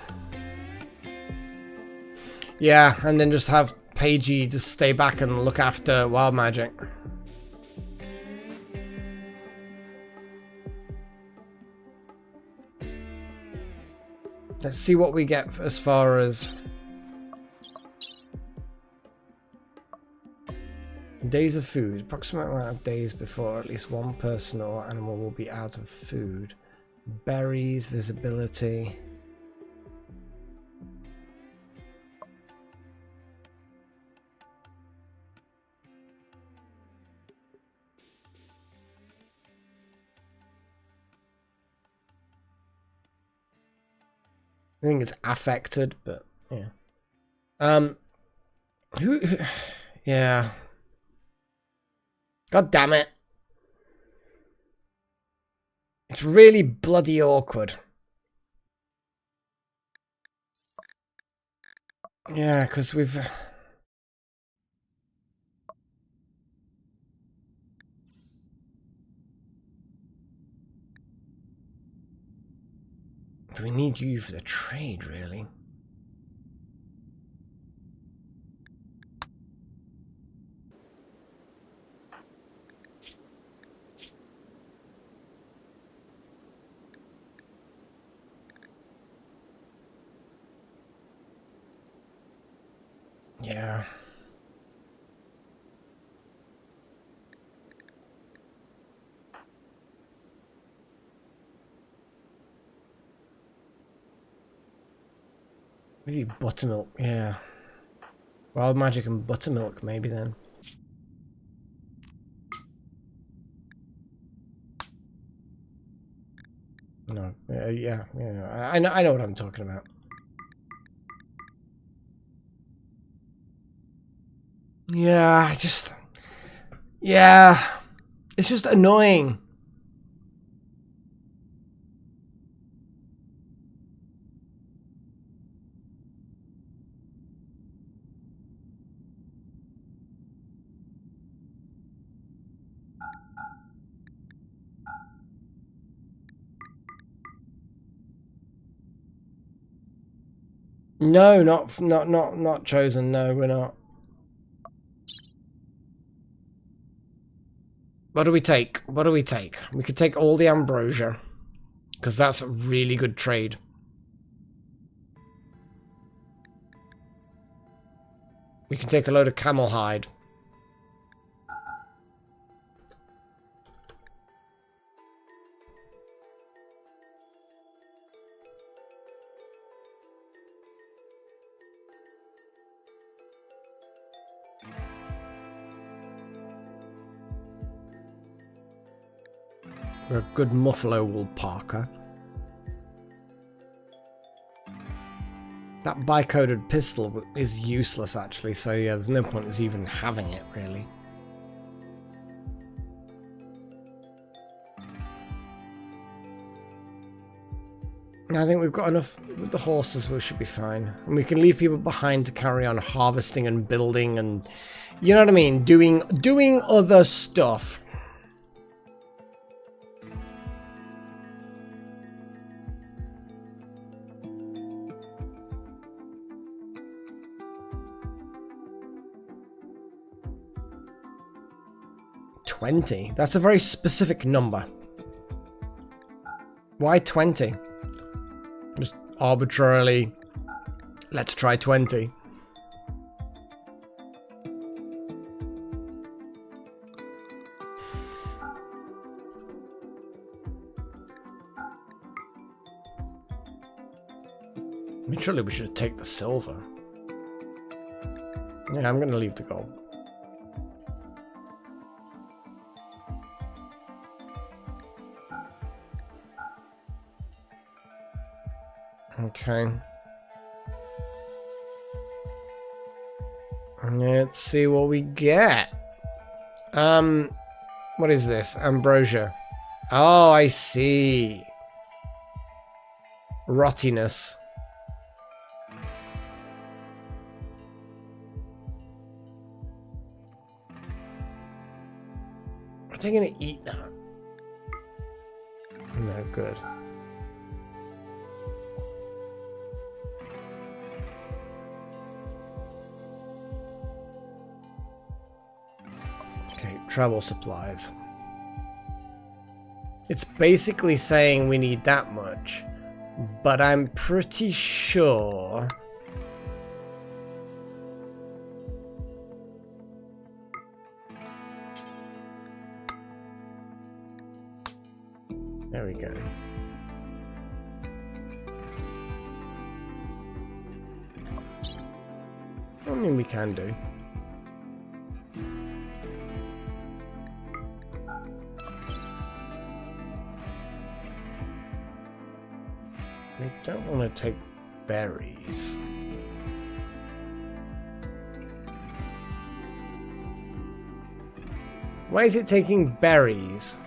Yeah, and then just have Pagey just stay back and look after wild magic. Let's see what we get as far as days of food. Approximate amount of days before at least one person or animal will be out of food. Berries, visibility. I think it's affected, but yeah. Who yeah. God damn it. It's really bloody awkward. Yeah, because we've... We need you for the trade, really. Yeah. Maybe buttermilk, yeah. Wild magic and buttermilk, maybe then. No, yeah. I know what I'm talking about. Yeah, yeah, it's just annoying. No, not chosen. No, we're not. What do we take? What do we take? We could take all the ambrosia, because that's a really good trade. We can take a load of camel hide. For a good muffalo wool parka. That bicoded pistol is useless, actually, so yeah, there's no point in even having it, really. I think we've got enough with the horses, we should be fine. And we can leave people behind to carry on harvesting and building and, you know what I mean, doing other stuff. 20. That's a very specific number. Why 20? Just arbitrarily, let's try 20. I mean, surely we should take the silver. Yeah, I'm going to leave the gold. Okay. Let's see what we get. What is this? Ambrosia. Oh, I see. Rottiness. Are they gonna eat that? No good. Okay, travel supplies. It's basically saying we need that much, but I'm pretty sure there we go. I mean, we can do. We don't want to take berries. Why is it taking berries?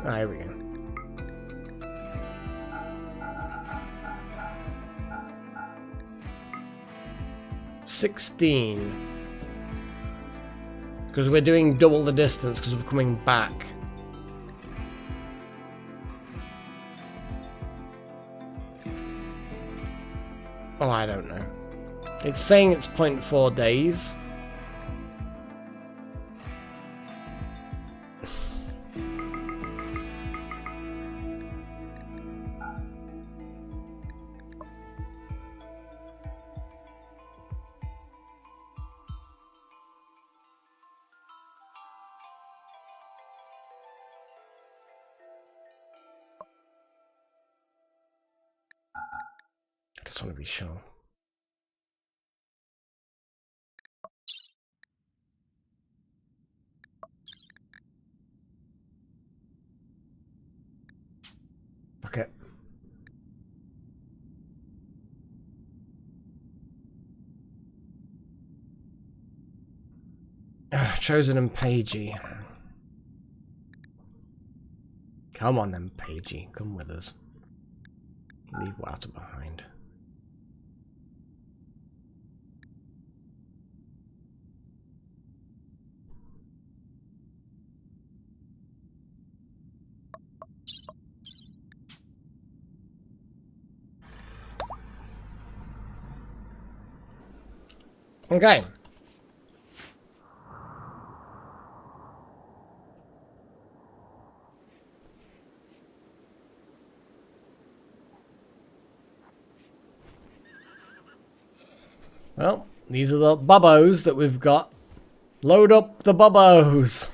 Ah, here we go. $16. Because we're doing double the distance because we're coming back. Oh, I don't know. It's saying it's 0.4 days. I just want to be sure. Okay. Chosen and Pagey. Come on then, Pagey. Come with us. Leave water behind. Okay. Well, these are the bubbos that we've got. Load up the bubbos.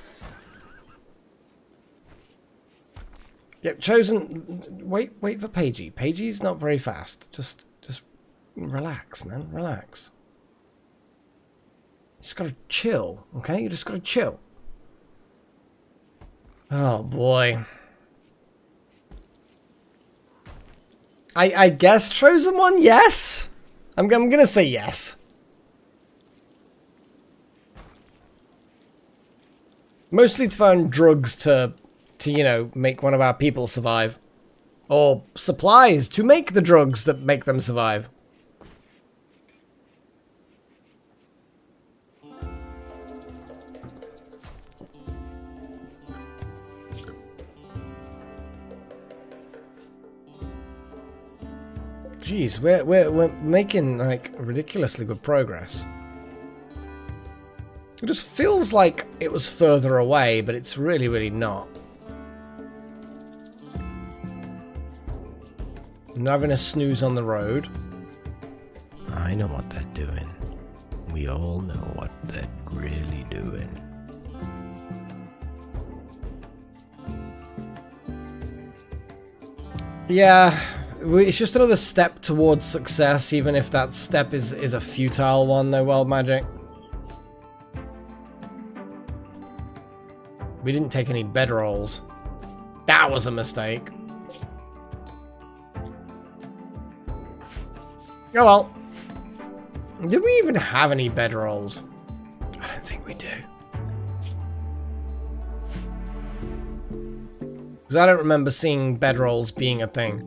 Yep, chosen. Wait for Pagey. Pagey's not very fast. Just relax, man. Relax. You just gotta chill, okay? You just gotta chill. Oh boy. I guess chosen one, yes. I'm gonna say yes. Mostly to find drugs to you know, make one of our people survive. Or supplies to make the drugs that make them survive. Jeez, we're making like ridiculously good progress. It just feels like it was further away, but it's really, really not. I'm having a snooze on the road. I know what they're doing. We all know what they're really doing. Yeah, it's just another step towards success, even if that step is a futile one, though, World Magic. We didn't take any bedrolls. That was a mistake. Oh well. Did we even have any bedrolls? I don't think we do. Because I don't remember seeing bedrolls being a thing.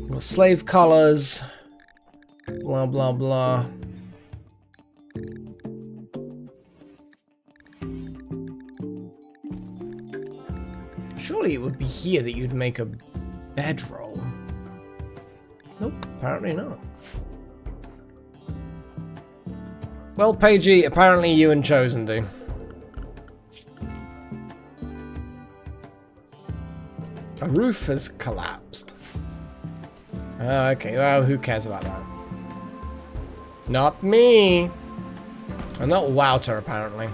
Well, slave collars. Blah, blah, blah. Surely it would be here that you'd make a bedroll. Nope, apparently not. Well, Pagey, apparently you and Chosen do. A roof has collapsed. Oh, okay, well, who cares about that? Not me. I'm not Wouter, apparently.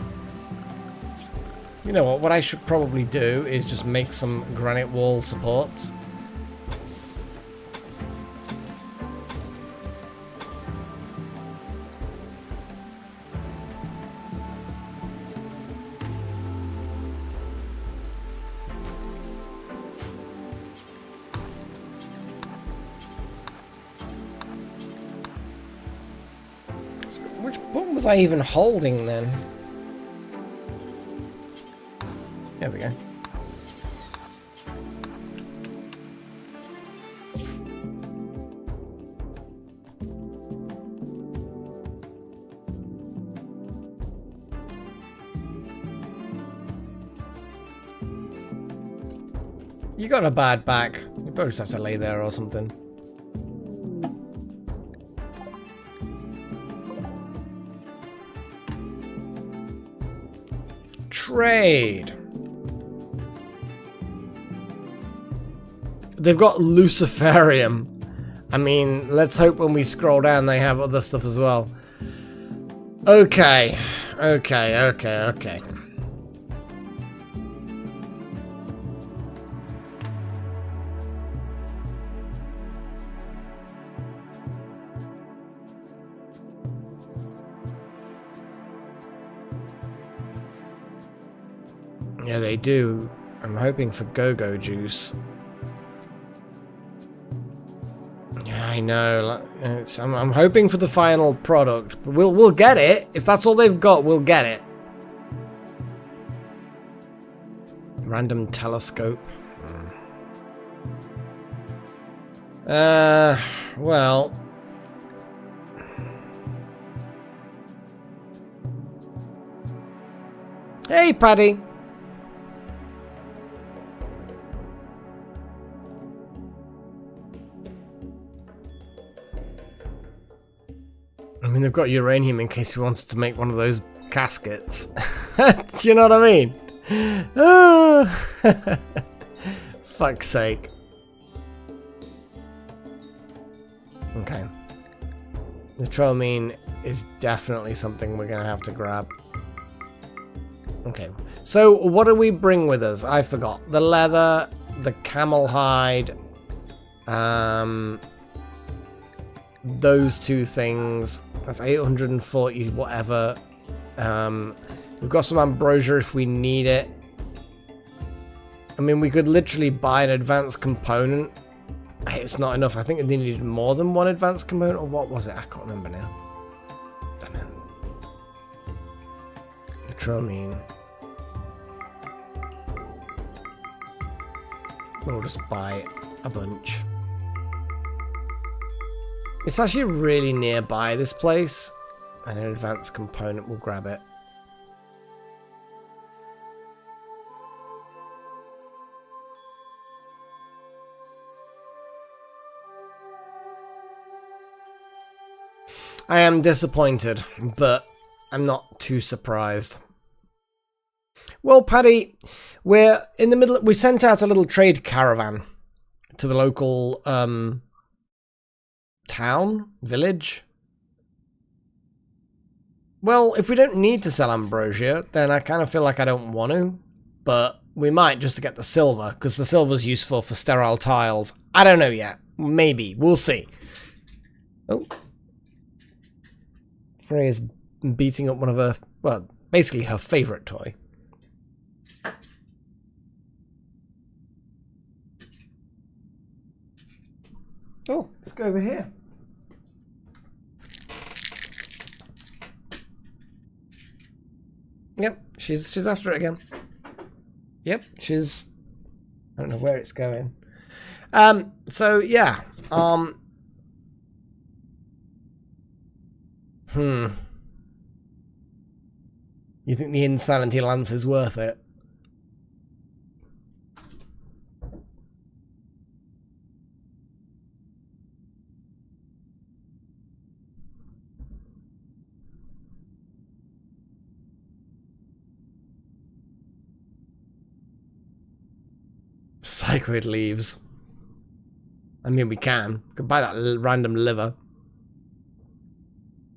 You know what I should probably do is just make some granite wall supports. Which button was I even holding then? There we go. You got a bad back. You probably just have to lay there or something. Trade. They've got Luciferium. I mean, let's hope when we scroll down they have other stuff as well. Okay. Okay. Yeah, they do. I'm hoping for go-go juice. Yeah, I know. I'm hoping for the final product. But we'll get it. If that's all they've got, we'll get it. Random telescope. Well. Hey, Paddy. I mean, they've got uranium in case we wanted to make one of those caskets. Do you know what I mean? Oh. Fuck's sake. Okay. The Tromine is definitely something we're going to have to grab. Okay. So, what do we bring with us? I forgot. The leather, the camel hide, those two things. That's 840 whatever. We've got some ambrosia if we need it. I mean, we could literally buy an advanced component. It's not enough. I think they needed more than one advanced component, or what was it? I can't remember now. Don't know. The Tromine. We'll just buy a bunch. It's actually really nearby this place, and an advanced component will grab it. I am disappointed, but I'm not too surprised. Well, Paddy, we're in the middle. We sent out a little trade caravan to the local town, village. Well, if we don't need to sell ambrosia, then I kind of feel like I don't want to. But we might just to get the silver, because the silver's useful for sterile tiles. I don't know yet. Maybe. We'll see. Oh. Freya's beating up one of her, well, basically her favourite toy. Oh, let's go over here. Yep, she's after it again. Yep, she's... I don't know where it's going. So, yeah. You think the Insanity Lance is worth it? Psychoid leaves. I mean, we can. We could buy that random liver.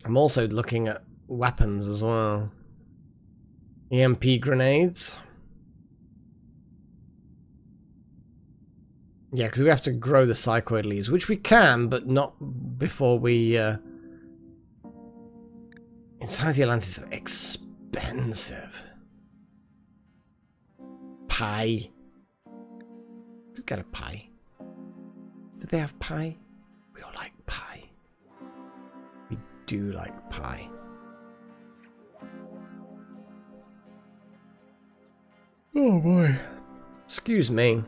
I'm also looking at weapons as well. EMP grenades. Yeah, because we have to grow the psychoid leaves, which we can, but not before we... Insanity Lance is expensive. Pie. Could get a pie. Do they have pie? We all like pie. We do like pie. Oh boy. Excuse me.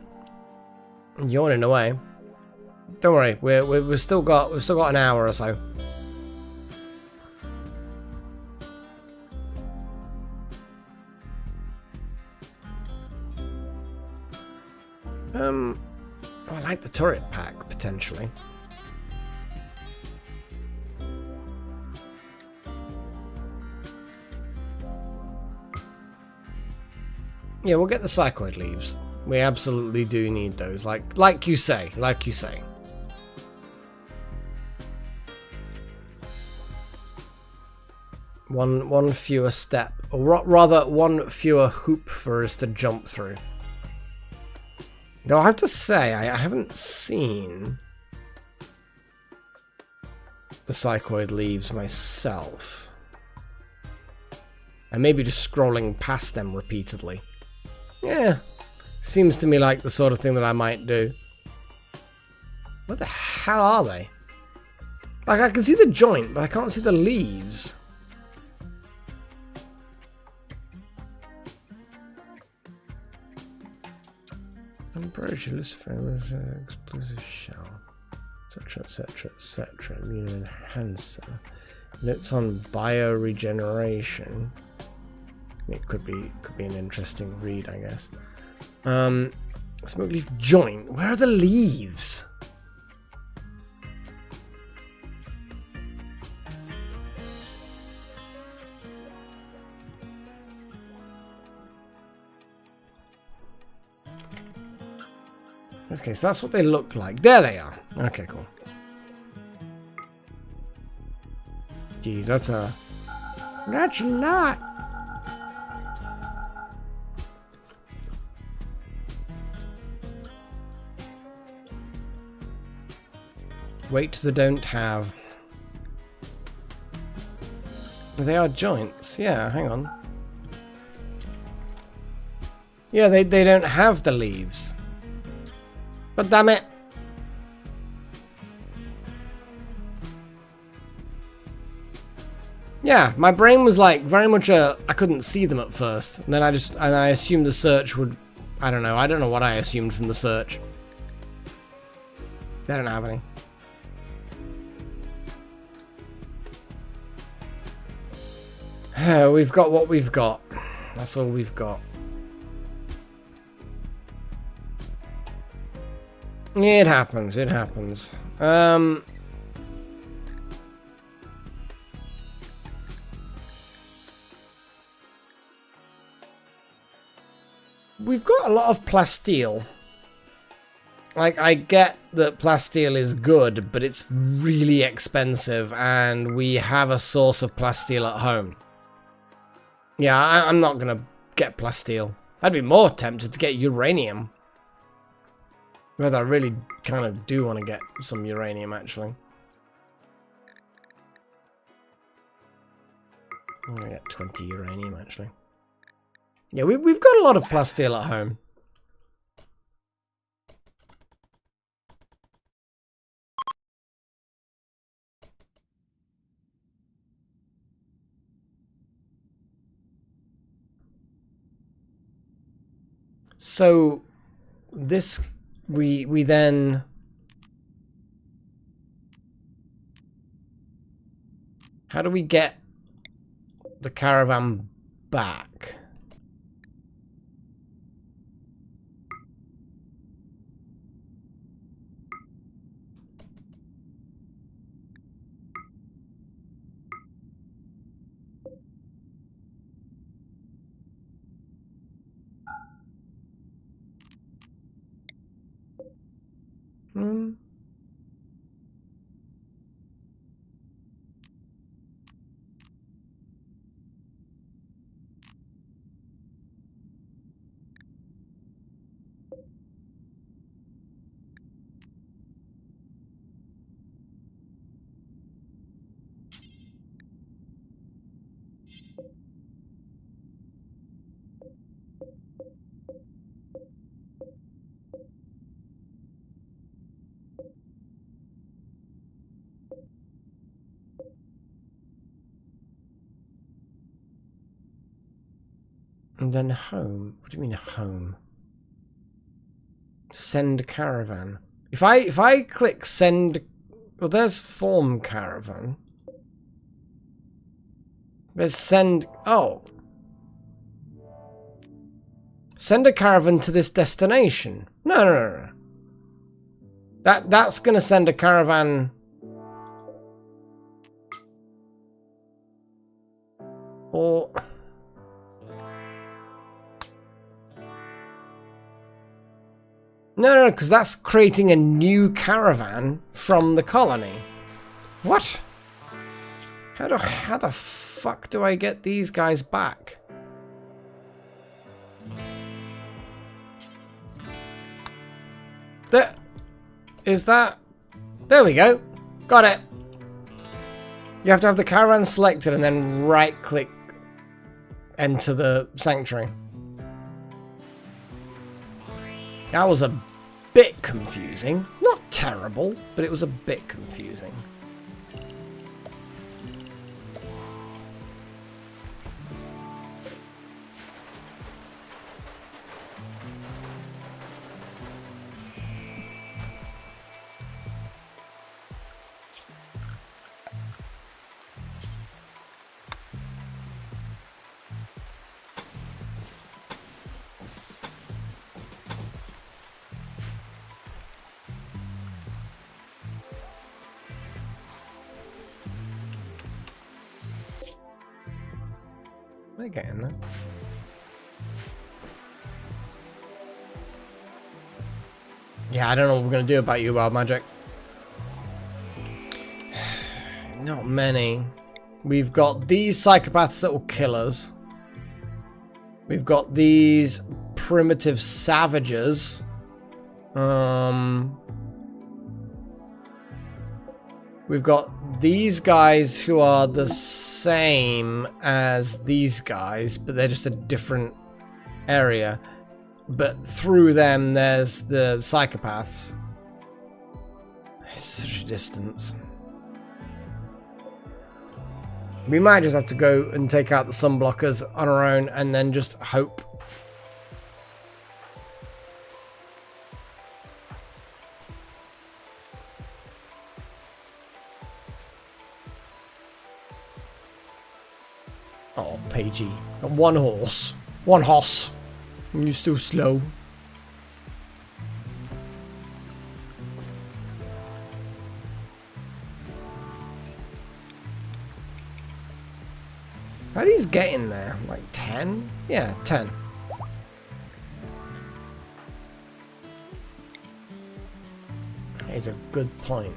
Yawning away. Don't worry, we've still got an hour or so. Oh, I like the turret pack potentially. Yeah, we'll get the psychoid leaves. We absolutely do need those, like you say, One fewer step, or rather, one fewer hoop for us to jump through. Though I have to say, I haven't seen the psychoid leaves myself. I may be just scrolling past them repeatedly. Yeah, seems to me like the sort of thing that I might do. What the hell are they? Like, I can see the joint, but I can't see the leaves. Ambrosia frame, explosive shell, etc., etc., etc. Immune enhancer. Notes on bioregeneration. It could be an interesting read, I guess. Smoke leaf joint. Where are the leaves? Okay, so that's what they look like. There they are. Okay, cool. Jeez, that's a lot. Wait to the don't have. They are joints. Yeah, hang on. Yeah, they don't have the leaves. But damn it. Yeah, my brain was like very much I couldn't see them at first. And then I assumed the search would, I don't know what I assumed from the search. They don't have any. We've got what we've got. That's all we've got. It happens. we've got a lot of plasteel. Like, I get that plasteel is good, but it's really expensive, and we have a source of plasteel at home. Yeah, I'm not gonna get plasteel. I'd be more tempted to get uranium. But I really kind of do want to get some uranium, actually. I'm gonna get 20 uranium, actually. Yeah, we've got a lot of plasteel at home. So this we then how do we get the caravan back? And then home. What do you mean home? Send caravan. If I click send, well, there's form caravan. There's send. Oh, send a caravan to this destination. No. That's gonna send a caravan. Or. No, because that's creating a new caravan from the colony. What? How the fuck do I get these guys back? There. Is that... There we go. Got it. You have to have the caravan selected and then right-click enter the sanctuary. That was a bit confusing. Not terrible, but it was a bit confusing. We're getting there. Yeah, I don't know what we're going to do about you, Wild Magic. Not many. We've got these psychopaths that will kill us. We've got these primitive savages. We've got these guys who are the same as these guys, but they're just a different area. But through them, there's the psychopaths. It's such a distance. We might just have to go and take out the sunblockers on our own and then just hope. Oh, Pagey. Got one horse. One hoss. And you're still slow. How do you get in there? Like 10? Yeah, 10. is a good point.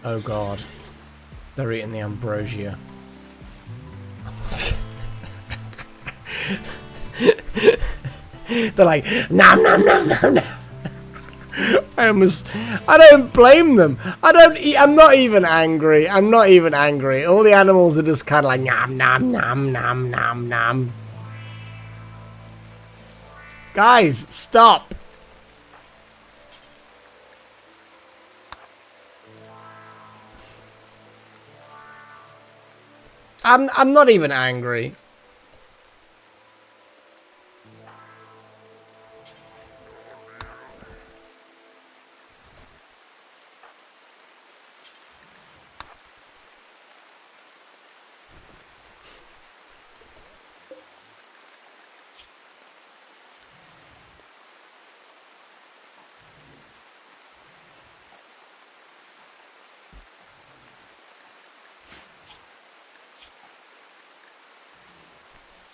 Oh god. They're eating the ambrosia. They're like, nom nom nom nom nom. I don't blame them. I'm not even angry. I'm not even angry. All the animals are just kind of like, nom nom nom nom nom nom. Guys, stop. I'm not even angry.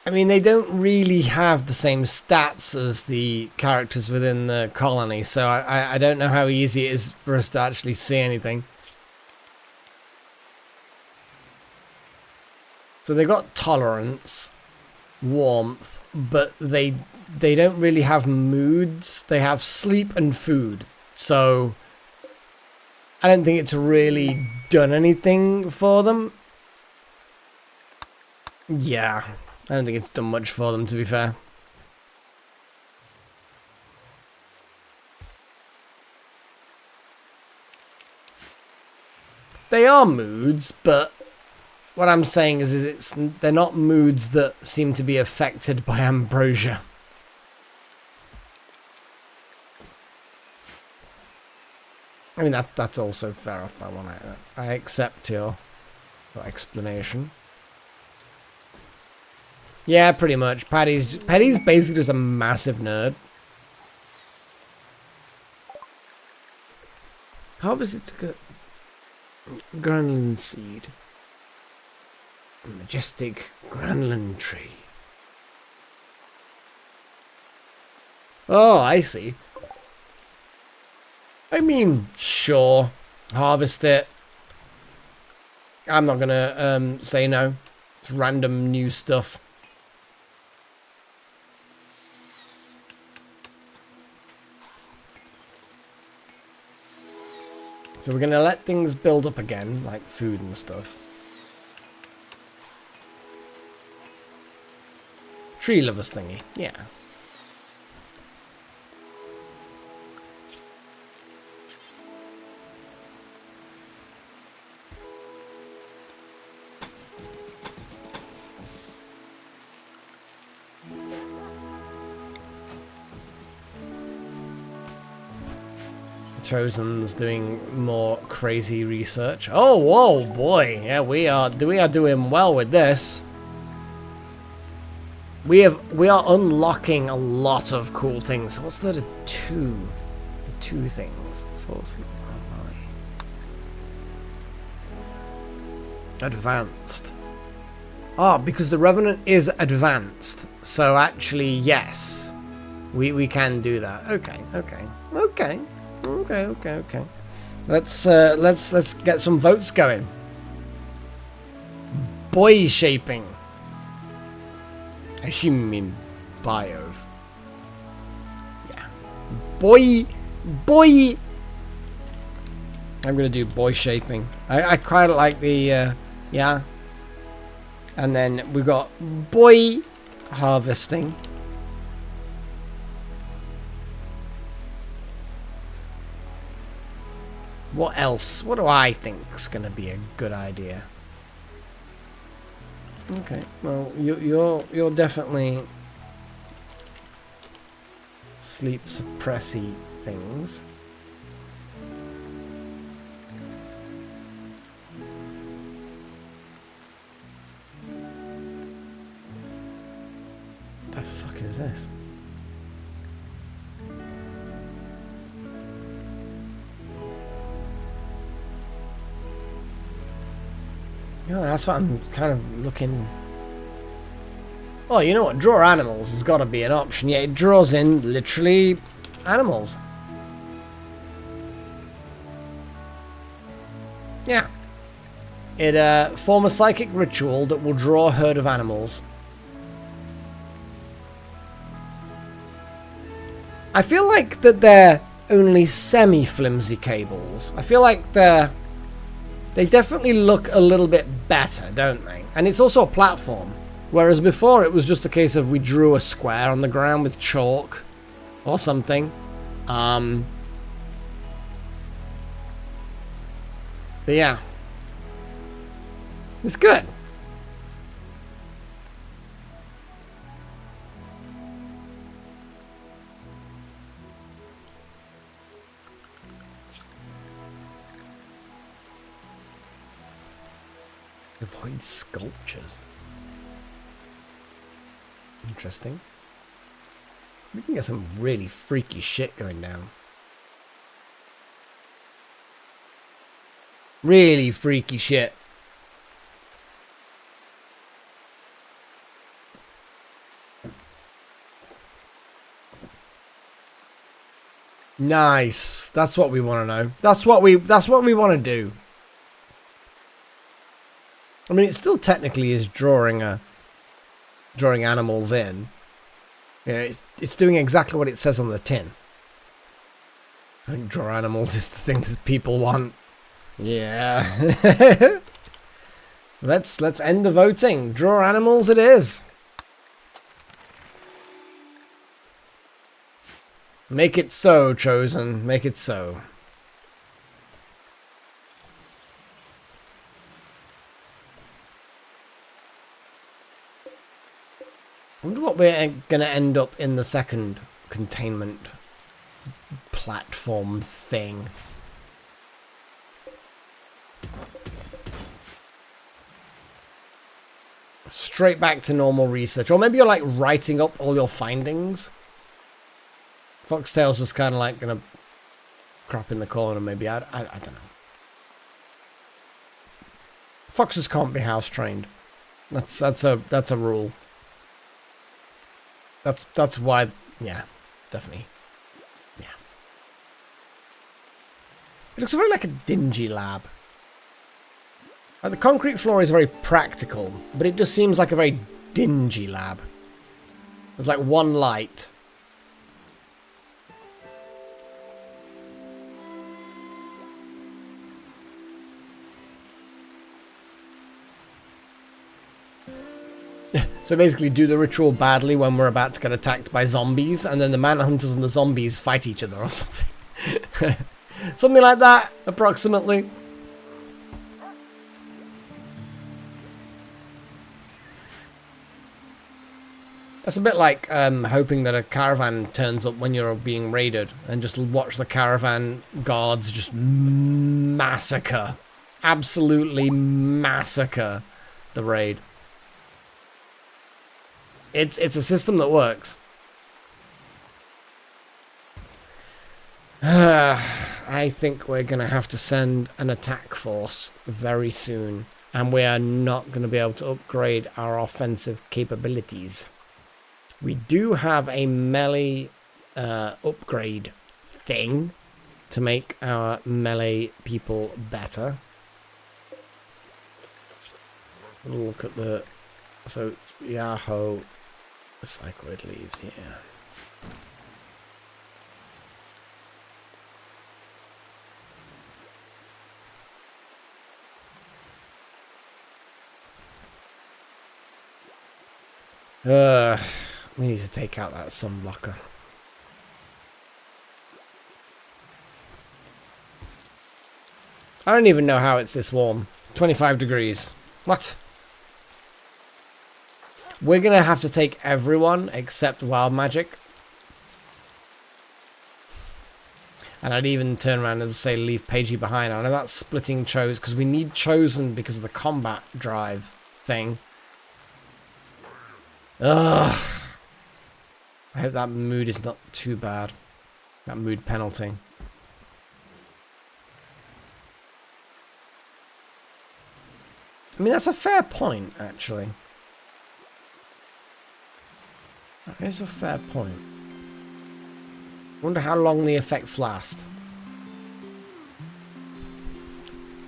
I mean, they don't really have the same stats as the characters within the colony, so I don't know how easy it is for us to actually see anything. So they got tolerance, warmth, but they don't really have moods. They have sleep and food. So I don't think it's really done anything for them. Yeah. I don't think it's done much for them, to be fair. They are moods, but what I'm saying is they're not moods that seem to be affected by ambrosia. I mean, that's also fair off by one. I accept your explanation. Yeah, pretty much. Paddy's basically just a massive nerd. Harvested Granland seed. A majestic Granland tree. Oh, I see. I mean, sure. Harvest it. I'm not gonna say no. It's random new stuff. So we're going to let things build up again, like food and stuff. Tree lovers thingy, yeah. Chosen's doing more crazy research. Oh, whoa, boy. Yeah, we are doing well with this. We are unlocking a lot of cool things. So what's the two things? So let's see. Advanced. Ah, because the Revenant is advanced. So actually, yes. We can do that. Okay. Let's get some votes going. Boy shaping. I assume you mean bio. Yeah. Boy. I'm gonna do boy shaping. I quite like the yeah. And then we got boy harvesting. What else? What do I think is going to be a good idea? Okay, well, you're definitely sleep suppressy things. The fuck is this? Yeah, that's what I'm kind of looking. Oh, you know what? Draw animals has got to be an option. Yeah, it draws in literally animals. Yeah. It form a psychic ritual that will draw a herd of animals. I feel like that they're only semi-flimsy cables. I feel like they definitely look a little bit better, don't they? And it's also a platform. Whereas before it was just a case of we drew a square on the ground with chalk or something. But yeah. It's good. Avoid sculptures. Interesting. We can get some really freaky shit going down. Really freaky shit. Nice. That's what we want to know. That's what we want to do. I mean, it still technically is drawing animals in. You know, it's doing exactly what it says on the tin. I think draw animals is the thing that people want. Yeah. Let's end the voting. Draw animals it is. Make it so, Chosen. Make it so. I wonder what we're going to end up in the second containment platform thing. Straight back to normal research. Or maybe you're like writing up all your findings. Foxtail's just kind of like going to crop in the corner maybe. I don't know. Foxes can't be house trained. That's a rule. That's why, yeah, definitely, yeah. It looks very like a dingy lab. Like the concrete floor is very practical, but it just seems like a very dingy lab. There's like one light. So basically do the ritual badly when we're about to get attacked by zombies, and then the manhunters and the zombies fight each other or something. Something like that, approximately. That's a bit like hoping that a caravan turns up when you're being raided and just watch the caravan guards just massacre. Absolutely massacre the raid. It's a system that works. I think we're going to have to send an attack force very soon. And we are not going to be able to upgrade our offensive capabilities. We do have a melee upgrade thing to make our melee people better. Look at the... So, Yahoo... Cycloid leaves here. We need to take out that sun blocker. I don't even know how it's this warm. 25 degrees. What? We're going to have to take everyone except Wild Magic. And I'd even turn around and say leave Pagey behind. I know that's splitting Chosen because we need Chosen because of the combat drive thing. Ugh. I hope that mood is not too bad. That mood penalty. I mean, that's a fair point, actually. That is a fair point. Wonder how long the effects last.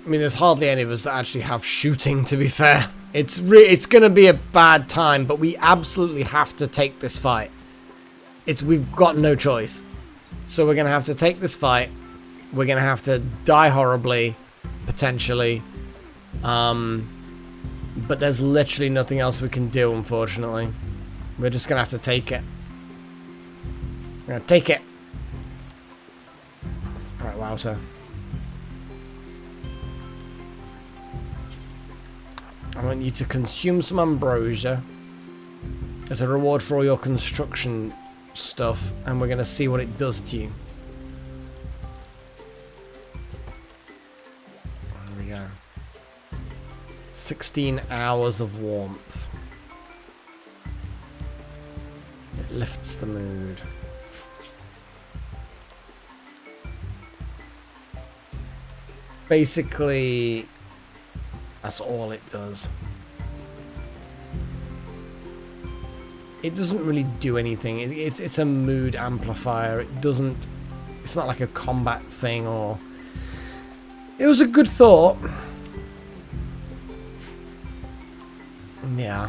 I mean, there's hardly any of us that actually have shooting, to be fair. It's going to be a bad time, but we absolutely have to take this fight. We've got no choice. So we're going to have to take this fight. We're going to have to die horribly, potentially. But there's literally nothing else we can do, unfortunately. We're just going to have to take it. We're going to take it. Alright, Wowzer. I want you to consume some ambrosia as a reward for all your construction stuff, and we're going to see what it does to you. There we go. 16 hours of warmth. It lifts the mood. Basically, that's all it does. It doesn't really do anything. It's a mood amplifier. It's not like a combat thing, or... It was a good thought. Yeah.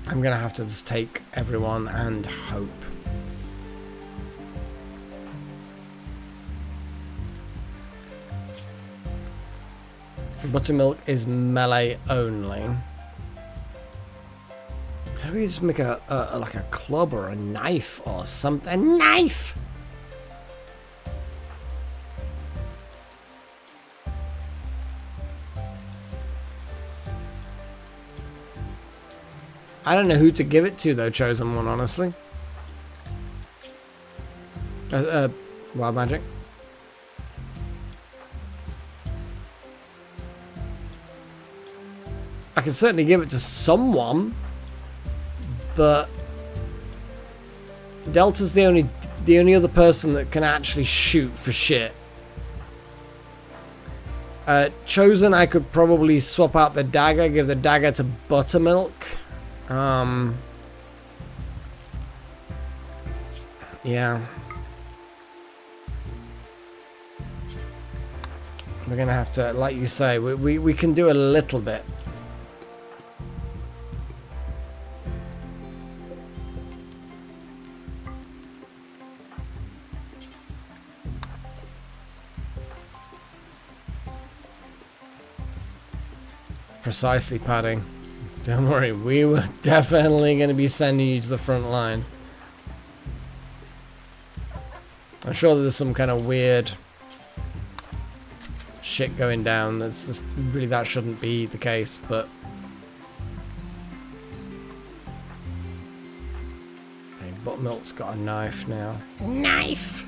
I'm gonna have to just take everyone and hope. Buttermilk is melee only. How do we just make like a club or a knife or something? A knife! I don't know who to give it to, though, Chosen One, honestly. Wild Magic. I can certainly give it to someone, but Delta's the only other person that can actually shoot for shit. Chosen, I could probably swap out the dagger, give the dagger to Buttermilk. Yeah. We're gonna have to, like you say, we can do a little bit. Precisely, Padding. Don't worry, we were definitely going to be sending you to the front line. I'm sure there's some kind of weird shit going down. That's just, really, that shouldn't be the case, but... Okay, Buttermilk's got a knife now. Knife!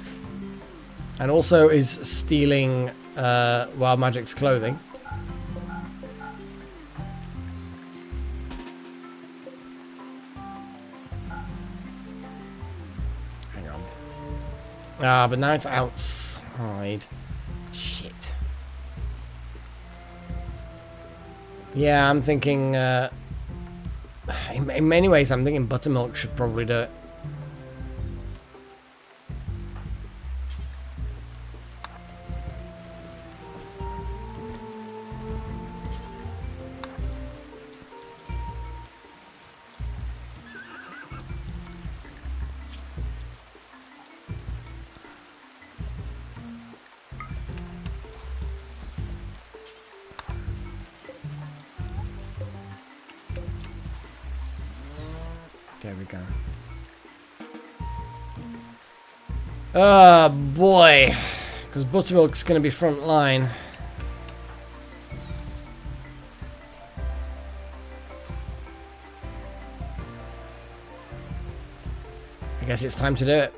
And also is stealing Wild Magic's clothing. Ah, but now it's outside. Shit. Yeah, I'm thinking, in many ways, I'm thinking Buttermilk should probably do it. There we go. Oh boy, because Buttermilk's going to be front line. I guess it's time to do it.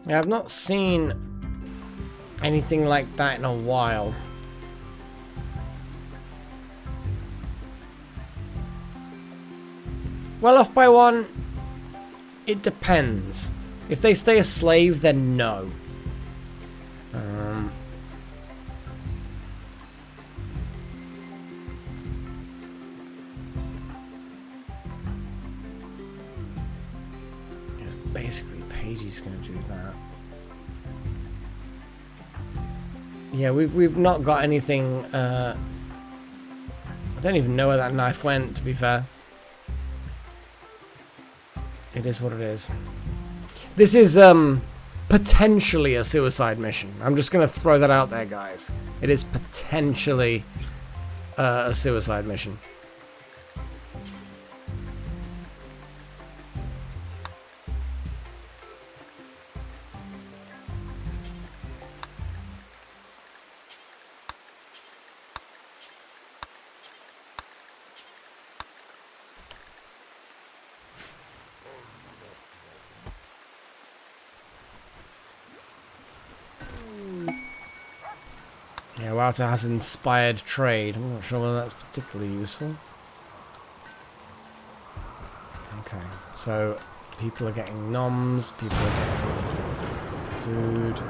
Yeah, I've not seen anything like that in a while. Well off by one? It depends. If they stay a slave, then no. It's basically Pagey's gonna do that. Yeah, we've not got anything. I don't even know where that knife went, to be fair. It is what it is. This is potentially a suicide mission. I'm just gonna throw that out there, guys. It is potentially a suicide mission. Yeah, Wouter has inspired trade. I'm not sure whether that's particularly useful. Okay, so people are getting noms, people are getting food.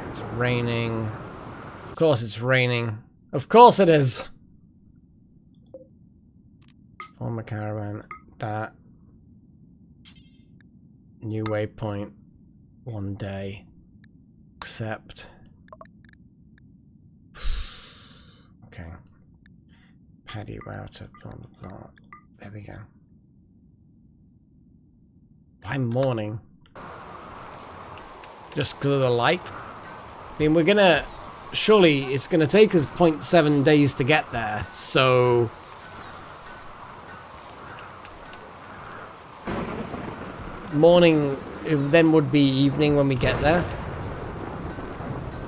It's raining. Of course it's raining. Of course it is! Form a caravan. That. New waypoint. 1 day. Accept. Okay. Paddy router, blah blah blah. There we go. By morning. Just because of the light? I mean, we're gonna... Surely it's gonna take us 0.7 days to get there, so... Morning then would be evening when we get there.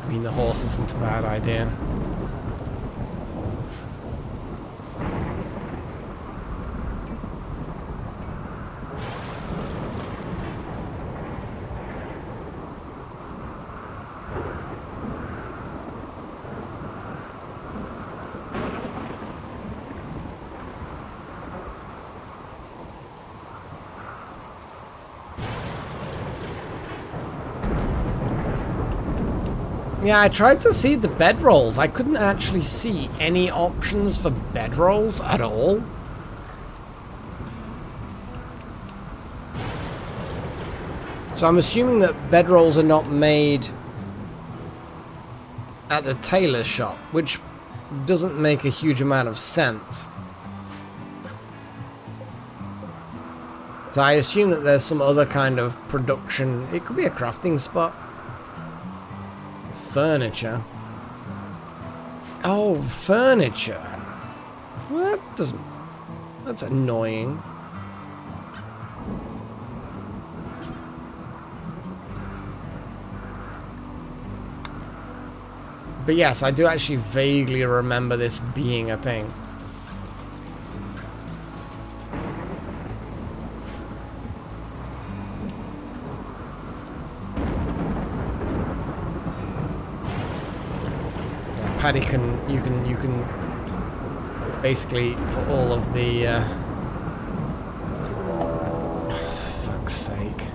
I mean, the horse isn't a bad idea. Yeah, I tried to see the bedrolls. I couldn't actually see any options for bedrolls at all. So I'm assuming that bedrolls are not made at the tailor shop, which doesn't make a huge amount of sense. So I assume that there's some other kind of production. It could be a crafting spot. Furniture. Oh, furniture. Well, that doesn't... That's annoying. But yes, I do actually vaguely remember this being a thing. Paddy you can basically put all of the oh, for fuck's sake.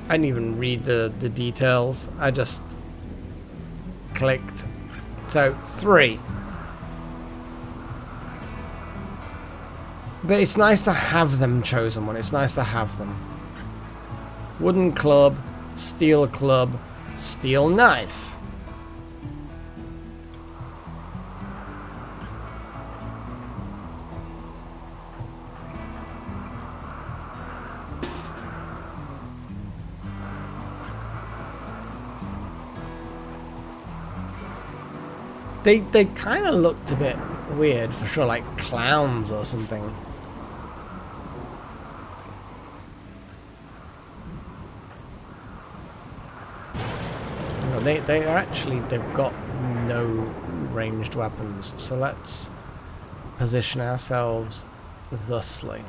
I didn't even read the details. I just clicked. So 3. But it's nice to have them chosen one. It's nice to have them. Wooden club, steel knife. They kind of looked a bit weird for sure, like clowns or something. They are actually, they've got no ranged weapons, so let's position ourselves thusly.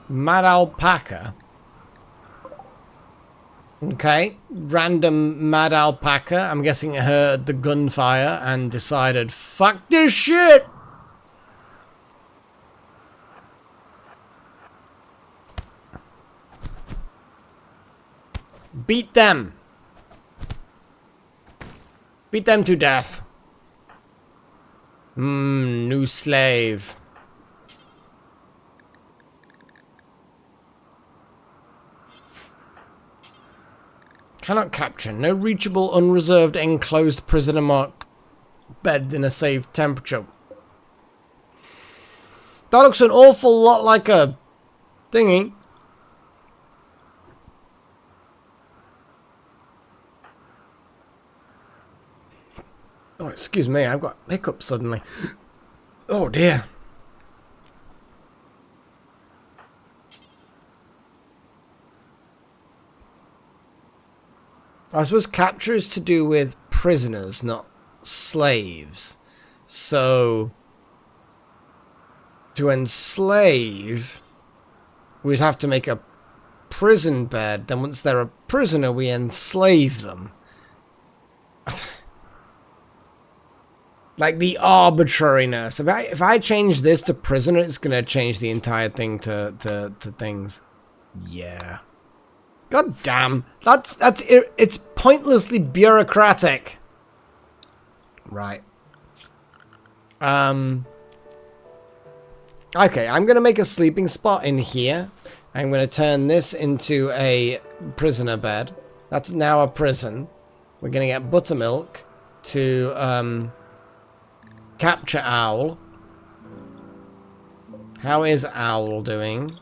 Mad alpaca. Okay, random mad alpaca. I'm guessing it heard the gunfire and decided, fuck this shit! Beat them! Beat them to death. New slave. Cannot capture. No reachable, unreserved, enclosed prisoner mark bed in a safe temperature. That looks an awful lot like a thingy. Oh, excuse me, I've got hiccups suddenly. Oh dear. I suppose capture is to do with prisoners, not slaves. So, to enslave, we'd have to make a prison bed. Then once they're a prisoner, we enslave them. Like the arbitrariness. If I change this to prisoner, it's going to change the entire thing to things. Yeah. God damn. It's pointlessly bureaucratic. Right. Okay, I'm going to make a sleeping spot in here. I'm going to turn this into a prisoner bed. That's now a prison. We're going to get buttermilk to capture Owl. How is Owl doing?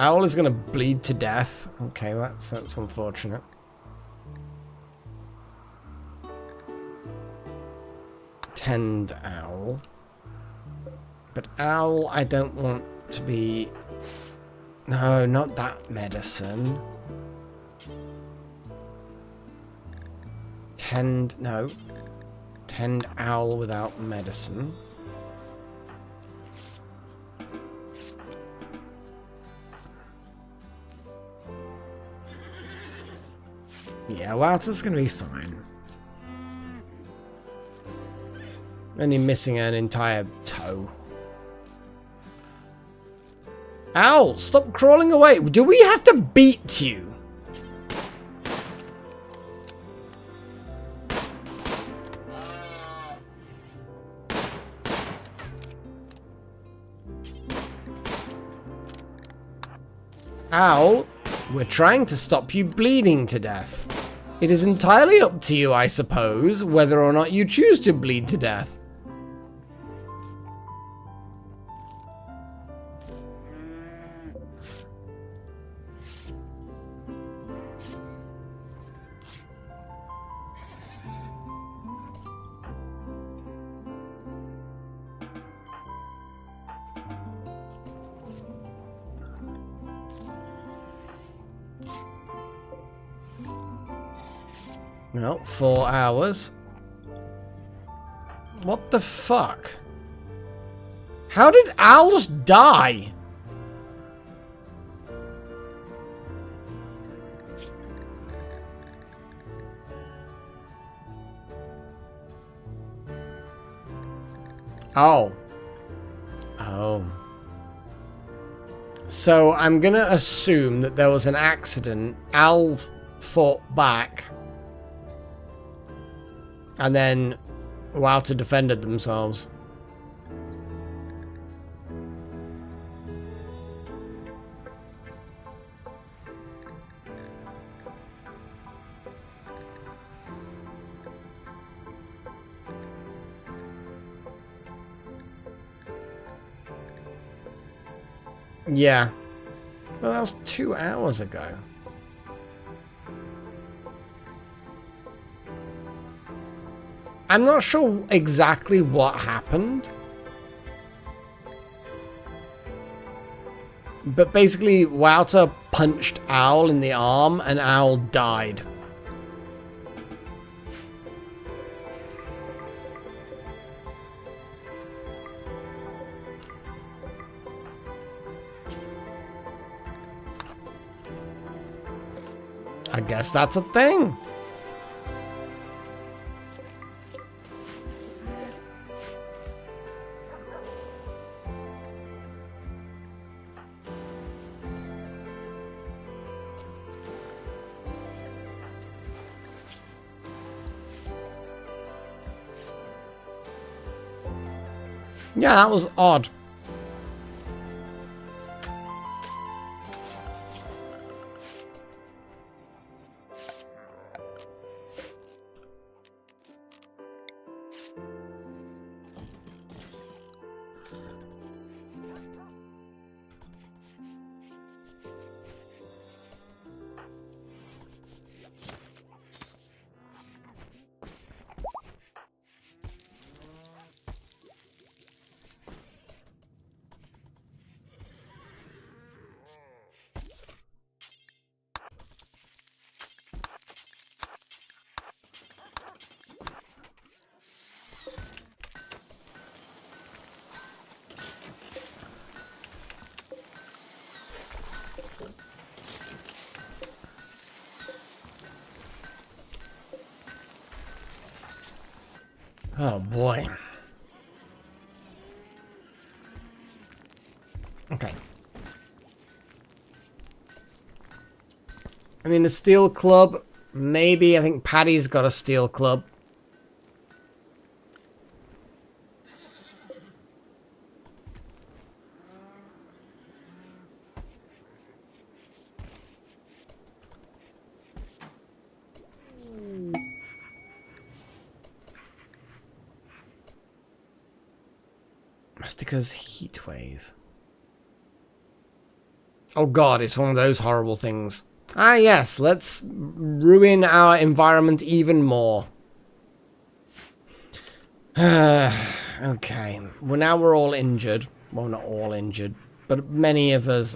Owl is going to bleed to death. Okay, that's unfortunate. Tend Owl. But Owl, I don't want to be... No, not that medicine. No. Tend Owl without medicine. Yeah, Wouter's gonna be fine. Only missing an entire toe. Owl, stop crawling away. Do we have to beat you? Owl, we're trying to stop you bleeding to death. It is entirely up to you, I suppose, whether or not you choose to bleed to death. Well, 4 hours. What the fuck? How did owls die? Oh. Oh. So I'm going to assume that there was an accident. Al fought back. And then Wouter defended themselves. Yeah. Well, that was 2 hours ago. I'm not sure exactly what happened. But basically, Wouter punched Owl in the arm and Owl died. I guess that's a thing. Yeah, that was odd. Oh boy. Okay. I mean, the steel club, maybe. I think Paddy's got a steel club. Mastica's heatwave. Oh god, it's one of those horrible things. Ah yes, let's ruin our environment even more. Okay, well now we're all injured. Well, not all injured, but many of us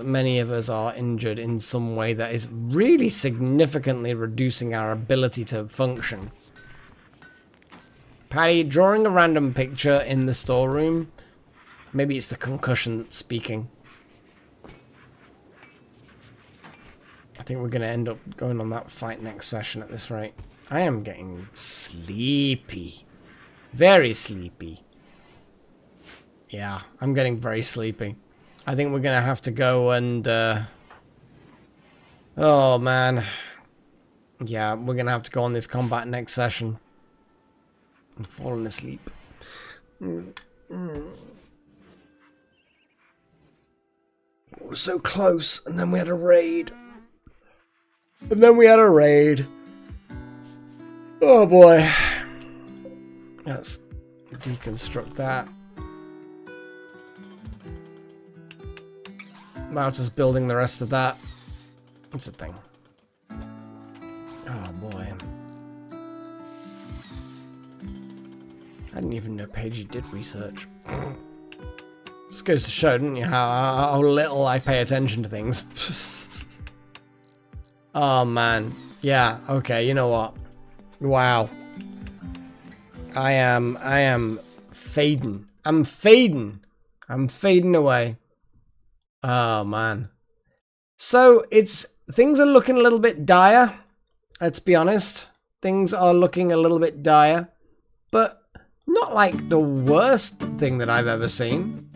are injured in some way that is really significantly reducing our ability to function. Paddy, drawing a random picture in the storeroom. Maybe it's the concussion speaking. I think we're going to end up going on that fight next session at this rate. I am getting sleepy. Very sleepy. Yeah, I'm getting very sleepy. I think we're going to have to go and... Oh, man. Yeah, we're going to have to go on this combat next session. I'm falling asleep. We're so close, and then we had a raid. Oh boy. Let's deconstruct that. Now just building the rest of that. What's the thing? Oh boy. I didn't even know Paigey did research. Just goes to show, doesn't you, how little I pay attention to things. Oh man. Yeah, okay, you know what? Wow. I am fading. I'm fading away. Oh man. So things are looking a little bit dire. Let's be honest. Things are looking a little bit dire. But not like the worst thing that I've ever seen.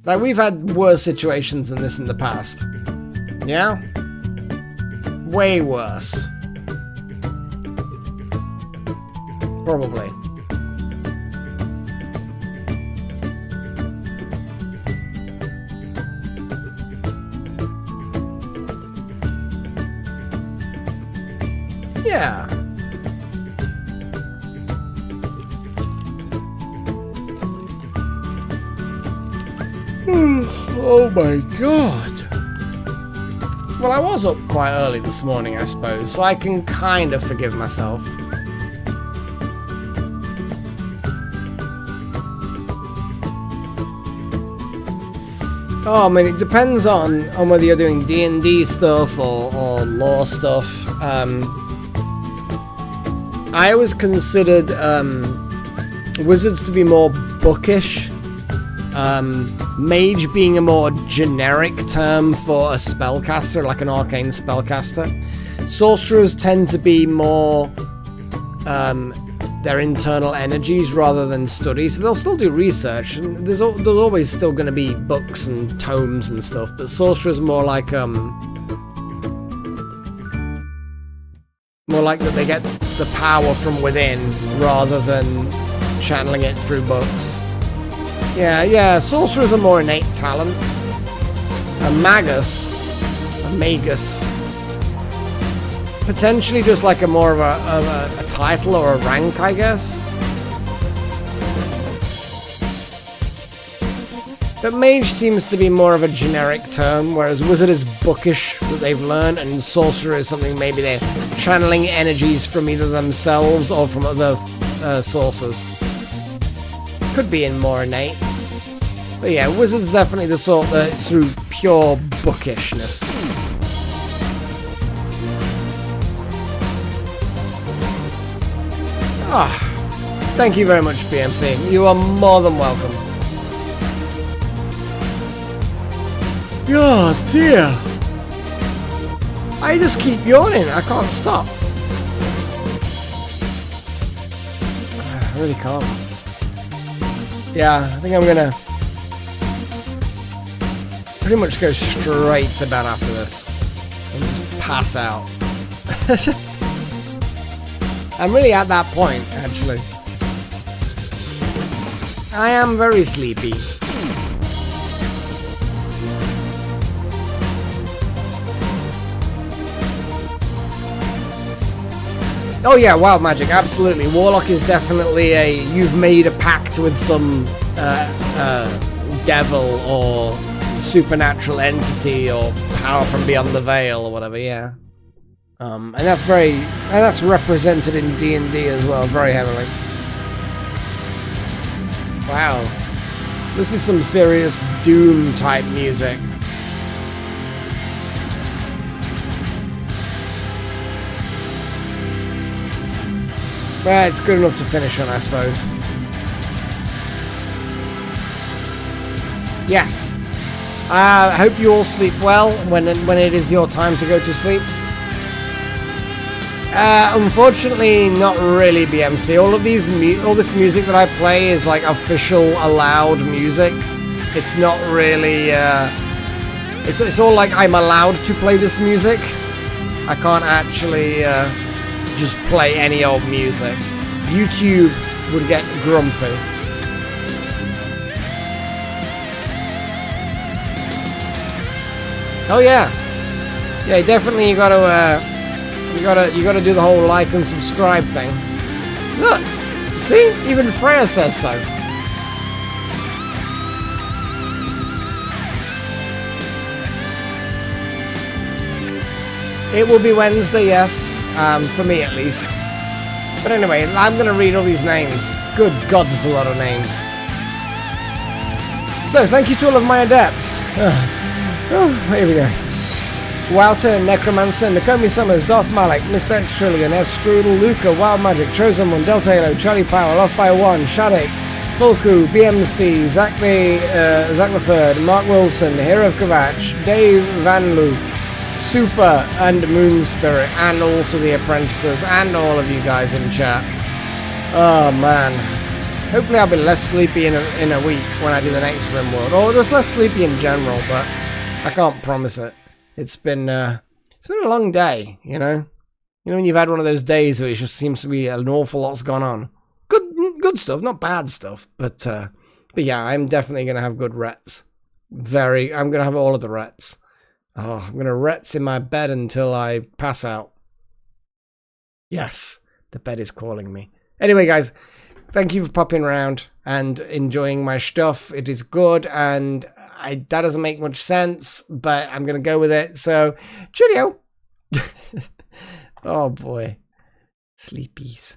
Like, we've had worse situations than this in the past. Yeah? Way worse. Probably. Yeah. Oh my god. Well, I was up quite early this morning, I suppose, so I can kind of forgive myself. Oh, I mean, it depends on whether you're doing D&D stuff or lore stuff. I always considered wizards to be more bookish. Mage being a more generic term for a spellcaster, like an arcane spellcaster. Sorcerers tend to be more their internal energies rather than studies. So they'll still do research, and there's always still going to be books and tomes and stuff. But sorcerers more like that they get the power from within rather than channeling it through books. Yeah, sorcerers are more innate talent. A magus, potentially just like a more of a title or a rank, I guess. But mage seems to be more of a generic term, whereas wizard is bookish that they've learned, and sorcerer is something maybe they're channeling energies from either themselves or from other sources. Could be in more innate. But yeah, wizard's definitely the sort that it's through pure bookishness. Thank you very much, BMC. You are more than welcome. Oh dear. I just keep yawning. I can't stop. I really can't. Yeah, I think I'm gonna pretty much go straight to bed after this and just pass out. I'm really at that point, actually. I am very sleepy. Oh yeah, wild magic, absolutely. Warlock is definitely you've made a pact with some devil or supernatural entity or power from beyond the veil or whatever, yeah. And that's represented in D&D as well, very heavily. Wow. This is some serious Doom type music. Well, it's good enough to finish on, I suppose. Yes. I hope you all sleep well when it is your time to go to sleep. Unfortunately, not really, BMC. All this music that I play is like official, allowed music. It's not really. It's all like I'm allowed to play this music. I can't actually just play any old music. YouTube would get grumpy. Oh yeah, definitely. You gotta do the whole like and subscribe thing. Look, see, even Freya says so. It will be Wednesday, yes, for me at least. But anyway, I'm gonna read all these names. Good God, there's a lot of names. So, thank you to all of my adepts. Here we go. Wouter, Necromancer, Nakomi Summers, Darth Malik, Mr. X Trillion, S. Strudel, Luca, Wild Magic, Chosen One, Delta Halo, Charlie Powell, Off by One, Shadik, Fulku, BMC, Zach the Third, Mark Wilson, Hero of Kavach, Dave Vanloo, Super, and Moon Spirit, and also the Apprentices, and all of you guys in chat. Oh man. Hopefully I'll be less sleepy in a week when I do the next RimWorld, or just less sleepy in general, but I can't promise it. It's been a long day, you know? You know when you've had one of those days where it just seems to be an awful lot's gone on. Good stuff, not bad stuff, but yeah, I'm definitely going to have good rets. I'm going to have all of the rets. Oh, I'm going to rets in my bed until I pass out. Yes, the bed is calling me. Anyway, guys, thank you for popping around and enjoying my stuff. It is good, and that doesn't make much sense, but I'm going to go with it. So, cheerio. Oh, boy. Sleepies.